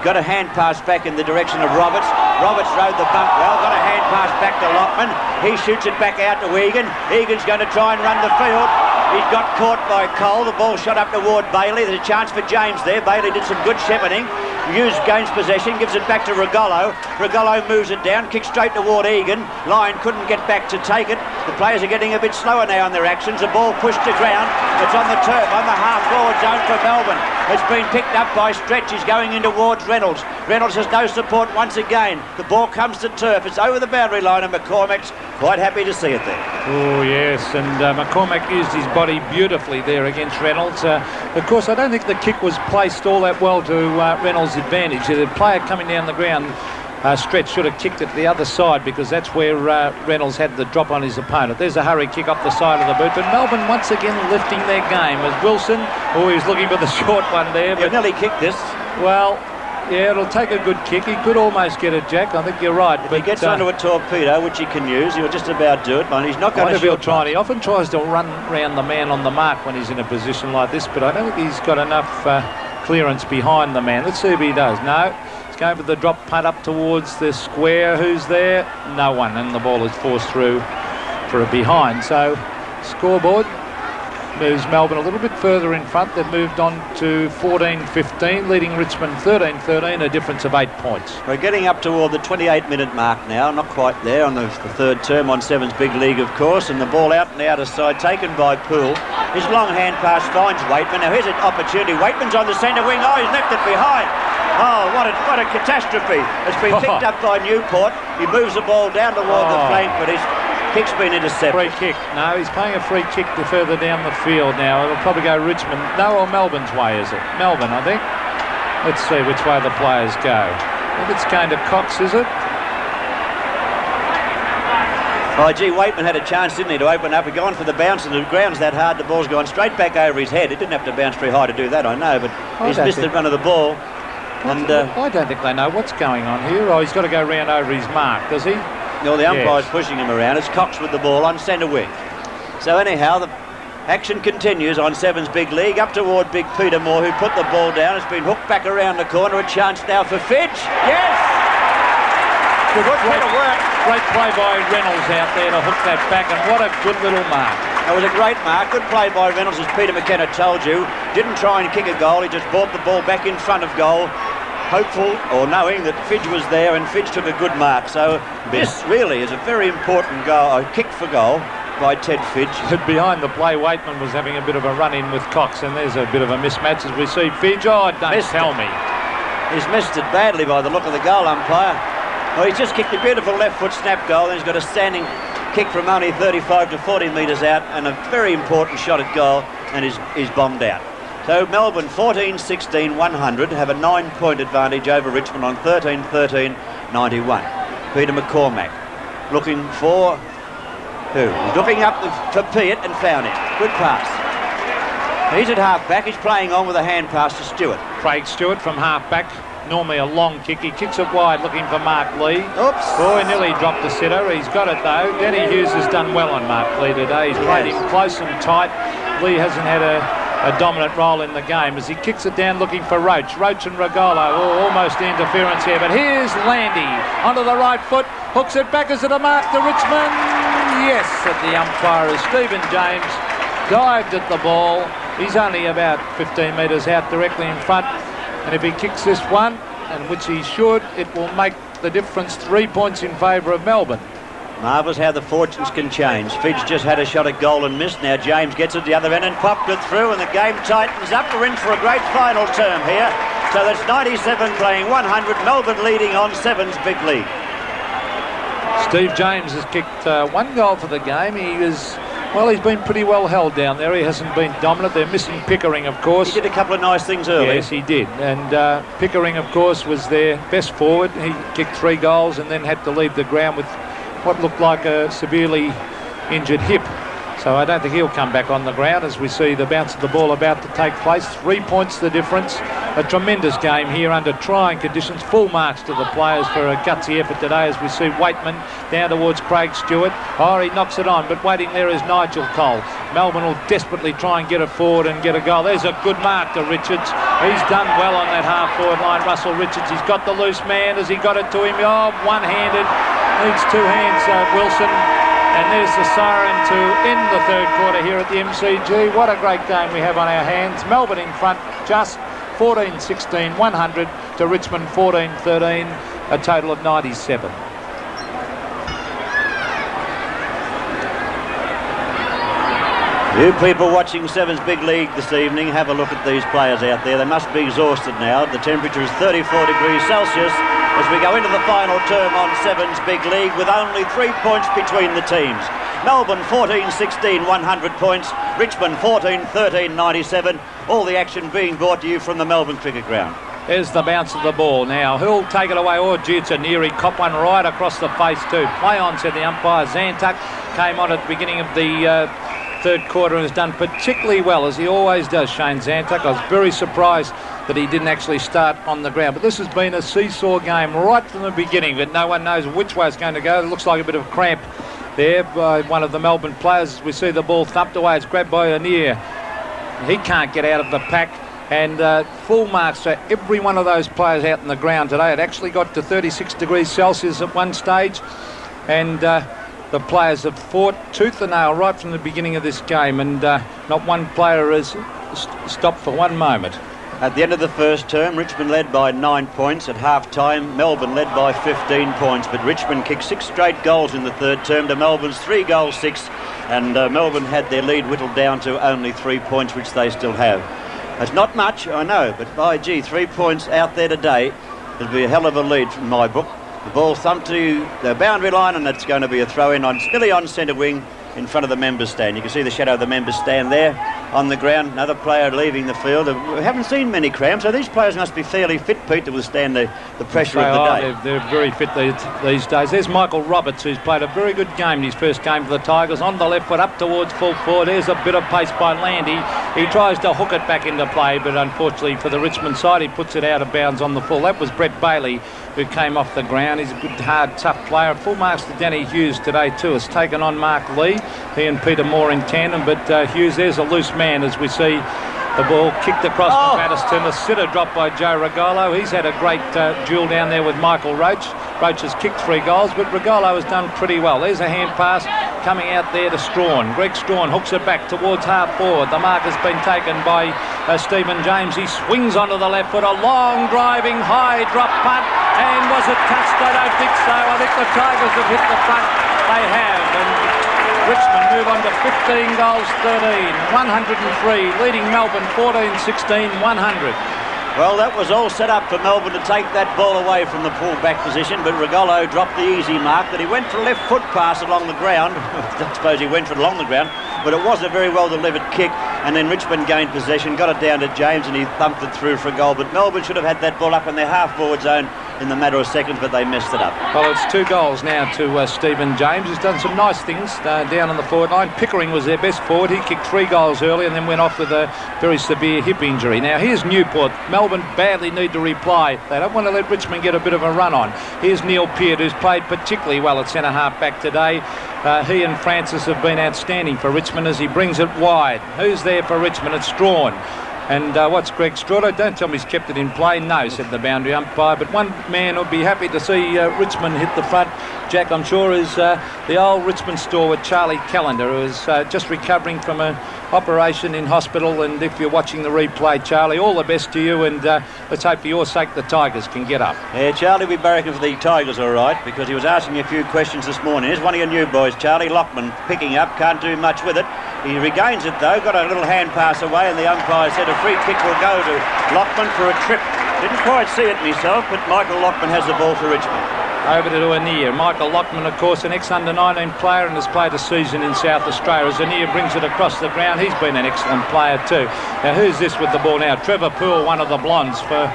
Got a hand pass back in the direction of Roberts. Roberts rode the bump well. Got a hand pass back to Lockman. He shoots it back out to Egan. Egan's going to try and run the field. He's got caught by Cole. The ball shot up toward Bailey. There's a chance for James there. Bailey did some good shepherding. Hughes gains possession, gives it back to Regolo. Regolo moves it down, kicks straight toward Egan. Lyon couldn't get back to take it. The players are getting a bit slower now in their actions. The ball pushed to ground. It's on the turf, on the half-forward zone for Melbourne. It's been picked up by Stretch. He's going in towards Reynolds. Reynolds has no support once again. The ball comes to turf. It's over the boundary line, and McCormack's quite happy to see it there. Oh, yes, and McCormack used his body beautifully there against Reynolds. Of course, I don't think the kick was placed all that well to Reynolds' advantage. The player coming down the ground, Stretch, should have kicked it the other side, because that's where Reynolds had the drop on his opponent. There's a hurry kick up the side of the boot, but Melbourne once again lifting their game as Wilson, he was looking for the short one there. But nearly kicked this. Well, yeah, it'll take a good kick. He could almost get it, Jack. I think you're right. If he gets onto a torpedo, which he can use, he'll just about do it, but he's not going to he'll try. He often tries to run around the man on the mark when he's in a position like this, but I don't think he's got enough clearance behind the man. Let's see if he does. No, he's going for the drop punt up towards the square. Who's there? No one, and the ball is forced through for a behind. So, scoreboard moves Melbourne a little bit further in front. They've moved on to 14-15, leading Richmond 13-13, a difference of 8 points. We're getting up toward the 28-minute mark now, not quite there on the third term on Seven's big league, of course, and the ball out and out of side, taken by Poole. His long hand pass finds Waitman. Now here's an opportunity. Waitman's on the centre wing. Oh, he's left it behind. Oh, what a catastrophe. It's been picked up by Newport. He moves the ball down toward the flank, but his kick's been intercepted. Free kick. No, he's playing a free kick to further down the field now. It'll probably go Richmond. No, or Melbourne's way, is it? Melbourne, I think. Let's see which way the players go. I think it's going to Cox, is it? Oh, gee, Waitman had a chance, didn't he, to open up. He'd gone for the bounce, and the ground's that hard, the ball's gone straight back over his head. He didn't have to bounce very high to do that, I know, but he's missed the run of the ball. And I don't think they know what's going on here. Oh, he's got to go round over his mark, does he? No, the umpire's pushing him around. It's Cox with the ball on centre wing. So anyhow, the action continues on Seven's big league, up toward Big Peter Moore, who put the ball down. It's been hooked back around the corner. A chance now for Fidge. Yes! Good bit of work. Great play by Reynolds out there to hook that back, and what a good little mark. That was a great mark. Good play by Reynolds, as Peter McKenna told you. Didn't try and kick a goal. He just brought the ball back in front of goal, hopeful or knowing that Fidge was there, and Fidge took a good mark. So this really is a very important goal, a kick for goal by Ted Fidge. Behind the play, Waitman was having a bit of a run-in with Cox, and there's a bit of a mismatch as we see Fidge. Oh, don't tell me. He's missed it badly by the look of the goal umpire. Well, he's just kicked a beautiful left foot snap goal, and he's got a standing kick from only 35 to 40 metres out, and a very important shot at goal, and he's bombed out. So Melbourne 14-16, 100, have a 9-point advantage over Richmond on 13-13, 91. Peter McCormack looking for who? He's looking up for Piatt and found him. Good pass. He's at half-back. He's playing on with a hand pass to Stewart. Craig Stewart from half-back. Normally a long kick. He kicks it wide looking for Mark Lee. Oops. Oh, he nearly dropped the sitter. He's got it though. Danny Hughes has done well on Mark Lee today. He's played him close and tight. Lee hasn't had a dominant role in the game as he kicks it down looking for Roach. Roach and Regolo. Oh, almost interference here. But here's Landy onto the right foot. Hooks it back. Is it a mark to Richmond? Yes, at the umpire is Stephen James. Dived at the ball. He's only about 15 metres out directly in front. And if he kicks this one, and which he should, it will make the difference 3 points in favour of Melbourne. Marvellous how the fortunes can change. Fidge just had a shot at goal and missed. Now James gets it the other end and popped it through, and the game tightens up. We're in for a great final term here. So that's 97 playing 100. Melbourne leading on Seven's big lead. Steve James has kicked one goal for the game. He's been pretty well held down there. He hasn't been dominant. They're missing Pickering, of course. He did a couple of nice things early. Yes, he did. And Pickering, of course, was their best forward. He kicked 3 goals and then had to leave the ground with what looked like a severely injured hip. So I don't think he'll come back on the ground as we see the bounce of the ball about to take place. 3 points the difference. A tremendous game here under trying conditions. Full marks to the players for a gutsy effort today as we see Waitman down towards Craig Stewart. Oh, he knocks it on, but waiting there is Nigel Cole. Melbourne will desperately try and get it forward and get a goal. There's a good mark to Richards. He's done well on that half-forward line, Russell Richards. He's got the loose man. Has he got it to him? Oh, one-handed. Needs two hands, Wilson. And there's the siren to end the third quarter here at the MCG. What a great game we have on our hands. Melbourne in front, just 14-16, 100 to Richmond 14-13, a total of 97. You people watching Sevens Big League this evening, have a look at these players out there. They must be exhausted now. The temperature is 34 degrees Celsius as we go into the final term on Sevens Big League with only 3 points between the teams. Melbourne 14-16, 100 points. Richmond 14-13, 97. All the action being brought to you from the Melbourne Cricket Ground. There's the bounce of the ball now. Who'll take it away? Oh, gee, it's a near. He cop one right across the face too. Play on, said the umpire. Zantuck came on at the beginning of the third quarter and has done particularly well, as he always does, Shane Zantuck. I was very surprised that he didn't actually start on the ground. But this has been a seesaw game right from the beginning, but no one knows which way it's going to go. It looks like a bit of cramp there by one of the Melbourne players. We see the ball thumped away. It's grabbed by Anir. He can't get out of the pack. And full marks for every one of those players out in the ground today. It actually got to 36 degrees Celsius at one stage. And the players have fought tooth and nail right from the beginning of this game. And not one player has stopped for one moment. At the end of the first term, Richmond led by 9 points. At half-time, Melbourne led by 15 points. But Richmond kicked 6 straight goals in the third term to Melbourne's 3 goals, 6. And Melbourne had their lead whittled down to only 3 points, which they still have. It's not much, I know, but by gee, 3 points out there today. It'll be a hell of a lead from my book. The ball thumped to the boundary line, and it's going to be a throw-in on nearly on centre wing in front of the members' stand. You can see the shadow of the members' stand there on the ground. Another player leaving the field. We haven't seen many cramps, so these players must be fairly fit, Pete, to withstand the pressure of the day. They're very fit these days. There's Michael Roberts, who's played a very good game in his first game for the Tigers. On the left foot, up towards full forward. There's a bit of pace by Landy. He tries to hook it back into play, but unfortunately for the Richmond side, he puts it out of bounds on the full. That was Brett Bailey, who came off the ground. He's a good, hard, tough player. Full marks to Danny Hughes today too. Has taken on Mark Lee. He and Peter Moore in tandem, but Hughes, there's a loose man as we see the ball kicked across to Batterston. A sitter dropped by Joe Regolo. He's had a great duel down there with Michael Roach. Roach has kicked 3 goals, but Regolo has done pretty well. There's a hand pass coming out there to Strawn. Greg Strawn hooks it back towards half forward. The mark has been taken by Stephen James. He swings onto the left foot. A long driving high drop punt. And was it touched? I don't think so. I think the Tigers have hit the front. They have. And Richmond move on to 15 goals, 13, 103, leading Melbourne 14-16, 100. Well, that was all set up for Melbourne to take that ball away from the full-back position, but Regolo dropped the easy mark that he went for a left foot pass along the ground. I suppose he went for it along the ground, but it was a very well-delivered kick, and then Richmond gained possession, got it down to James, and he thumped it through for a goal. But Melbourne should have had that ball up in their half-forward zone in the matter of seconds, but they messed it up. Well, it's 2 goals now to Stephen James. He's done some nice things down on the forward line. Pickering was their best forward. He kicked 3 goals early and then went off with a very severe hip injury. Now, here's Newport. Melbourne badly need to reply. They don't want to let Richmond get a bit of a run on. Here's Neil Peart, who's played particularly well at centre-half back today. He and Francis have been outstanding for Richmond as he brings it wide. Who's there for Richmond? It's Strawn. And what's Greg Strawn? Don't tell me he's kept it in play. No, said the boundary umpire. But one man would be happy to see Richmond hit the front, Jack, I'm sure, is the old Richmond stalwart Charlie Callender, who is just recovering from an operation in hospital. And if you're watching the replay, Charlie, all the best to you, and let's hope for your sake the Tigers can get up. Yeah, Charlie will be barracking for the Tigers all right, because he was asking a few questions this morning. Here's one of your new boys, Charlie Lockman, picking up, can't do much with it. He regains it though, got a little hand pass away, and the umpire said a free kick will go to Lockman for a trip. Didn't quite see it myself, but Michael Lockman has the ball for Richmond. Over to Anir. Michael Lockman, of course, an ex-under-19 player and has played a season in South Australia. As Anir brings it across the ground, he's been an excellent player too. Now, who's this with the ball now? Trevor Poole, one of the blondes for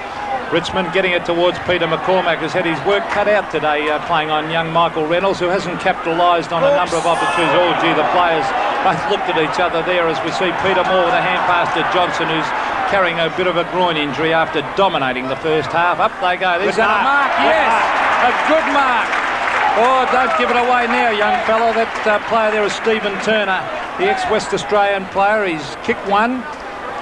Richmond, getting it towards Peter McCormack, who's had his work cut out today playing on young Michael Reynolds, who hasn't capitalised on a number of opportunities. Oh, gee, the players both looked at each other there as we see Peter Moore with a hand pass to Johnson, who's carrying a bit of a groin injury after dominating the first half. Up they go. There's a mark. Yes, a good mark. Oh, don't give it away now, young fella. That player there is Stephen Turner, the ex-West Australian player. He's kicked one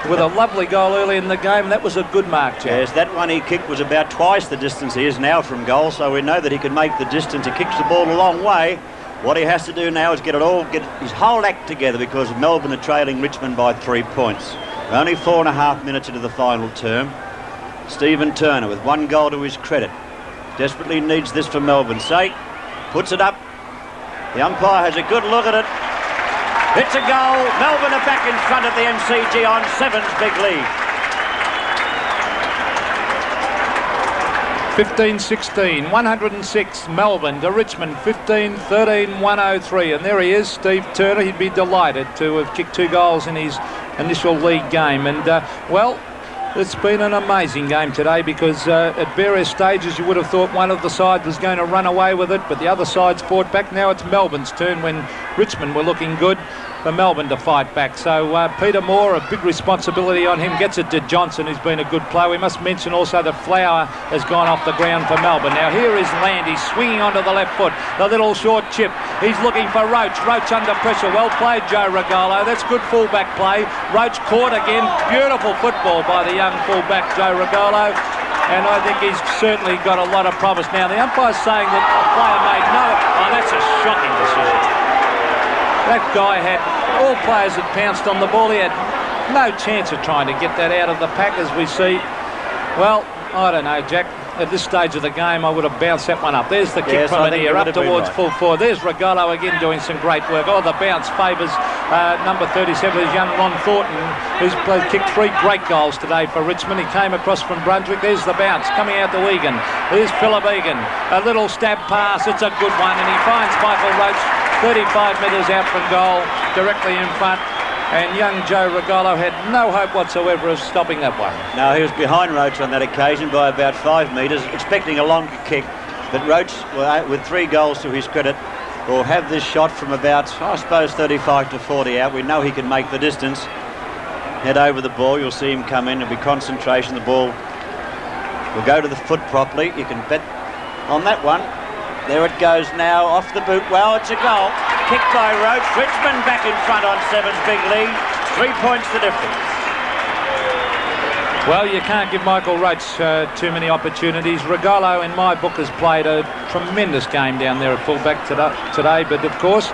with a lovely goal early in the game. That was a good mark, Jack. Yes, that one he kicked was about twice the distance he is now from goal, so we know that he can make the distance. He kicks the ball a long way. What he has to do now is get his whole act together, because Melbourne are trailing Richmond by 3 points. We're only 4.5 minutes into the final term. Stephen Turner with 1 goal to his credit. Desperately needs this for Melbourne's sake. Puts it up. The umpire has a good look at it. It's a goal. Melbourne are back in front of the MCG on 7's big lead. 15-16, 106 Melbourne to Richmond, 15-13, 103. And there he is, Steve Turner. He'd be delighted to have kicked 2 goals in his initial league game. And, well, it's been an amazing game today, because at various stages you would have thought one of the sides was going to run away with it, but the other side's fought back. Now it's Melbourne's turn, when Richmond were looking good, for Melbourne to fight back. So Peter Moore, a big responsibility on him, gets it to Johnson, who's been a good player. We must mention also that Flower has gone off the ground for Melbourne. Now here is Land. He's swinging onto the left foot. The little short chip. He's looking for Roach. Roach under pressure. Well played, Joe Regalo. That's good fullback play. Roach caught again. Beautiful football by the young fullback, Joe Regalo. And I think he's certainly got a lot of promise. Now the umpire's saying that the player made no... Oh, that's a shocking decision. That guy had... All players had pounced on the ball. He had no chance of trying to get that out of the pack, as we see. Well, I don't know, Jack. At this stage of the game, I would have bounced that one up. There's the kick from in here, up towards full forward. There's Regalo again doing some great work. Oh, the bounce favours number 37, is young Ron Thornton, who's kicked 3 great goals today for Richmond. He came across from Brunswick. There's the bounce coming out to Egan. There's Philip Egan. A little stab pass. It's a good one, and he finds Michael Roach 35 metres out from goal, directly in front. And young Joe Regalo had no hope whatsoever of stopping that one. No, he was behind Roach on that occasion by about 5 metres, expecting a longer kick. But Roach, with 3 goals to his credit, will have this shot from about, I suppose, 35 to 40 out. We know he can make the distance. Head over the ball. You'll see him come in. There'll be concentration. The ball will go to the foot properly. You can bet on that one. There it goes now, off the boot. Well, it's a goal. Kicked by Roach. Richmond back in front on 7's big lead. 3 points the difference. Well, you can't give Michael Roach too many opportunities. Regalo, in my book, has played a tremendous game down there at fullback today. But, of course,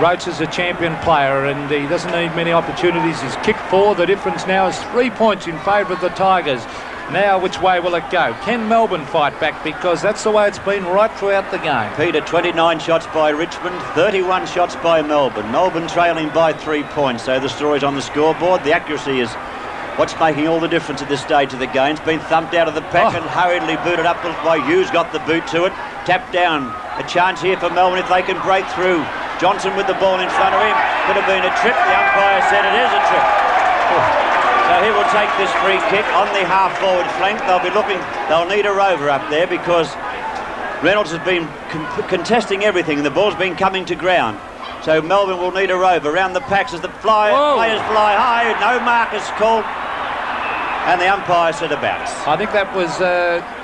Roach is a champion player, and he doesn't need many opportunities. He's kicked 4. The difference now is 3 points in favour of the Tigers. Now, which way will it go? Can Melbourne fight back? Because that's the way it's been right throughout the game. Peter, 29 shots by Richmond, 31 shots by Melbourne. Melbourne trailing by 3 points. So the story's on the scoreboard. The accuracy is what's making all the difference at this stage of the game. It's been thumped out of the pack and hurriedly booted up by Hughes. Got the boot to it. Tapped down. A chance here for Melbourne if they can break through. Johnson with the ball in front of him. Could have been a trip. The umpire said it is a trip. So he will take this free kick on the half-forward flank. They'll need a rover up there, because Reynolds has been contesting everything. The ball's been coming to ground. So Melbourne will need a rover around the packs as the players fly high. No mark is called. And the umpire said a bounce. I think that was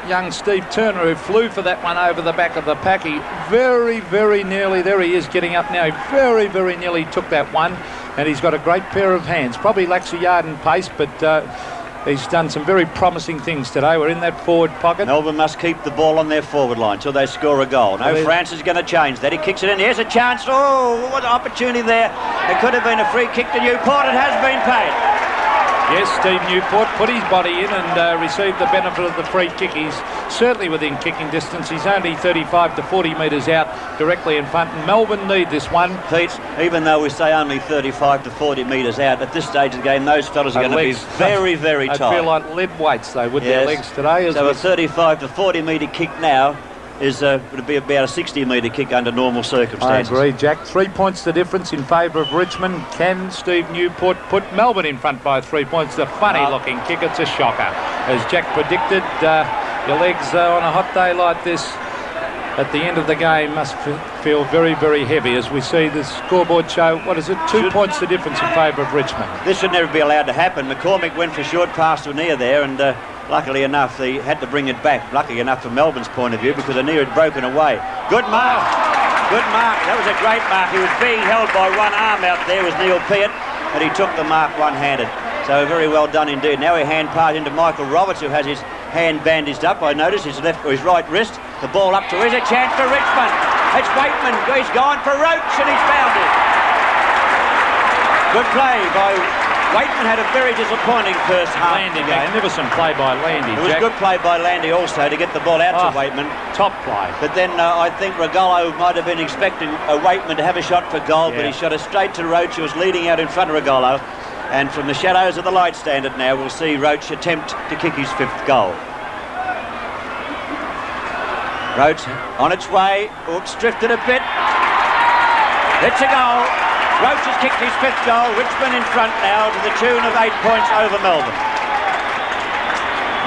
young Steve Turner who flew for that one over the back of the pack. He very, very nearly, there he is getting up now, he very, very nearly took that one. And he's got a great pair of hands. Probably lacks a yard in pace, but he's done some very promising things today. We're in that forward pocket. Melbourne must keep the ball on their forward line till they score a goal. No, France is going to change that. He kicks it in. Here's a chance. Oh, what an opportunity there. It could have been a free kick to Newport. It has been paid. Yes, Steve Newport put his body in and received the benefit of the free kick. He's certainly within kicking distance. He's only 35 to 40 metres out, directly in front. And Melbourne need this one. Pete, even though we say only 35 to 40 metres out, at this stage of the game, those fellas are going to be very, very tight. I feel like lead weights, though, with their legs today. So a 35 to 40 metre kick now would be about a 60-metre kick under normal circumstances. I agree, Jack. 3 points the difference in favour of Richmond. Can Steve Newport put Melbourne in front by 3 points? The funny-looking kick. It's a shocker. As Jack predicted, your legs on a hot day like this at the end of the game must feel very, very heavy as we see the scoreboard show, what is it, 2 points the difference in favour of Richmond. This should never be allowed to happen. McCormick went for a short pass to Anea there, and luckily enough, they had to bring it back. Lucky enough from Melbourne's point of view, because Anea had broken away. Good mark. Good mark. That was a great mark. He was being held by one arm out there, was Neil Peart, but he took the mark one-handed. So very well done indeed. Now he hand pass into Michael Roberts, who has his hand bandaged up. I notice his left or his right wrist. The ball up to here's a chance for Richmond. It's Waitman. He's gone for Roach and he's found it. Good play by Waitman. Had a very disappointing first half. Landy, magnificent play by Landy. It was good play by Landy also to get the ball out to Waitman. Top play. But then I think Regolo might have been expecting Waitman to have a shot for goal, but he shot it straight to Roach, who was leading out in front of Regolo. And from the shadows of the light standard now, we'll see Roach attempt to kick his 5th goal. Roach on its way. Oops, drifted a bit. It's a goal. Roach has kicked his 5th goal. Richmond in front now to the tune of 8 points over Melbourne.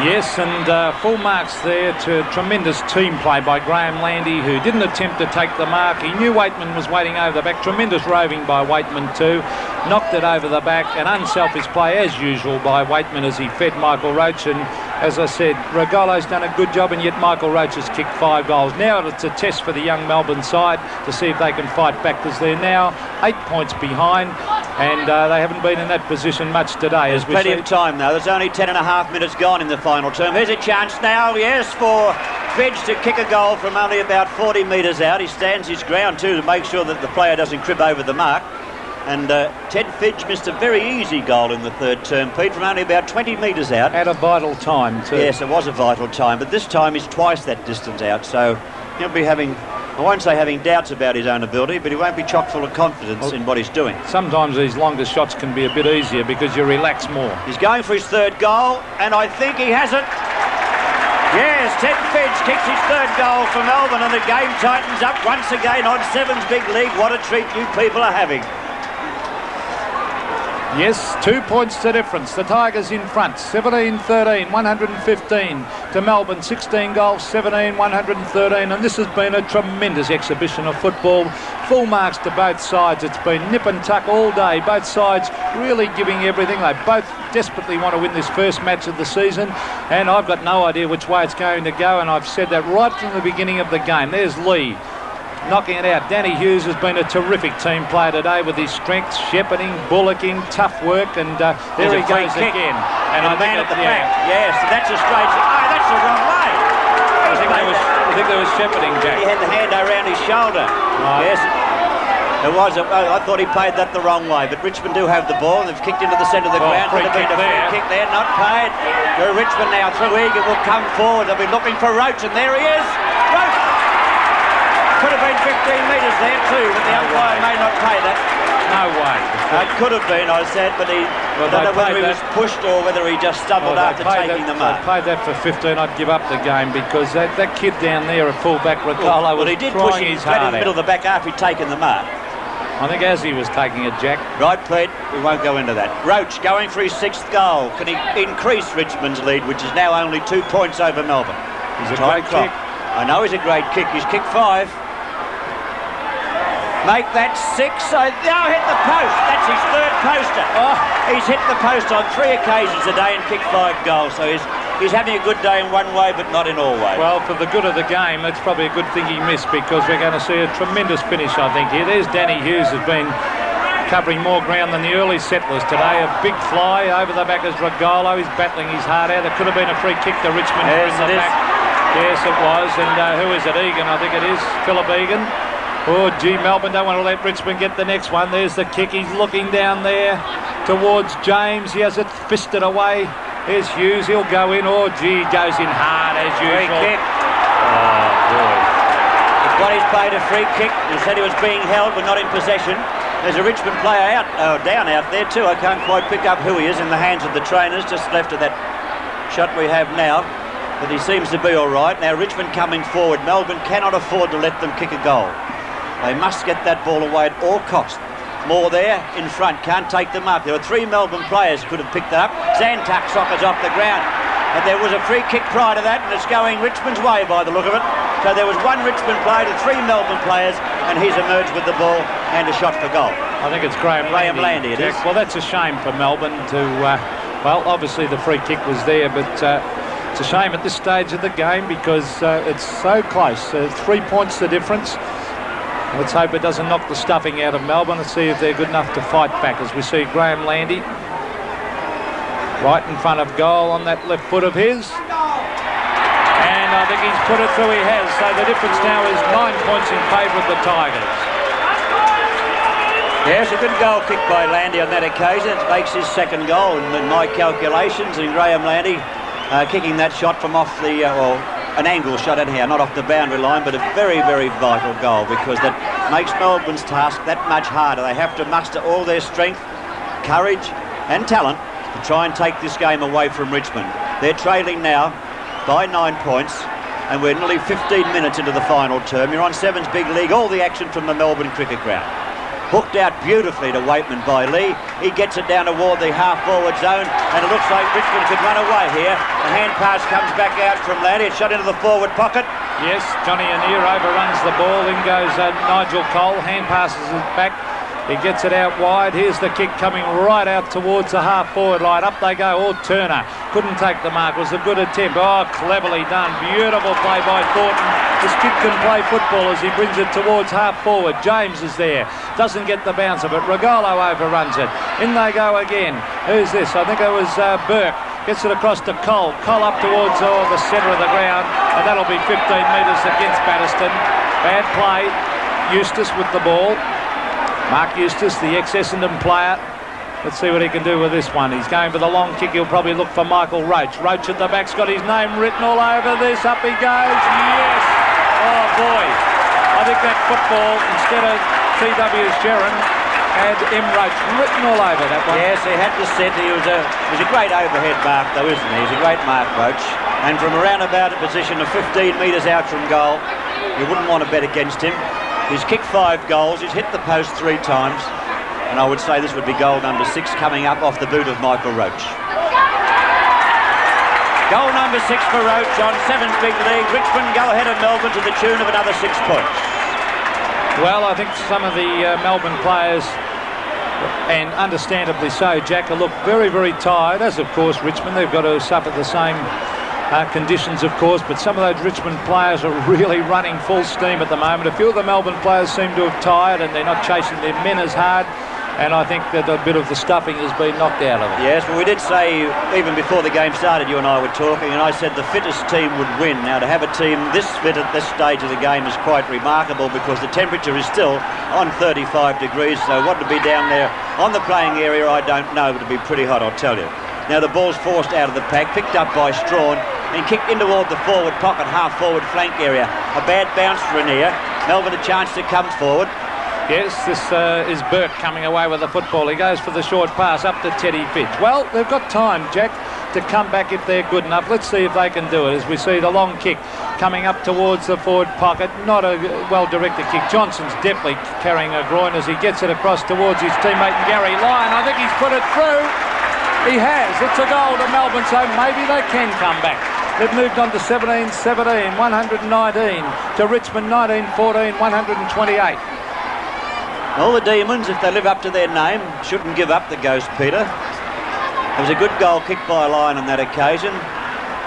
Yes, and full marks there to tremendous team play by Graham Landy, who didn't attempt to take the mark. He knew Waitman was waiting over the back. Tremendous roving by Waitman too. Knocked it over the back. An unselfish play as usual by Waitman as he fed Michael Roach. And as I said, Regolo's done a good job, and yet Michael Roach has kicked 5 goals. Now it's a test for the young Melbourne side to see if they can fight back, because they're now 8 points behind, and they haven't been in that position much today. There's plenty of time though. There's only 10.5 minutes gone in the final term. Here's a chance now, yes, for Fidge to kick a goal from only about 40 metres out. He stands his ground too to make sure that the player doesn't crib over the mark. And Ted Fidge missed a very easy goal in the 3rd term, Pete, from only about 20 metres out. At a vital time too. Yes, it was a vital time, but this time he's twice that distance out, so he'll be having, I won't say having doubts about his own ability, but he won't be chock full of confidence in what he's doing. Sometimes these longer shots can be a bit easier because you relax more. He's going for his 3rd goal, and I think he has it. Yes, Ted Fidge kicks his 3rd goal for Melbourne, and the game tightens up once again on 7's Big League. What a treat you people are having. Yes, 2 points the difference. The Tigers in front, 17-13, 115 to Melbourne, 16 goals, 17, 113. And this has been a tremendous exhibition of football. Full marks to both sides. It's been nip and tuck all day. Both sides really giving everything. They both desperately want to win this first match of the season. And I've got no idea which way it's going to go. And I've said that right from the beginning of the game. There's Lee knocking it out. Danny Hughes has been a terrific team player today with his strength, shepherding, bullocking, tough work, and there he goes again. And a man at the back. Yes, that's a straight. Oh, that's the wrong way. I think there was shepherding, Jack. He had the hand around his shoulder. Right. Yes. It was. I thought he played that the wrong way, but Richmond do have the ball. They've kicked into the centre of the ground. Could have been a free kick there, not paid. Richmond now through. Egan will come forward. They'll be looking for Roach, and there he is. Roach. Could have been 15 metres there too, but the umpire may not pay that. No way. It could have been, I said, but I don't know whether he was pushed or whether he just stumbled after taking the mark. If I paid that for 15, I'd give up the game, because that kid down there at full-back, Regolo, well, he did push him straight in the middle of the back after he'd taken the mark. I think as he was taking it, Jack. Right, Pete, we won't go into that. Roach going for his 6th goal. Can he increase Richmond's lead, which is now only 2 points over Melbourne? He's a great kick. I know he's a great kick. He's kicked 5. Make that 6. Now hit the post. That's his 3rd poster. Oh, he's hit the post on 3 occasions today and kicked 5 goals. So he's having a good day in one way, but not in all ways. Well, for the good of the game, that's probably a good thing he missed, because we're going to see a tremendous finish, I think, here. There's Danny Hughes, has been covering more ground than the early settlers today. A big fly over the back as Regolo. He's battling his heart out. There could have been a free kick to Richmond. Yes, it is. Yes, it was. And who is it? Egan, I think it is. Philip Egan. Oh, gee, Melbourne don't want to let Richmond get the next one. There's the kick. He's looking down there towards James. He has it fisted away. There's Hughes. He'll go in. Oh, gee, he goes in hard as usual. Free kick. Oh, boy. He's got his played a free kick. He said he was being held but not in possession. There's a Richmond player down out there too. I can't quite pick up who he is in the hands of the trainers, just left of that shot we have now. But he seems to be all right. Now Richmond coming forward. Melbourne cannot afford to let them kick a goal. They must get that ball away at all costs. More there in front, can't take them up. There were 3 Melbourne players who could have picked that up. Zantuck sockers off the ground. But there was a free kick prior to that, and it's going Richmond's way by the look of it. So there was one Richmond player to 3 Melbourne players, and he's emerged with the ball and a shot for goal. I think it's Graham Landy. It is. Well, that's a shame for Melbourne to... well, obviously the free kick was there, but it's a shame at this stage of the game because it's so close. 3 points the difference. Let's hope it doesn't knock the stuffing out of Melbourne. Let's see if they're good enough to fight back as we see Graham Landy right in front of goal on that left foot of his. And I think he's put it through. He has. So the difference now is 9 points in favour of the Tigers. Yes, a good goal kick by Landy on that occasion. It makes his second goal in my calculations. And Graham Landy kicking that shot from off the... an angle shot in here, not off the boundary line, but a very, very vital goal because that makes Melbourne's task that much harder. They have to muster all their strength, courage and talent to try and take this game away from Richmond. They're trailing now by 9 points and we're nearly 15 minutes into the final term. You're on Sevens Big League, all the action from the Melbourne cricket ground. Hooked out beautifully to Waitman by Lee. He gets it down toward the half-forward zone, and it looks like Richmond could run away here. The hand pass comes back out from Landy. It's shot into the forward pocket. Yes, Johnny Annear overruns the ball. In goes Nigel Cole. Hand passes it back. He gets it out wide. Here's the kick coming right out towards the half-forward line. Up they go. Oh, Turner couldn't take the mark. It was a good attempt. Oh, cleverly done. Beautiful play by Thornton. This kid can play football as he brings it towards half-forward. James is there. Doesn't get the bounce of it. Regalo overruns it. In they go again. Who's this? I think it was Burke. Gets it across to Cole. Cole up towards the centre of the ground. And that'll be 15 metres against Batterston. Bad play. Eustace with the ball. Mark Eustace, the ex-Essendon player. Let's see what he can do with this one. He's going for the long kick. He'll probably look for Michael Roach. Roach at the back's got his name written all over this. Up he goes. Yes! Oh, boy. I think that football, instead of T.W. Sherrin, had M. Roach written all over that one. Yes, he had the set. He was a great overhead mark, though, isn't he? He's a great mark, Roach. And from around about a position of 15 metres out from goal, you wouldn't want to bet against him. He's kicked 5 goals, he's hit the post 3 times, and I would say this would be goal number 6 coming up off the boot of Michael Roach. Goal number 6 for Roach on Sevens Big League. Richmond go ahead of Melbourne to the tune of another 6 points. Well, I think some of the Melbourne players, and understandably so, Jack, look very, very tired, as of course Richmond. They've got to suffer the same conditions, of course, but some of those Richmond players are really running full steam at the moment. A few of the Melbourne players seem to have tired and they're not chasing their men as hard, and I think that a bit of the stuffing has been knocked out of it. Yes, well, we did say even before the game started, you and I were talking, and I said the fittest team would win. Now, to have a team this fit at this stage of the game is quite remarkable because the temperature is still on 35 degrees, so what to be down there on the playing area, I don't know, but it'll be pretty hot, I'll tell you. Now the ball's forced out of the pack, picked up by Strawn and kicked in toward the forward pocket, half-forward flank area. A bad bounce for Annear. Melbourne a chance to come forward. Yes, this is Burke coming away with the football. He goes for the short pass up to Teddy Fitch. Well, they've got time, Jack, to come back if they're good enough. Let's see if they can do it as we see the long kick coming up towards the forward pocket. Not a well-directed kick. Johnson's definitely carrying a groin as he gets it across towards his teammate Gary Lyon. I think he's put it through. He has. It's a goal to Melbourne, so maybe they can come back. They've moved on to 17-17, 119 to Richmond 19-14, 128. All the Demons, if they live up to their name, shouldn't give up the ghost, Peter. It was a good goal kicked by Lyon on that occasion.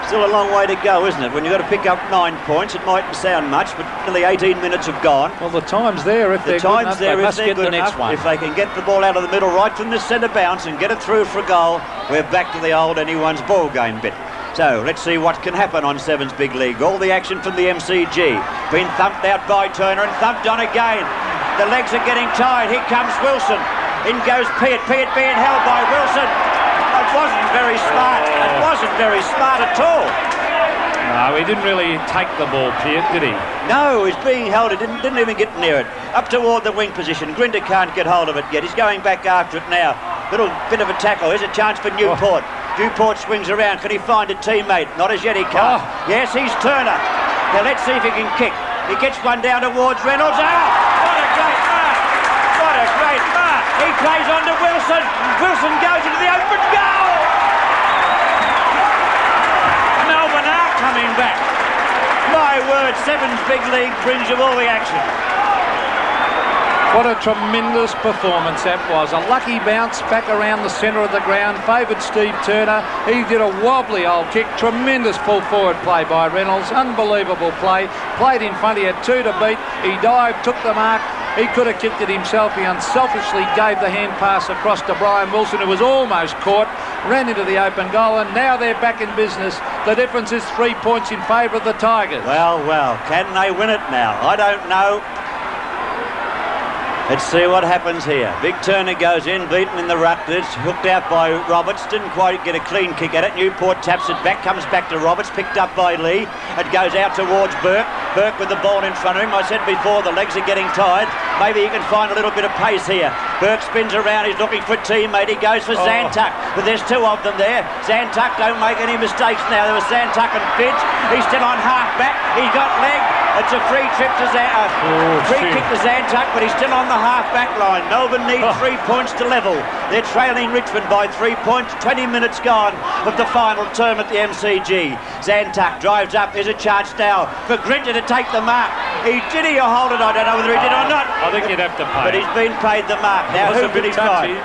Still a long way to go, isn't it? When you've got to pick up 9 points, it mightn't sound much, but nearly 18 minutes have gone. Well, the time's there if they're good enough. They must get the next one. If they can get the ball out of the middle right from the centre bounce and get it through for a goal, we're back to the old anyone's ball game bit. So let's see what can happen on Sevens Big League. All the action from the MCG. Been thumped out by Turner and thumped on again. The legs are getting tired. Here comes Wilson. In goes Peart. Peart being held by Wilson. It wasn't very smart. It wasn't very smart at all. No, he didn't really take the ball, Peart, did he? No, he's being held. He didn't even get near it. Up toward the wing position. Grinder can't get hold of it yet. He's going back after it now. Little bit of a tackle. Here's a chance for Newport. Newport swings around. Can he find a teammate? Not as yet, he can't. Yes, he's Turner. Now let's see if he can kick. He gets one down towards Reynolds. Oh, what a great mark! What a great mark! He plays on to Wilson. Wilson goes into the open goal! Melbourne are coming back. My word, word. Sevens big league brings you all the action. What a tremendous performance that was. A lucky bounce back around the centre of the ground. Favoured Steve Turner. He did a wobbly old kick. Tremendous full forward play by Reynolds. Unbelievable play. Played in front. He had 2 to beat. He dived, took the mark. He could have kicked it himself. He unselfishly gave the hand pass across to Brian Wilson, who was almost caught. Ran into the open goal, and now they're back in business. The difference is 3 points in favour of the Tigers. Well, can they win it now? I don't know. Let's see what happens here. Big Turner goes in, beaten in the ruck. It's hooked out by Roberts. Didn't quite get a clean kick at it. Newport taps it back, comes back to Roberts, picked up by Lee. It goes out towards Burke. Burke with the ball in front of him. I said before, the legs are getting tired. Maybe he can find a little bit of pace here. Burke spins around. He's looking for a teammate. He goes for Zantuck, but there's 2 of them there. Zantuck, don't make any mistakes now. There was Zantuck and Fidge. He's still on half back. He's got leg. It's a free trip to free kick to Zantuck, but he's still on the half-back line. Melbourne need 3 points to level. They're trailing Richmond by 3 points. 20 minutes gone of the final term at the MCG. Zantuck drives up. There's a chance now for Grinter to take the mark. Did he hold it? I don't know whether he did or not. I think he'd have to pay. But he's been paid the mark. Now who can he find?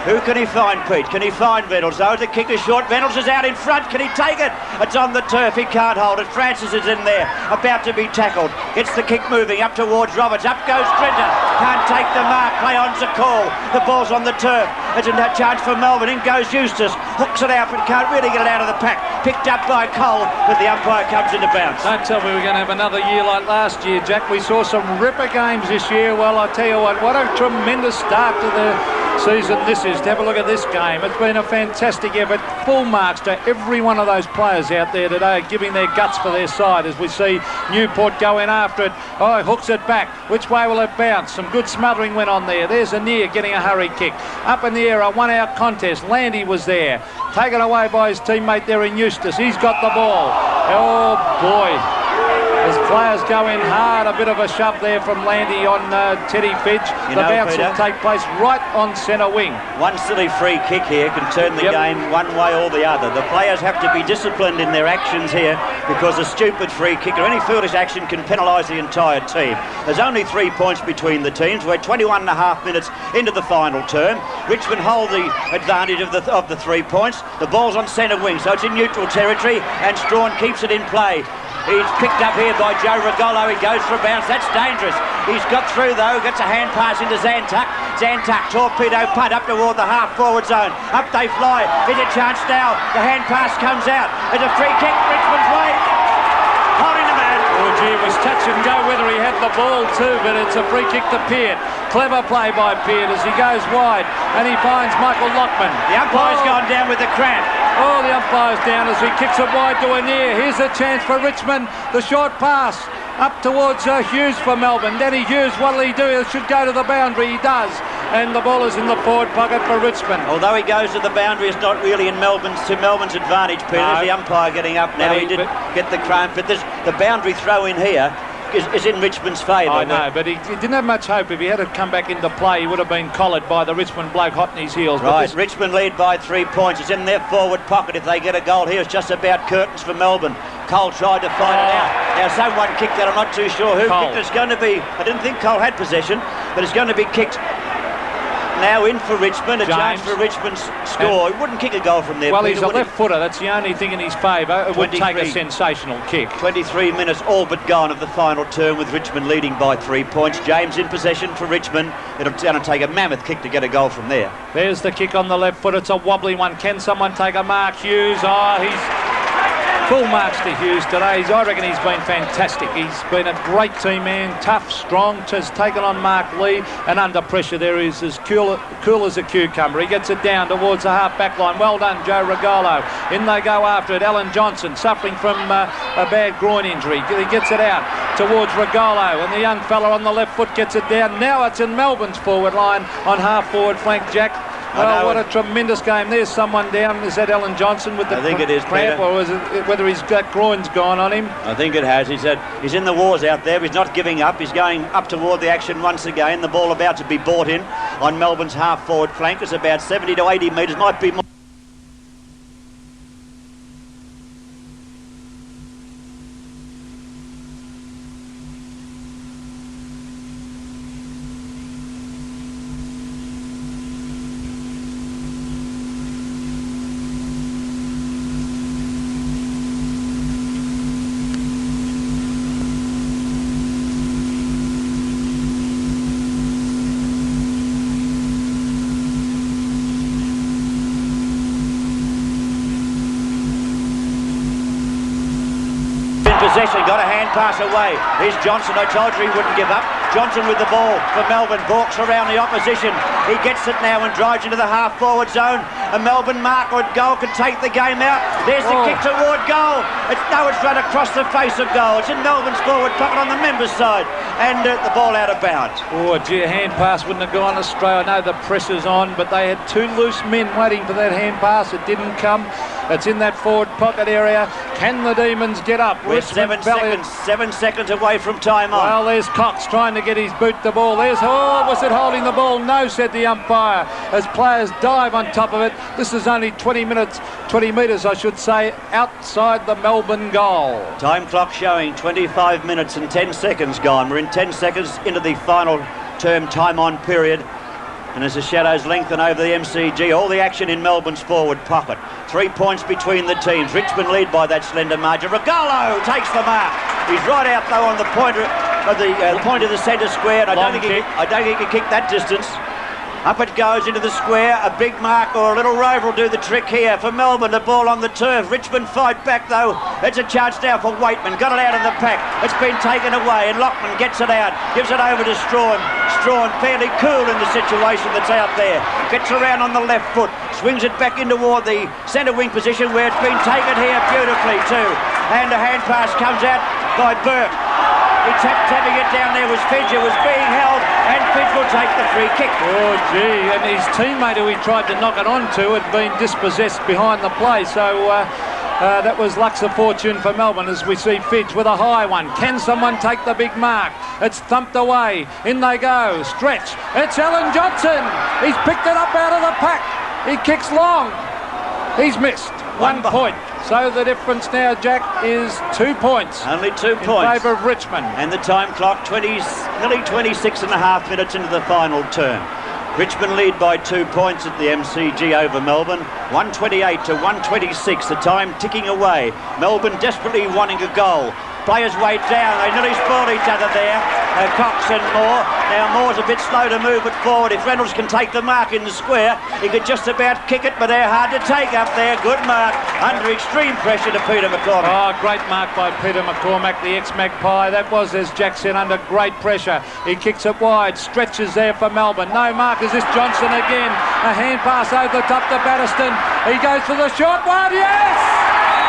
Who can he find, Pete? Can he find Reynolds? Oh, the kick is short. Reynolds is out in front. Can he take it? It's on the turf. He can't hold it. Francis is in there, about to be tackled. Gets the kick moving up towards Roberts. Up goes Grinter. Can't take the mark. Play on's a call. The ball's on the turf. It's a chance for Melbourne. In goes Eustace. Hooks it out, but can't really get it out of the pack. Picked up by Cole, but the umpire comes into bounce. Don't tell me we're going to have another year like last year, Jack. We saw some ripper games this year. Well, I tell you what a tremendous start to the season this is. To have a look at this game, it's been a fantastic effort. Full marks to every one of those players out there today, giving their guts for their side, as we see Newport go in after it. Oh, hooks it back. Which way will it bounce? Some good smothering went on there. There's Anir getting a hurry kick. Up in the air, a 1-out contest. Landy was there. Taken away by his teammate there in Eustace. He's got the ball. Oh, boy. As players go in hard, a bit of a shove there from Landy on Teddy Fidge. The bounce will take place right on centre wing. One silly free kick here can turn the game one way or the other. The players have to be disciplined in their actions here, because a stupid free kick or any foolish action can penalise the entire team. There's only 3 points between the teams. We're 21 and a half minutes into the final term. Richmond hold the advantage of the 3 points. The ball's on centre wing, so it's in neutral territory, and Strawn keeps it in play. He's picked up here by Joe Regolo. He goes for a bounce. That's dangerous. He's got through, though. Gets a hand pass into Zantuck. Zantuck, torpedo punt up toward the half-forward zone. Up they fly. There's a chance now. The hand pass comes out. There's a free kick Richmond's way. Holding the man. Oh, gee, it was touch and go whether he had the ball too, but it's a free kick to Peart. Clever play by Peart as he goes wide, and he finds Michael Lockman. The umpire's gone down with the cramp. Oh, the umpire's down as he kicks it wide to Anir. Here's a chance for Richmond. The short pass up towards Hughes for Melbourne. Danny Hughes, what'll he do? He should go to the boundary. He does. And the ball is in the forward pocket for Richmond. Although he goes to the boundary, it's not really in Melbourne's advantage, Peter. No. The umpire getting up now. He did get the cramp, but the boundary throw in here is in Richmond's favour. I know, but he didn't have much hope. If he had to come back into play, he would have been collared by the Richmond bloke hot in his heels. Right, Richmond lead by 3 points. It's in their forward pocket. If they get a goal here, it's just about curtains for Melbourne. Cole tried to find it out. Now someone kicked that. I'm not too sure who kicked it. It's going to be, I didn't think Cole had possession, but it's going to be kicked now in for Richmond. A chance for Richmond's score. He wouldn't kick a goal from there. Well, he's a left footer. That's the only thing in his favour. It would take a sensational kick. 23 minutes all but gone of the final term, with Richmond leading by 3 points. James in possession for Richmond. It'll going to take a mammoth kick to get a goal from there. There's the kick on the left foot. It's a wobbly one. Can someone take a mark? Hughes. Oh, he's full marks to Hughes today. I reckon he's been fantastic. He's been a great team man, tough, strong, has taken on Mark Lee, and under pressure there is as cool as a cucumber. He gets it down towards the half-back line. Well done, Joe Regolo. In they go after it. Alan Johnson suffering from a bad groin injury. He gets it out towards Regolo, and the young fella on the left foot gets it down. Now it's in Melbourne's forward line on half-forward flank, Jack. Well, what a tremendous game. There's someone down. Is that Alan Johnson with the cramp, or is it whether he's got groin's gone on him? I think it has. He's in the wars out there. He's not giving up. He's going up toward the action once again. The ball about to be brought in on Melbourne's half-forward flank. It's about 70 to 80 metres. Might be more. hand pass away. Here's Johnson. I told you he wouldn't give up. Johnson with the ball for Melbourne. Balks around the opposition. He gets it now and drives into the half-forward zone. A Melbourne mark or goal could take the game out. There's the kick toward goal. It's run across the face of goal. It's in Melbourne's forward pocket on the members' side. And the ball out of bounds. Oh, gee, a hand pass wouldn't have gone astray. I know the pressure's on, but they had two loose men waiting for that hand pass. It didn't come. It's in that forward pocket area. Can the Demons get up? We're 7 seconds away from time on. Well, there's Cox trying to get his boot the ball. Was it holding the ball? No, said the umpire, as players dive on top of it. This is only 20 metres, I should say, outside the Melbourne goal. Time clock showing 25 minutes and 10 seconds gone. We're in 10 seconds into the final term time on period. And as the shadows lengthen over the MCG, all the action in Melbourne's forward pocket. 3 points between the teams. Richmond lead by that slender margin. Regalo takes the mark. He's right out though on the point of the centre square. And I don't think he can kick that distance. Up it goes into the square. A big mark or a little rover will do the trick here for Melbourne. The ball on the turf. Richmond fight back though. It's a chance now for Waitman. Got it out of the pack. It's been taken away and Lockman gets it out. Gives it over to Strawn. Strawn fairly cool in the situation that's out there. Gets around on the left foot. Swings it back in toward the centre wing position where it's been taken here beautifully too. And a hand pass comes out by Burke. He tapping it down there was Fidge. It was being held and Fidge will take the free kick. Oh gee, and his teammate who he tried to knock it onto had been dispossessed behind the play, so that was luck's of fortune for Melbourne as we see Fidge with a high one. Can someone take the big mark? It's thumped away. In they go. Stretch. It's Alan Johnson. He's picked it up out of the pack. He kicks long. He's missed. 1 point. So the difference now, Jack, is 2 points. Only 2 points. In favour of Richmond. And the time clock, nearly 26 and a half minutes into the final term. Richmond lead by 2 points at the MCG over Melbourne. 128 to 126, the time ticking away. Melbourne desperately wanting a goal. Players wait down. They nearly spoil each other there. Cox and Moore. Now Moore's a bit slow to move it forward. If Reynolds can take the mark in the square, he could just about kick it, but they're hard to take up there. Good mark under extreme pressure to Peter McCormack. Oh, great mark by Peter McCormack, the ex-Magpie. That was, as Jack said, under great pressure. He kicks it wide. Stretches there for Melbourne. No mark. Is this Johnson again? A hand pass over the top to Batterston. He goes for the short one. Yes!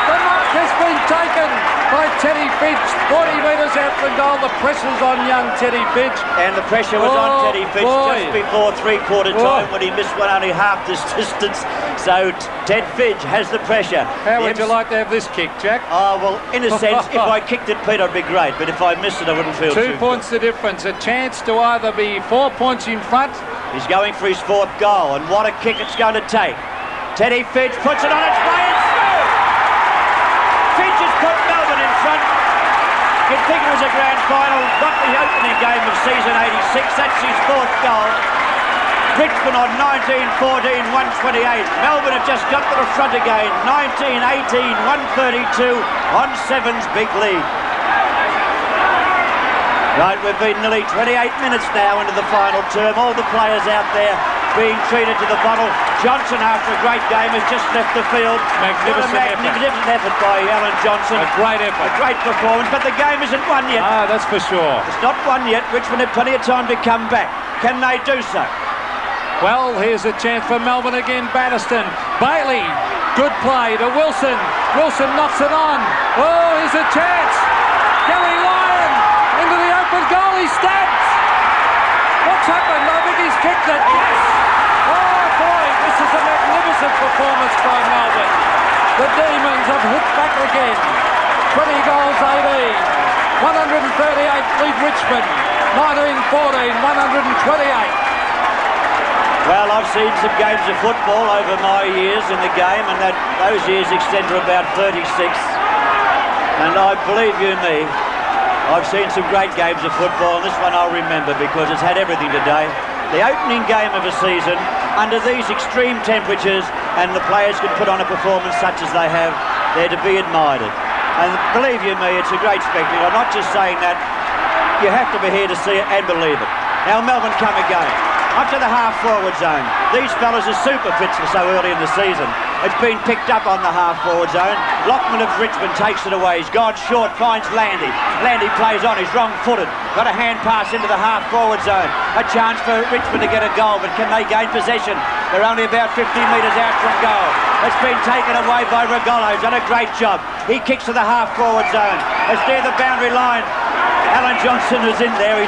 The mark has been taken by Teddy Fidge. 40 metres out from goal. The pressure's on young Teddy Fidge. And the pressure was on Teddy Fidge just before three-quarter time when he missed one only half this distance. So Ted Fidge has the pressure. How would you like to have this kick, Jack? Oh, well, in a sense, if I kicked it, Pete, I'd be great. But if I missed it, I wouldn't feel too 2 points the difference. A chance to either be 4 points in front. He's going for his fourth goal. And what a kick it's going to take. Teddy Fidge puts it on its way. It's through! Fidge has put Melbourne in front. You'd think it was a grand final. Got the opening game of season 86. That's his fourth goal. Richmond on 19-14, 128. Melbourne have just got to the front again. 19-18, 132 on Seven's big lead. Right, we've been nearly 28 minutes now into the final term. All the players out there being treated to the bottle. Johnson, after a great game, has just left the field. Magnificent effort by Alan Johnson. A great effort. A great performance, but the game isn't won yet. Ah, that's for sure. It's not won yet. Richmond have plenty of time to come back. Can they do so? Well, here's a chance for Melbourne again. Batterston. Bailey. Good play to Wilson. Wilson knocks it on. Oh, here's a chance. Gary Lyon into the open goal. He stabs. What's happened? I think he's kicked it. Yes. Oh, boy. This is a magnificent performance by Melbourne. The Demons have hit back again. 20 goals, 18. 138 lead Richmond. 19-14, 128. Well, I've seen some games of football over my years in the game, and those years extend to about 36. And I believe you me, I've seen some great games of football, and this one I'll remember because it's had everything today. The opening game of a season, under these extreme temperatures, and the players can put on a performance such as they have, they're to be admired. And believe you me, it's a great spectacle. I'm not just saying that. You have to be here to see it and believe it. Now Melbourne come again. Up to the half-forward zone. These fellas are super fits for so early in the season. It's been picked up on the half-forward zone. Lockman of Richmond takes it away. He's gone short, finds Landy. Landy plays on, he's wrong-footed. Got a hand pass into the half-forward zone. A chance for Richmond to get a goal, but can they gain possession? They're only about 50 metres out from goal. It's been taken away by Regolo. He's done a great job. He kicks to the half-forward zone. It's near the boundary line. Alan Johnson is in there.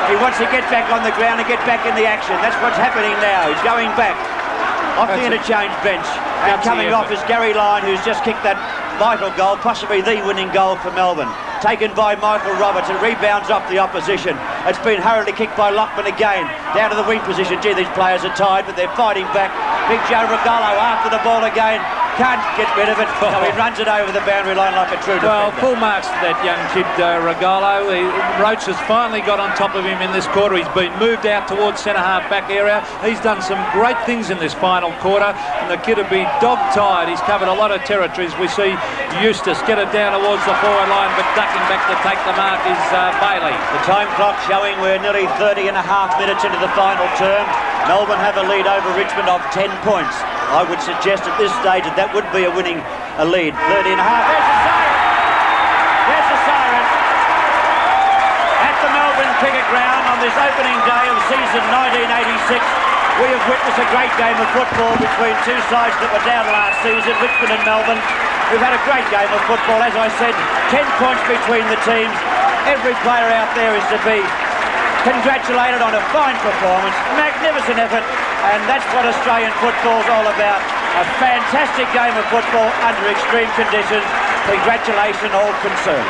He wants to get back on the ground and get back in the action. That's what's happening now. He's going back off the interchange bench. And coming off is Gary Lyon, who's just kicked that vital goal, possibly the winning goal for Melbourne. Taken by Michael Roberts and rebounds off the opposition. It's been hurriedly kicked by Lockman again. Down to the wing position. Gee, these players are tired, but they're fighting back. Big Joe Regolo after the ball again. Can't get rid of it, so he runs it over the boundary line like a true defender. Well, full marks to that young kid, Regolo. Roach has finally got on top of him in this quarter. He's been moved out towards centre-half back area. He's done some great things in this final quarter, and the kid will be dog-tired. He's covered a lot of territories. We see Eustace get it down towards the forward line, but ducking back to take the mark is Bailey. The time clock showing we're nearly 30 and a half minutes into the final term. Melbourne have a lead over Richmond of 10 points. I would suggest at this stage that would be a winning lead. 30 and a half. There's the siren. There's the siren. At the Melbourne Cricket Ground on this opening day of season 1986, we have witnessed a great game of football between two sides that were down last season, Richmond and Melbourne. We've had a great game of football. As I said, 10 points between the teams. Every player out there is to be congratulated on a fine performance, magnificent effort, and that's what Australian football's all about. A fantastic game of football under extreme conditions. Congratulations all concerned.